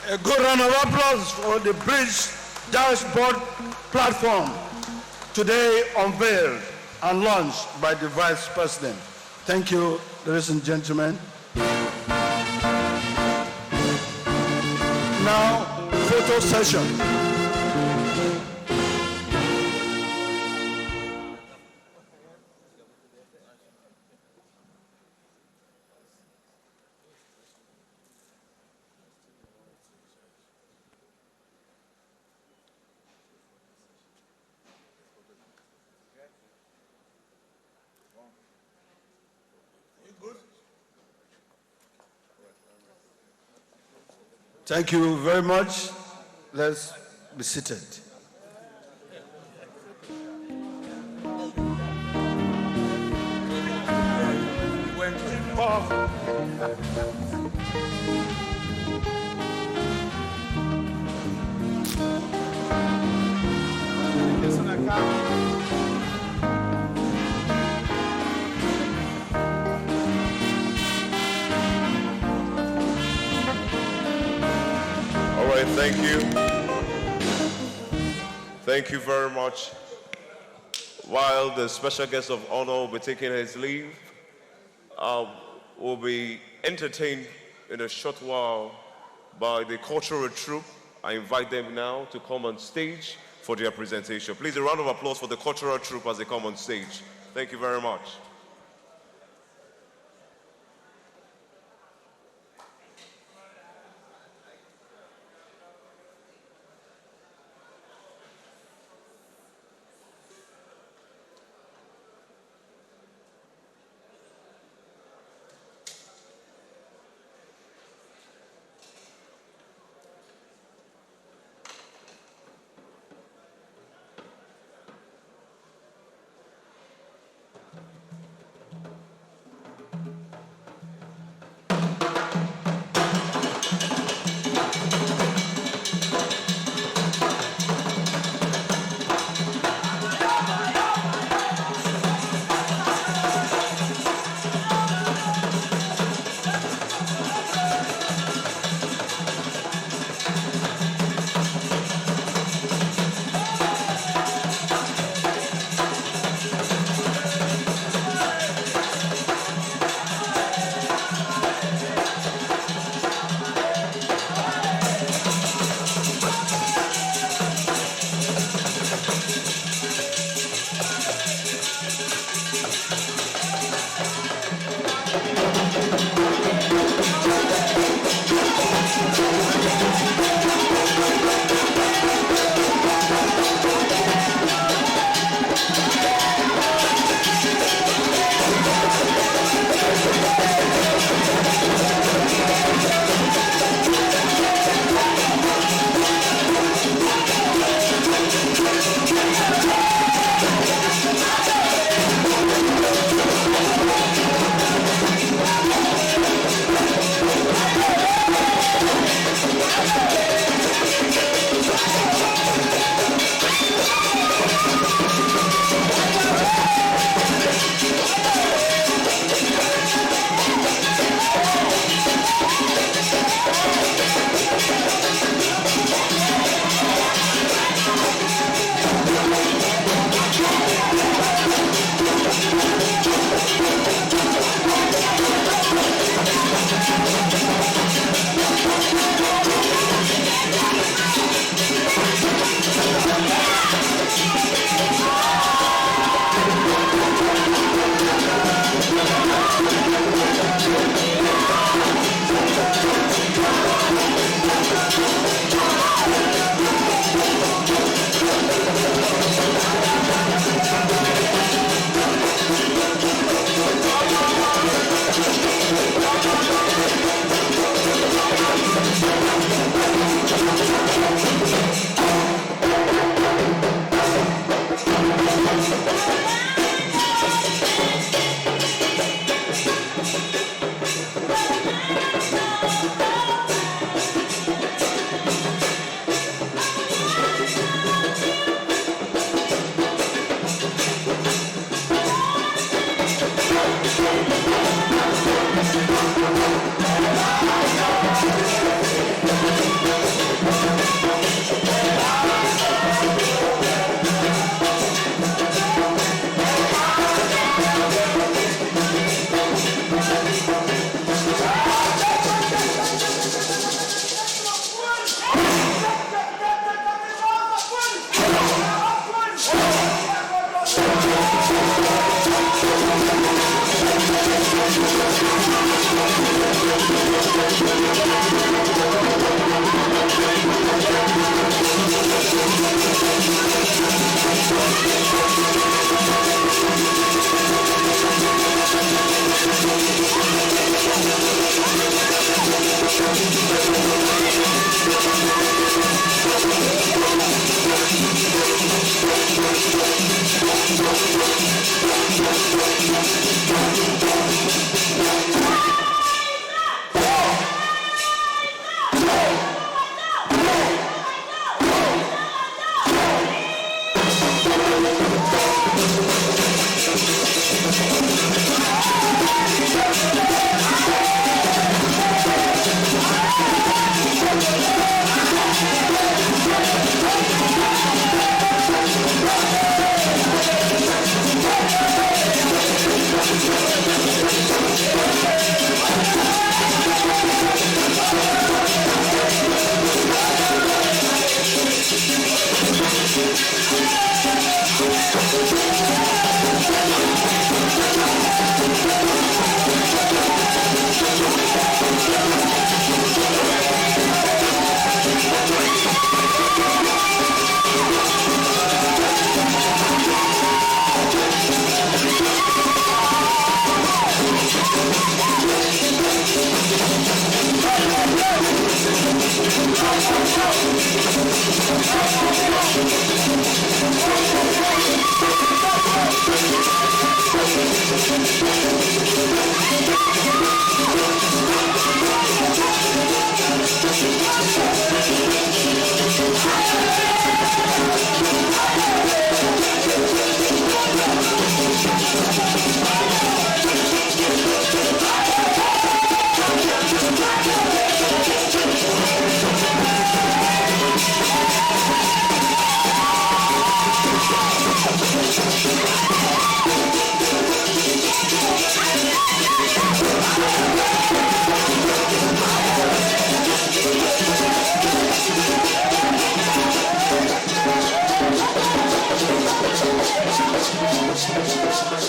S8: A good round of applause for the Bridge Dashboard platform, today unveiled and launched by the Vice President. Thank you, ladies and gentlemen. Now, photo session. Thank you very much. Let's be seated.
S3: All right, thank you. Thank you very much. While the special guest of honor will be taking his leave, will be entertained in a short while by the cultural troupe. I invite them now to come on stage for their presentation. Please, a round of applause for the cultural troupe as they come on stage. Thank you very much.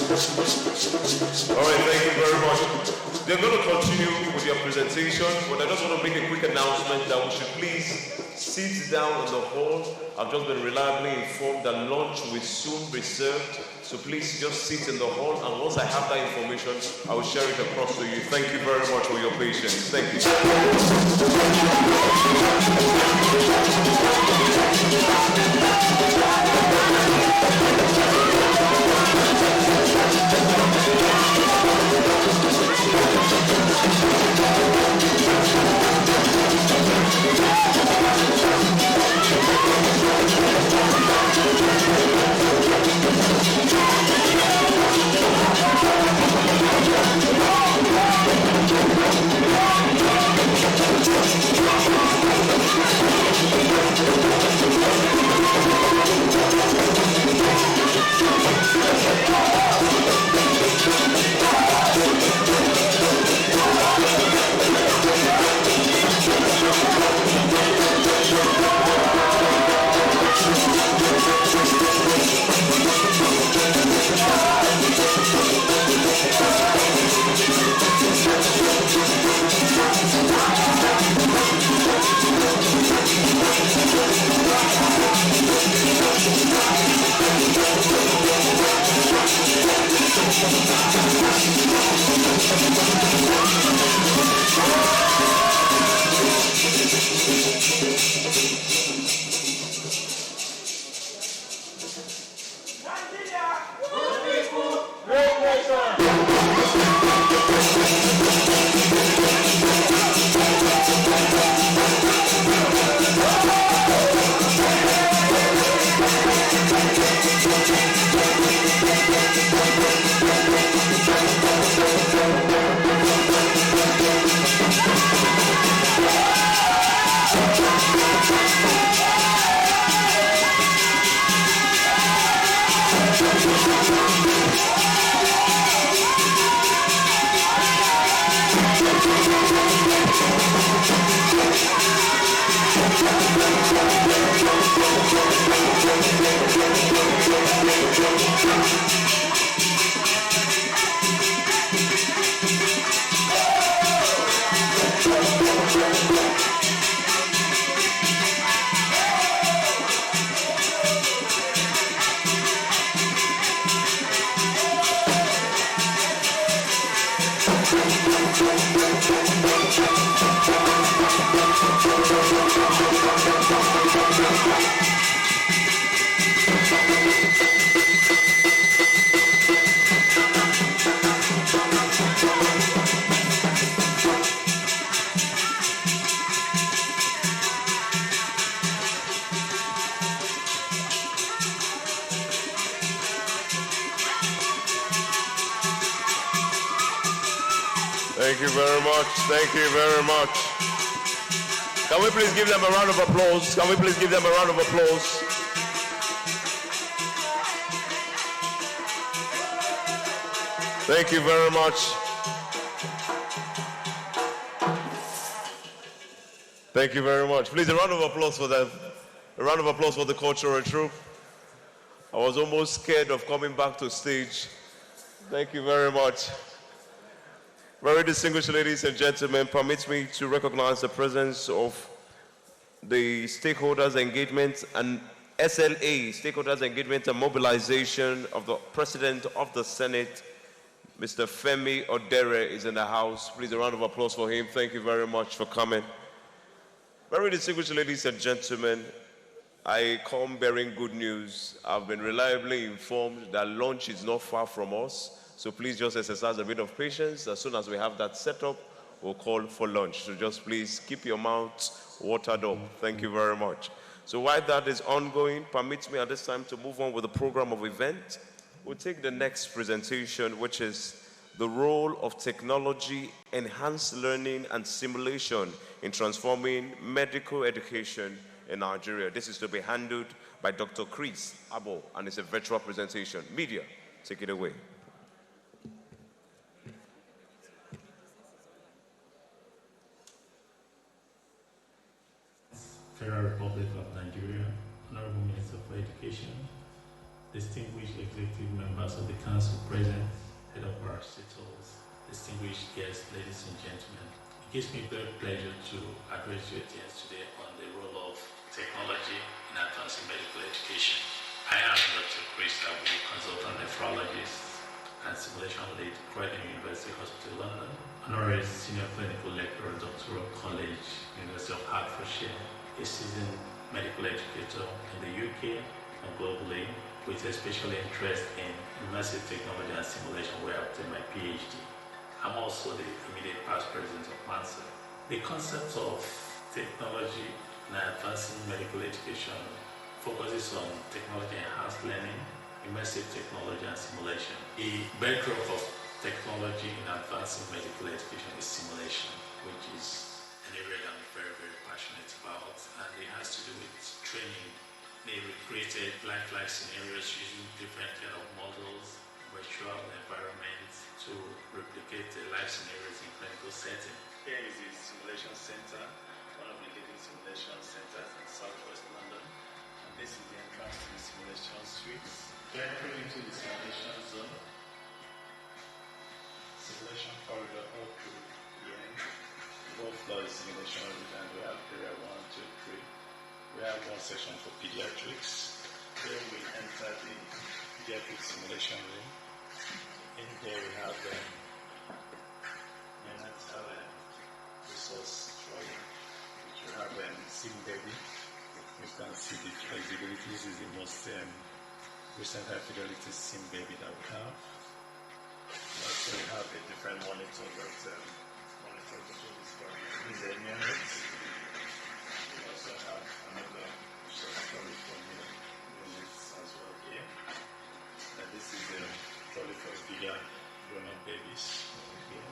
S3: All right, thank you very much. They're going to continue with your presentation, but I just want to make a quick announcement that we should please sit down in the hall. I've just been reliably informed that lunch will soon be served, so please just sit in the hall, and once I have that information, I will share it across to you. Thank you very much for your patience. Thank you. you very much. Thank you very much. Can we please give them a round of applause? Can we please give them a round of applause? Thank you very much. Thank you very much. Please, a round of applause for them. A round of applause for the cultural troupe. I was almost scared of coming back to stage. Thank you very much. Very distinguished ladies and gentlemen, permit me to recognize the presence of the stakeholders engagement and SLA, stakeholders engagement and mobilization of the President of the Senate, Mr. Femi Odere, is in the house. Please, a round of applause for him. Thank you very much for coming. Very distinguished ladies and gentlemen, I come bearing good news. I've been reliably informed that lunch is not far from us. So please just exercise a bit of patience. As soon as we have that set up, we'll call for lunch. So just please keep your mouths watered up. Thank you very much. So while that is ongoing, permit me at this time to move on with the program of event. We'll take the next presentation, which is the role of technology, enhanced learning and simulation in transforming medical education in Nigeria. This is to be handled by Dr. Chris Abo, and it's a virtual presentation. Media, take it away.
S21: Federal Republic of Nigeria, Honorable Minister for Education, distinguished executive members of the Council present, head of our states, distinguished guests, ladies and gentlemen. It gives me great pleasure to address your audience today on the role of technology in advancing medical education. I am Dr. Chris Abo, consultant nephrologist and simulation lead, Croydon University Hospital, London, honorary senior clinical lecturer, Doctoral College, University of Hertfordshire, a seasoned medical educator in the UK and globally, with a special interest in immersive technology and simulation, where I obtained my PhD. I'm also the immediate past president of Chancellor. The concept of technology and advancing medical education focuses on technology-enhanced learning, immersive technology and simulation. The bedrock of technology in advancing medical education is simulation, which is an area that I'm very, very passionate about, and it has to do with training. They recreated lifelike scenarios using different kind of models, virtual environments to replicate the life scenarios in clinical setting. Here is the simulation center, one of the leading simulation centers in Southwest London, and this is the entrance to the simulation suite. We're entering into the simulation zone. Simulation corridor all through the end. Both floors is simulation room, and we have area 1, 2, 3. We have one section for pediatrics. Here we enter the pediatric simulation room. In here we have neonatal resource drawing, which we have Sim Baby. You can see the flexibility. This is the most recent high fidelity Sim Baby that we have. Also we have a different monitor that monitor the story. This is a neonate. We also have another short trolley for units as well here. And this is a trolley for bigger grown-up babies over here.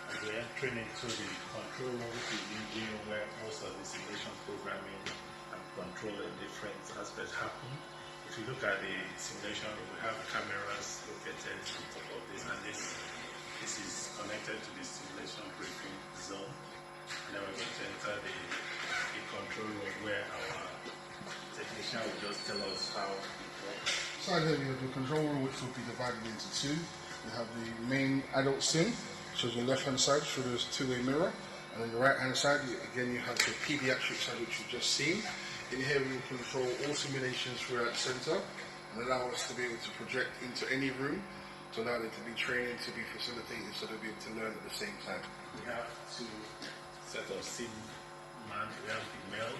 S21: And we're entering into the control room, which is the engine room where most of the simulation programming and control and different aspects happen. If you look at the simulation room, we have cameras located on top of this, and this is connected to the simulation briefing zone. And then we're going to enter the control room where our technician will just tell us how it works.
S22: Inside here we have the control room, which will be divided into two. We have the main adult sim, which is on the left-hand side, shows us two-way mirror. And on the right-hand side, again, you have the pediatric side, which you've just seen. In here, we will control all simulations throughout the center and allow us to be able to project into any room to allow them to be trained, to be facilitated, so they'll be able to learn at the same time.
S21: We have two sets of sim man. We have the male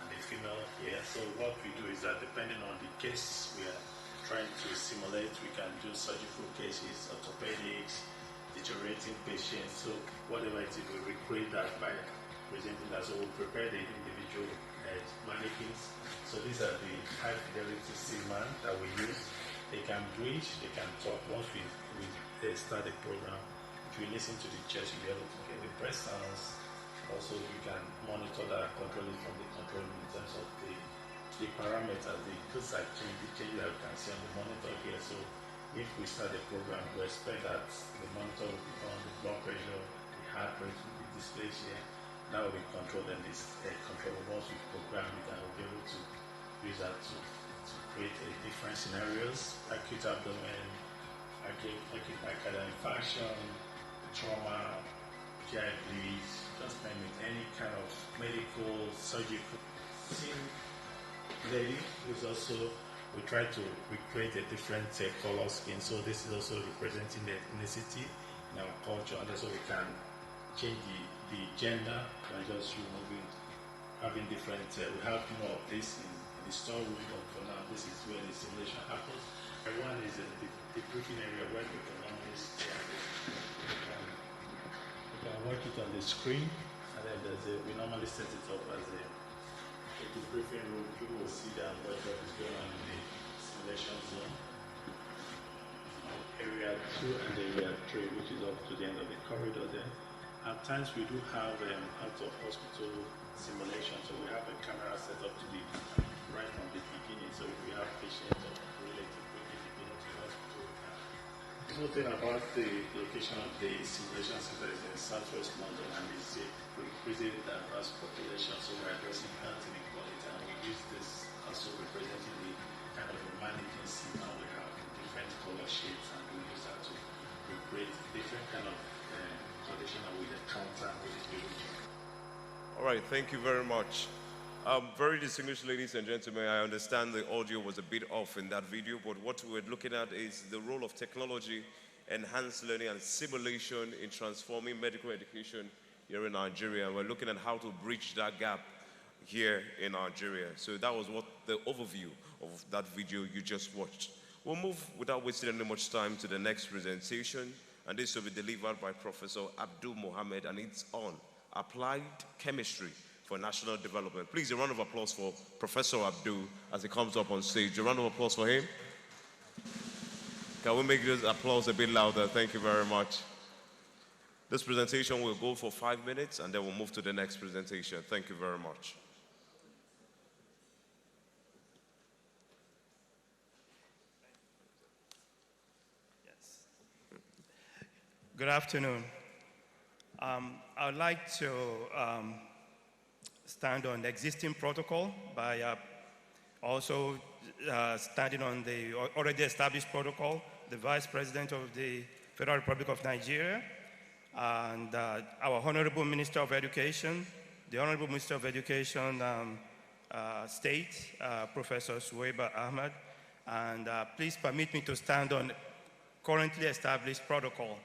S21: and the female here. So what we do is that depending on the case we are trying to simulate, we can do surgical cases, orthopedics, deteriorating patients. So whatever it is, we recreate that by presenting that. So we'll prepare the individual mannequins. So these are the high fidelity sim-man that we use. They can bridge, they can talk. Once we start the program, if you listen to the chest, you'll be able to get the breast sounds. Also, you can monitor that, control it from the control room in terms of the parameters, the cosine change, the change that you can see on the monitor here. So if we start the program, we expect that the monitor will be on, the blood pressure, the heart rate will be displayed here. Now we control them, this control. Once we program it, and we'll be able to use that to create different scenarios: acute abdomen, acute myocardial infarction, trauma, GI bleeds, just name it, any kind of medical, surgical. Lady is also, we try to recreate a different color skin, so this is also representing the ethnicity in our culture, and also we can change the gender by just removing, having different, we have more of this in the storeroom, but for now this is where the simulation happens. And one is the briefing area where we can normally stay. We can work it on the screen, and then we normally set it up as a briefing room. People will see that what is going on in the simulation zone. Area 2 and area 3, which is up to the end of the corridor there. At times we do have out of hospital simulation, so we have a camera set up to the right from the beginning. So if we have patients or relative bringing to the hospital, the good thing about the location of the simulation center is in southwest London, and it's a pretty diverse population, so we're addressing health inequality, and we use this also representing the kind of managing signal we have in different color shades, and we use that to recreate different kind of condition that we encounter with the building.
S3: All right, thank you very much. Very distinguished ladies and gentlemen, I understand the audio was a bit off in that video, but what we're looking at is the role of technology, enhanced learning, and simulation in transforming medical education here in Nigeria. And we're looking at how to bridge that gap here in Nigeria. So that was what the overview of that video you just watched. We'll move without wasting any much time to the next presentation, and this will be delivered by Professor Abdul Mohammed, and it's on applied chemistry for national development. Please, a round of applause for Professor Abdul as he comes up on stage. A round of applause for him. Can we make this applause a bit louder? Thank you very much. This presentation will go for 5 minutes, and then we'll move to the next presentation. Thank you very much.
S1: Good afternoon. I would like to stand on the existing protocol by also standing on the already established protocol, the Vice President of the Federal Republic of Nigeria, and our Honorable Minister of Education, the Honorable Minister of Education State, Professor Suwaiba Ahmed, and please permit me to stand on currently established protocol.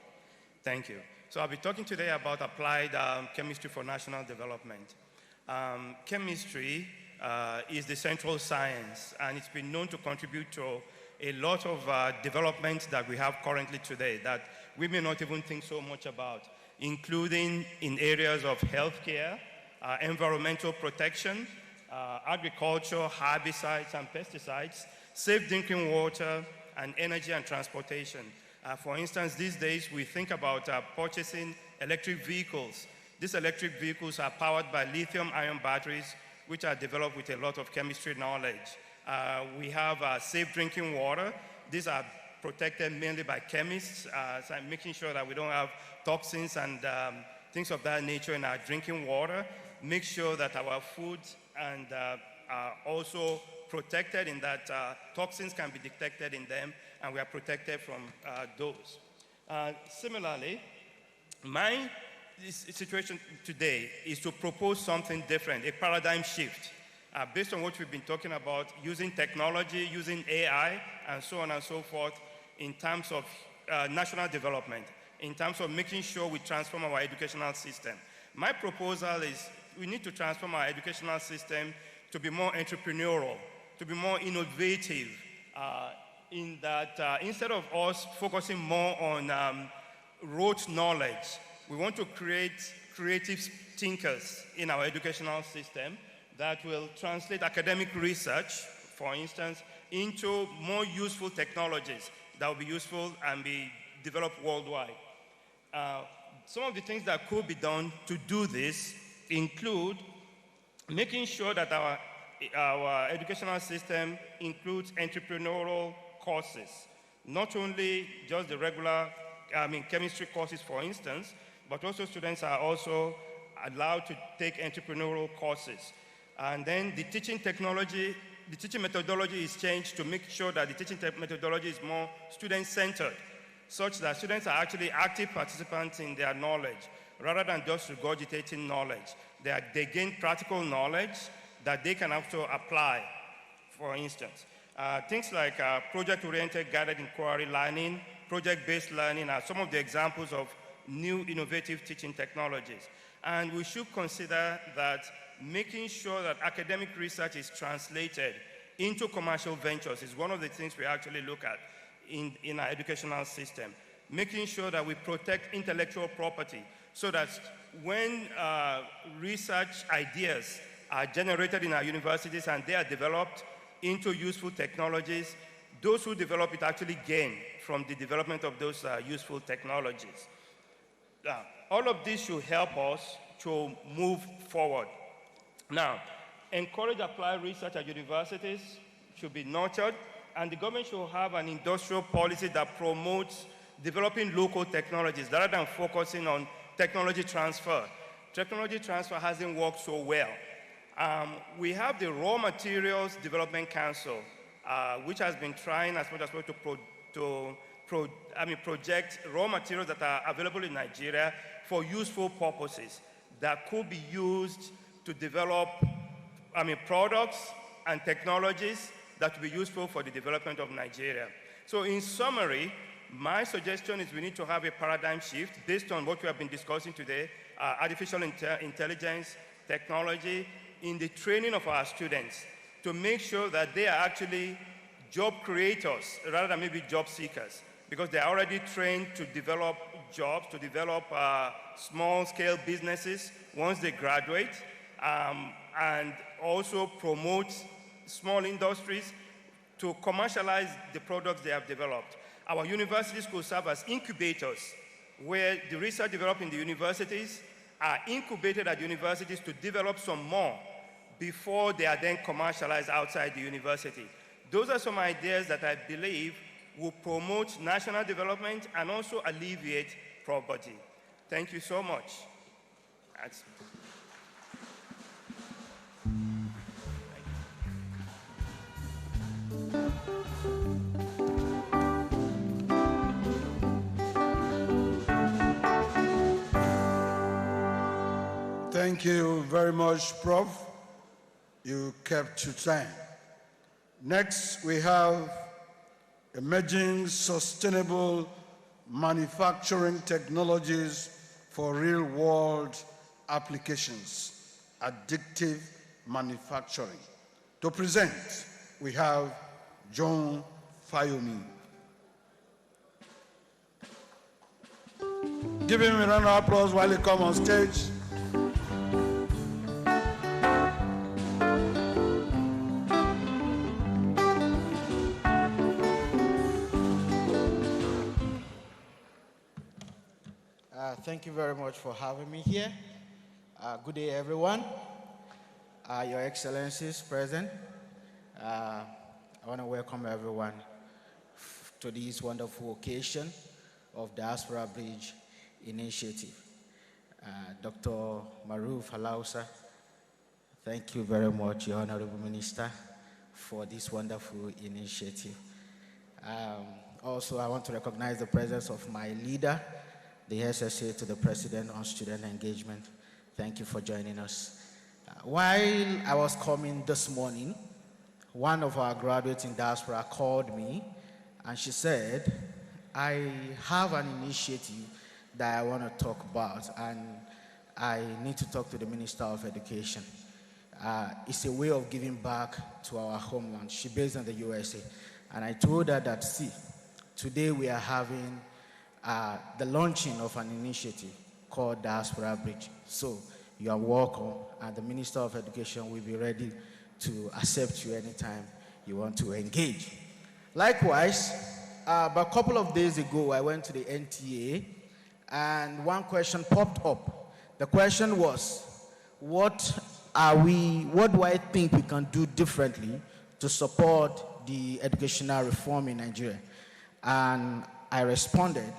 S1: Thank you. So I'll be talking today about applied chemistry for national development. Chemistry is the central science, and it's been known to contribute to a lot of developments that we have currently today that we may not even think so much about, including in areas of healthcare, environmental protection, agriculture, herbicides and pesticides, safe drinking water, and energy and transportation. For instance, these days we think about purchasing electric vehicles. These electric vehicles are powered by lithium-ion batteries, which are developed with a lot of chemistry knowledge. We have safe drinking water. These are protected mainly by chemists, so I'm making sure that we don't have toxins and things of that nature in our drinking water. Make sure that our foods and are also protected in that toxins can be detected in them, and we are protected from those. Similarly, my situation today is to propose something different, a paradigm shift, based on what we've been talking about, using technology, using AI, and so on and so forth, in terms of national development, in terms of making sure we transform our educational system. My proposal is we need to transform our educational system to be more entrepreneurial, to be more innovative, in that instead of us focusing more on rote knowledge, we want to create creative thinkers in our educational system that will translate academic research, for instance, into more useful technologies that will be useful and be developed worldwide. Some of the things that could be done to do this include making sure that our educational system includes entrepreneurial courses, not only just the regular, chemistry courses, for instance, but also students are also allowed to take entrepreneurial courses. And then the teaching methodology is changed to make sure that the teaching methodology is more student-centered, such that students are actually active participants in their knowledge, rather than just regurgitating knowledge. They gain practical knowledge that they can also apply, for instance. Things like project-oriented guided inquiry learning, project-based learning are some of the examples of new innovative teaching technologies. And we should consider that making sure that academic research is translated into commercial ventures is one of the things we actually look at in our educational system. Making sure that we protect intellectual property so that when research ideas are generated in our universities and they are developed into useful technologies, those who develop it actually gain from the development of those useful technologies. All of this should help us to move forward. Now, encourage applied research at universities should be nurtured, and the government should have an industrial policy that promotes developing local technologies rather than focusing on technology transfer. Technology transfer hasn't worked so well. We have the Raw Materials Development Council, which has been trying as much as possible to project raw materials that are available in Nigeria for useful purposes that could be used to develop products and technologies that will be useful for the development of Nigeria. So in summary, my suggestion is we need to have a paradigm shift based on what we have been discussing today, artificial intelligence, technology, in the training of our students to make sure that they are actually job creators rather than maybe job seekers, because they are already trained to develop jobs, to develop small-scale businesses once they graduate, and also promote small industries to commercialize the products they have developed. Our universities could serve as incubators where the research developed in the universities are incubated at universities to develop some more before they are then commercialized outside the university. Those are some ideas that I believe will promote national development and also alleviate poverty. Thank you so much.
S8: Thank you very much, Prof. You kept to time. Next, we have emerging sustainable manufacturing technologies for real-world applications, additive manufacturing. To present, we have John Fayomi. Give him a round of applause while he comes on stage.
S2: Thank you very much for having me here. Good day, everyone. Your Excellencies present. I want to welcome everyone to this wonderful occasion of Diaspora Bridge Initiative. Dr. Maruf Alausa, thank you very much, Your Honorable Minister, for this wonderful initiative. Also, I want to recognize the presence of my leader, the SSA to the President on Student Engagement. Thank you for joining us. While I was coming this morning, one of our graduates in Diaspora called me and she said, I have an initiative that I want to talk about and I need to talk to the Minister of Education. It's a way of giving back to our homeland. She's based in the USA. And I told her that, see, today we are having the launching of an initiative called Diaspora Bridge. So you are welcome, and the Minister of Education will be ready to accept you anytime you want to engage. Likewise, about a couple of days ago, I went to the NTA, and one question popped up. The question was, what do I think we can do differently to support the educational reform in Nigeria? And I responded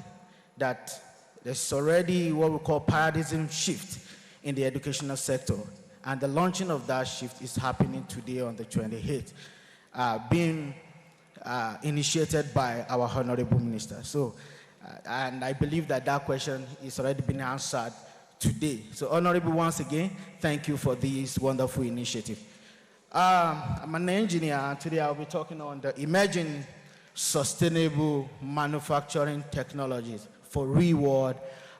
S2: that there's already what we call paradigm shift in the educational sector, and the launching of that shift is happening today on the 28th, being initiated by our Honorable Minister. So, and I believe that that question is already been answered today. So, Honorable, once again, thank you for this wonderful initiative. I'm an engineer, and today I'll be talking on the emerging sustainable manufacturing technologies for real-world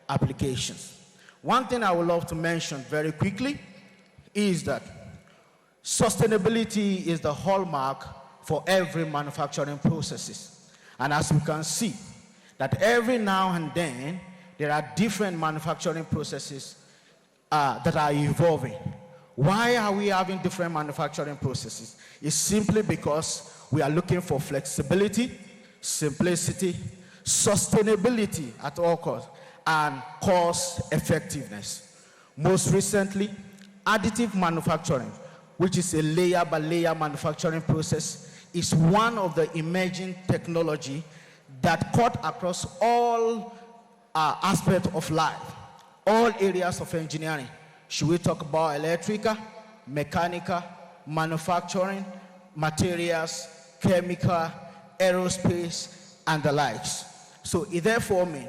S2: applications. One thing I would love to mention very quickly is that sustainability is the hallmark for every manufacturing processes. And as we can see, that every now and then, there are different manufacturing processes that are evolving. Why are we having different manufacturing processes? It's simply because we are looking for flexibility, simplicity, sustainability at all costs, and cost effectiveness. Most recently, additive manufacturing, which is a layer-by-layer manufacturing process, is one of the emerging technology that cut across all aspects of life, all areas of engineering. Should we talk about electrical, mechanical, manufacturing, materials, chemical, aerospace, and the likes? So it therefore means,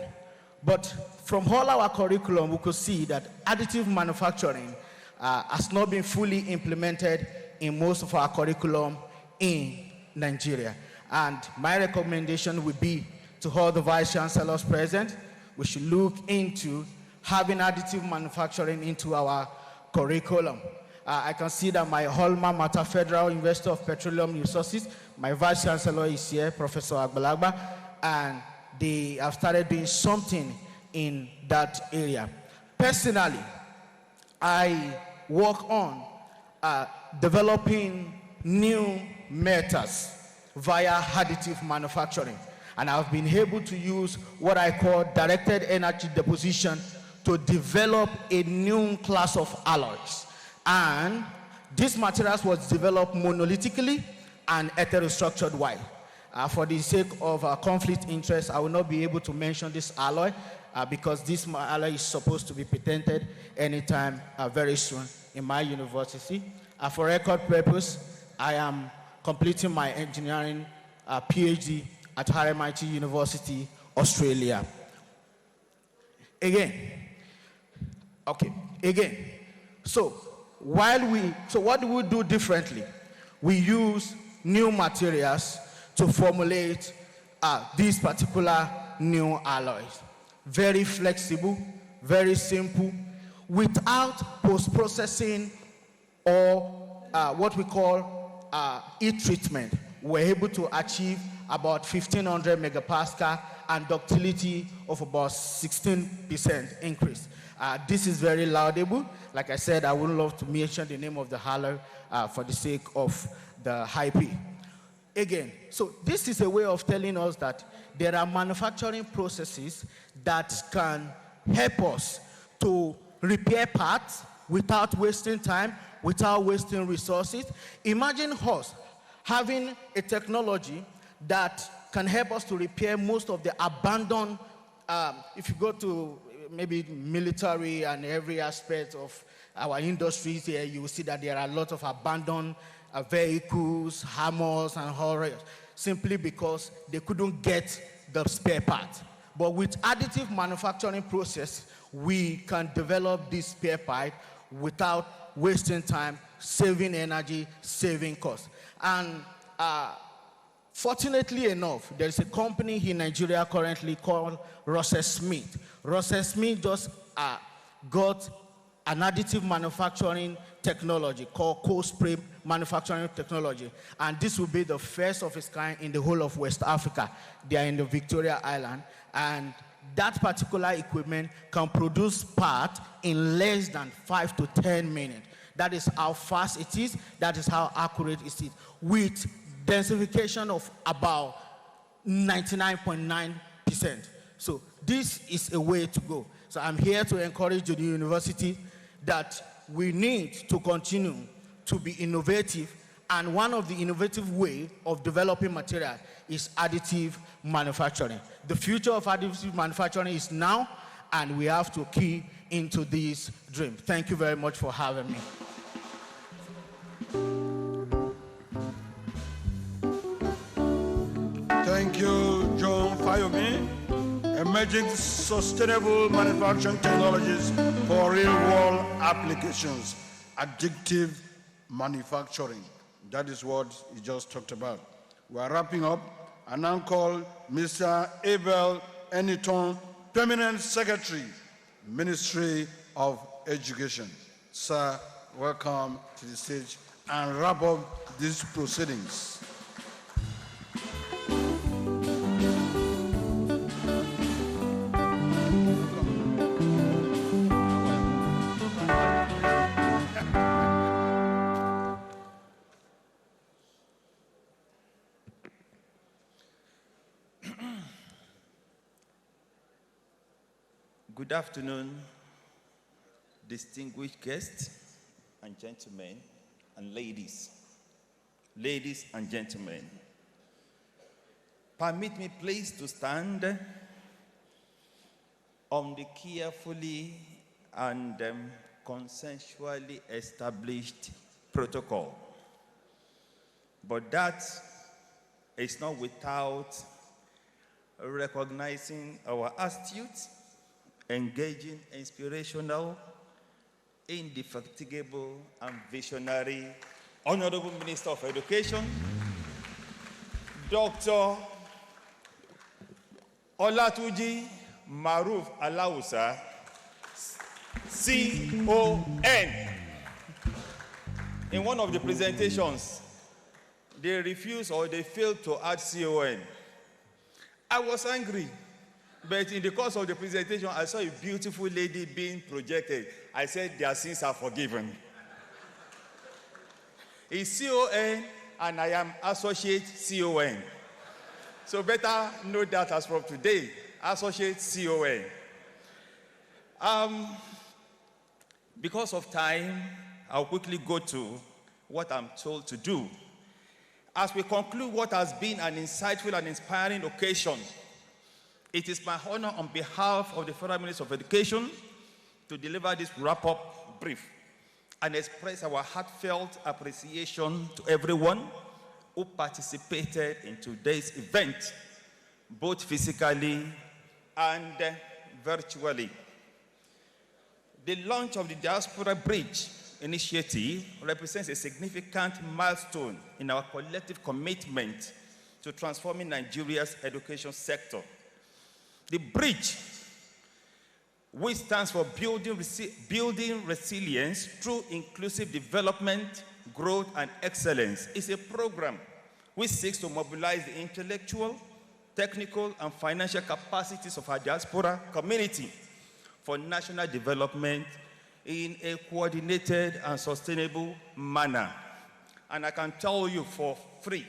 S2: but from all our curriculum, we could see that additive manufacturing has not been fully implemented in most of our curriculum in Nigeria. And my recommendation would be to all the vice chancellors present, we should look into having additive manufacturing into our curriculum. I can see that my alma mater, Federal University of Petroleum Resources, my vice chancellor is here, Professor Agbalagba, and they have started doing something in that area. Personally, I work on developing new methods via additive manufacturing. And I've been able to use what I call directed energy deposition to develop a new class of alloys. And this materials was developed monolithically and heterostructured wide. For the sake of conflict interest, I will not be able to mention this alloy because this alloy is supposed to be patented anytime very soon in my university. For record purpose, I am completing my engineering PhD at RMIT University, Australia. So what do we do differently? We use new materials to formulate these particular new alloys. Very flexible, very simple, without post-processing or what we call heat treatment. We're able to achieve about 1500 megapascal and ductility of about 16% increase. This is very laudable. Like I said, I would love to mention the name of the alloy for the sake of the IP. Again, so this is a way of telling us that there are manufacturing processes that can help us to repair parts without wasting time, without wasting resources. Imagine us having a technology that can help us to repair most of the abandoned, if you go to maybe military and every aspect of our industries here, you will see that there are a lot of abandoned vehicles, hammers, and horrors, simply because they couldn't get the spare part. But with additive manufacturing process, we can develop this spare part without wasting time, saving energy, saving costs. And fortunately enough, there's a company in Nigeria currently called Russell Smith. Russell Smith just got an additive manufacturing technology called cold spray manufacturing technology. And this will be the first of its kind in the whole of West Africa. They are in the Victoria Island. And that particular equipment can produce parts in less than 5 to 10 minutes. That is how fast it is. That is how accurate it is. With densification of about 99.9%. So this is a way to go. So I'm here to encourage the university that we need to continue to be innovative, and one of the innovative way of developing material is additive manufacturing. The future of additive manufacturing is now, and we have to key into this dream. Thank you very much for having me.
S8: Thank you, John Fayomi. Emerging sustainable manufacturing technologies for real-world applications. Additive manufacturing. That is what he just talked about. We are wrapping up. I now call Mr. Abel Eniton, Permanent Secretary, Ministry of Education. Sir, welcome to the stage and wrap up these proceedings.
S5: Good afternoon, distinguished guests and gentlemen and ladies. Ladies and gentlemen, permit me please to stand on the carefully and consensually established protocol. But that is not without recognizing our astute, engaging, inspirational, indefatigable, and visionary Honorable Minister of Education, Dr. Olatunji Maruf Alausa, C.O.N. In one of the presentations, they refused or they failed to add C.O.N. I was angry. But in the course of the presentation, I saw a beautiful lady being projected. I said, their sins are forgiven. It's C.O.N. and I am Associate C.O.N. So better know that as from today, Associate C.O.N. Because of time, I'll quickly go to what I'm told to do. As we conclude what has been an insightful and inspiring occasion, it is my honor on behalf of the Federal Minister of Education to deliver this wrap-up brief and express our heartfelt appreciation to everyone who participated in today's event, both physically and virtually. The launch of the Diaspora Bridge initiative represents a significant milestone in our collective commitment to transforming Nigeria's education sector. The bridge, which stands for building resilience through inclusive development, growth, and excellence, is a program which seeks to mobilize the intellectual, technical, and financial capacities of our diaspora community for national development in a coordinated and sustainable manner. And I can tell you for free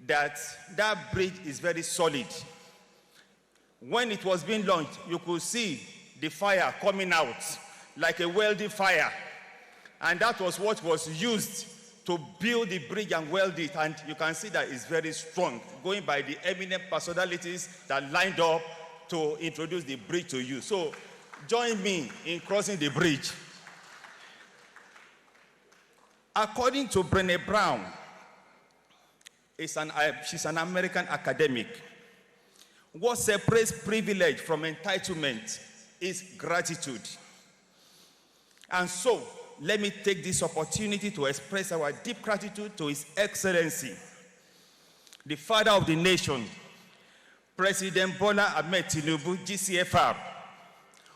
S5: that that bridge is very solid. When it was being launched, you could see the fire coming out like a welding fire. And that was what was used to build the bridge and weld it. And you can see that it's very strong, going by the eminent personalities that lined up to introduce the bridge to you. So join me in crossing the bridge. According to Brené Brown, she's an American academic. What separates privilege from entitlement is gratitude. And so, let me take this opportunity to express our deep gratitude to His Excellency, the Father of the Nation, President Bola Ahmed Tinubu, GCFR,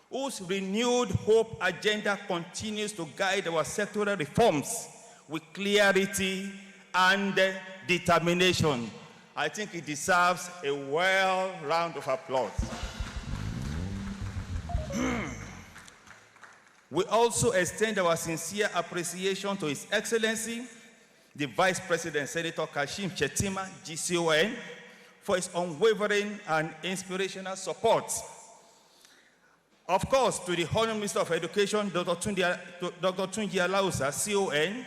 S5: whose renewed hope agenda continues to guide our sectoral reforms with clarity and determination. I think it deserves a well round of applause. We also extend our sincere appreciation to His Excellency, the Vice President, Senator Kashim Shettima, GCON, for his unwavering and inspirational support. Of course, to the Honourable Minister of Education, Dr. Tunji Alausa, CON,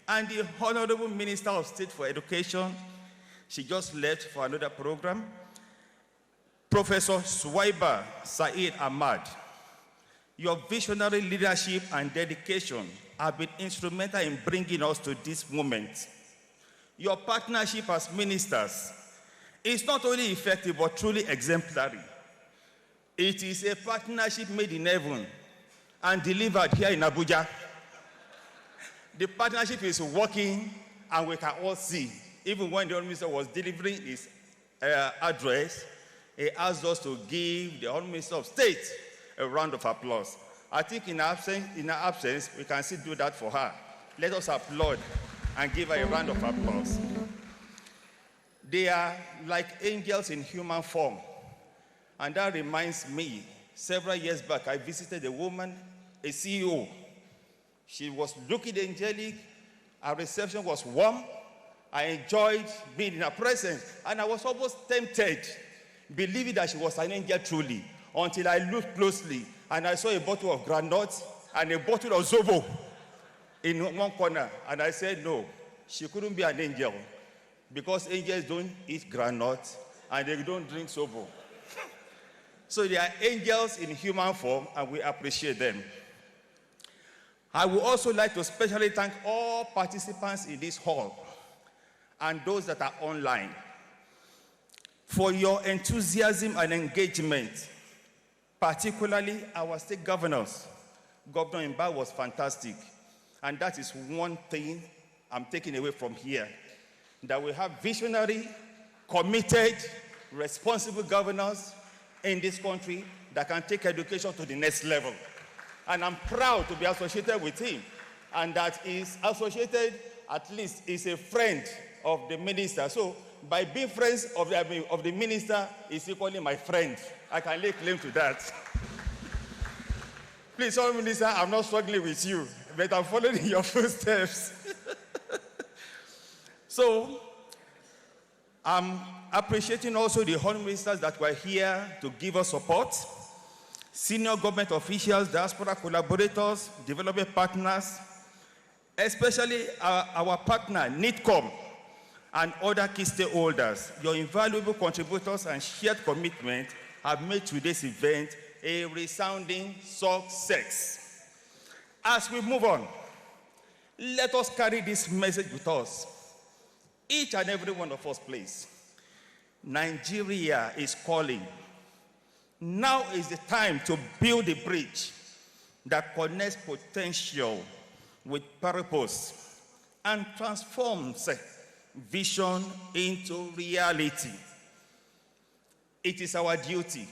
S5: and the Honourable Minister of State for Education, she just left for another program, Professor Suwaiba Said Ahmad. Your visionary leadership and dedication have been instrumental in bringing us to this moment. Your partnership as ministers is not only effective but truly exemplary. It is a partnership made in heaven and delivered here in Abuja. The partnership is working, and we can all see. Even when the Honourable Minister was delivering his address, he asked us to give the Honourable Minister of State a round of applause. I think in her absence, we can still do that for her. Let us applaud and give her a round of applause. They are like angels in human form. And that reminds me, several years back, I visited a woman, a CEO. She was looking angelic. Our reception was warm. I enjoyed being in her presence. And I was almost tempted, believing that she was an angel truly, until I looked closely and I saw a bottle of groundnut and a bottle of Zobo in one corner. And I said, no, she couldn't be an angel, because angels don't eat groundnut and they don't drink Zobo. So they are angels in human form, and we appreciate them. I would also like to especially thank all participants in this hall and those that are online for your enthusiasm and engagement, particularly our state governors. Governor Imba was fantastic, and that is one thing I'm taking away from here, that we have visionary, committed, responsible governors in this country that can take education to the next level. And I'm proud to be associated with him, and that is associated, at least is a friend of the minister. So by being friends of the minister is equally my friend. I can lay claim to that. Please, Honourable Minister, I'm not struggling with you, but I'm following in your footsteps. So I'm appreciating also the Honourable Ministers that were here to give us support, senior government officials, diaspora collaborators, development partners, especially our partner, NITCOM, and other key stakeholders. Your invaluable contributors and shared commitment have made today's event a resounding success. As we move on, let us carry this message with us. Each and every one of us, please. Nigeria is calling. Now is the time to build a bridge that connects potential with purpose and transforms vision into reality. It is our duty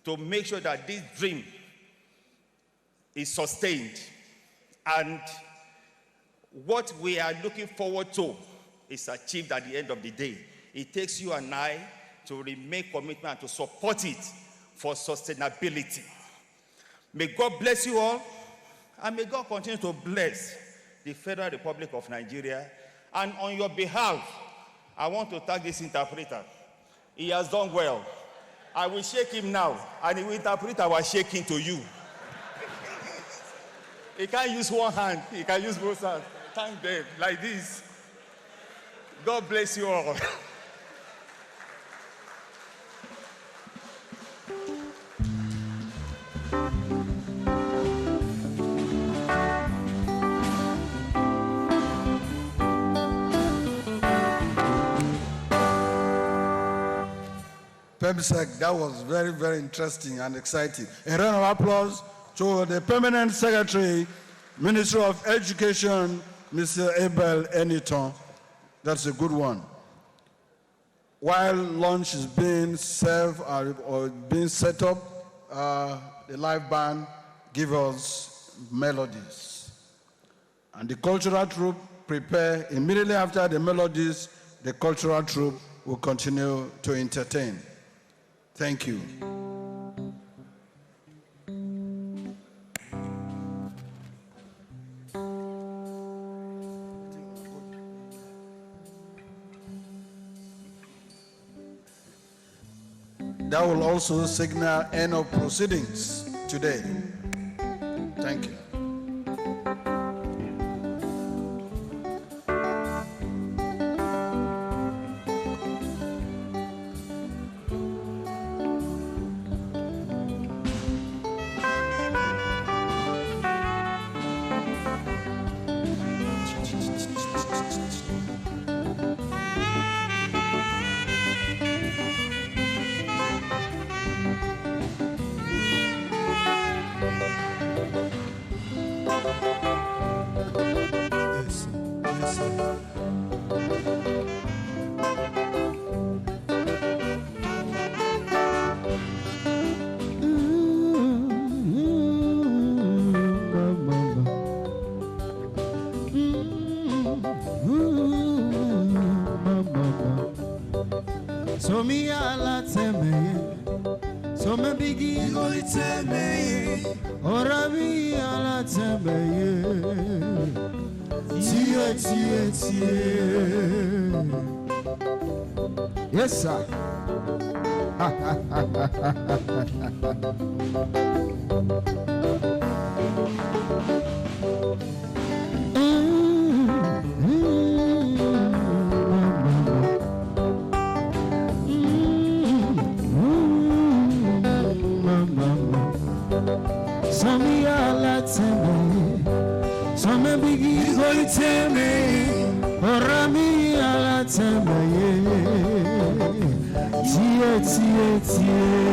S5: to make sure that this dream is sustained, and what we are looking forward to is achieved at the end of the day. It takes you and I to remain committed and to support it for sustainability. May God bless you all, and may God continue to bless the Federal Republic of Nigeria. And on your behalf, I want to thank this interpreter. He has done well. I will shake him now, and he will interpret our shaking to you. He can't use one hand, he can use both hands. Thank them, like this. God bless you all.
S8: PEMSEC, that was very, very interesting and exciting. A round of applause to the Permanent Secretary, Minister of Education, Mr. Abel Eniton. That's a good one. While lunch is being served or being set up, the live band give us melodies. And the cultural troupe prepare immediately after the melodies. The cultural troupe will continue to entertain. Thank you. that will also signal end of proceedings today. Thank you.
S4: So me ala teme, so me bigi oi teme, ora me ala teme, tie tie tie. Yes sir. Some ala teme, some bigi oi teme, ora me ala teme, tie tie tie.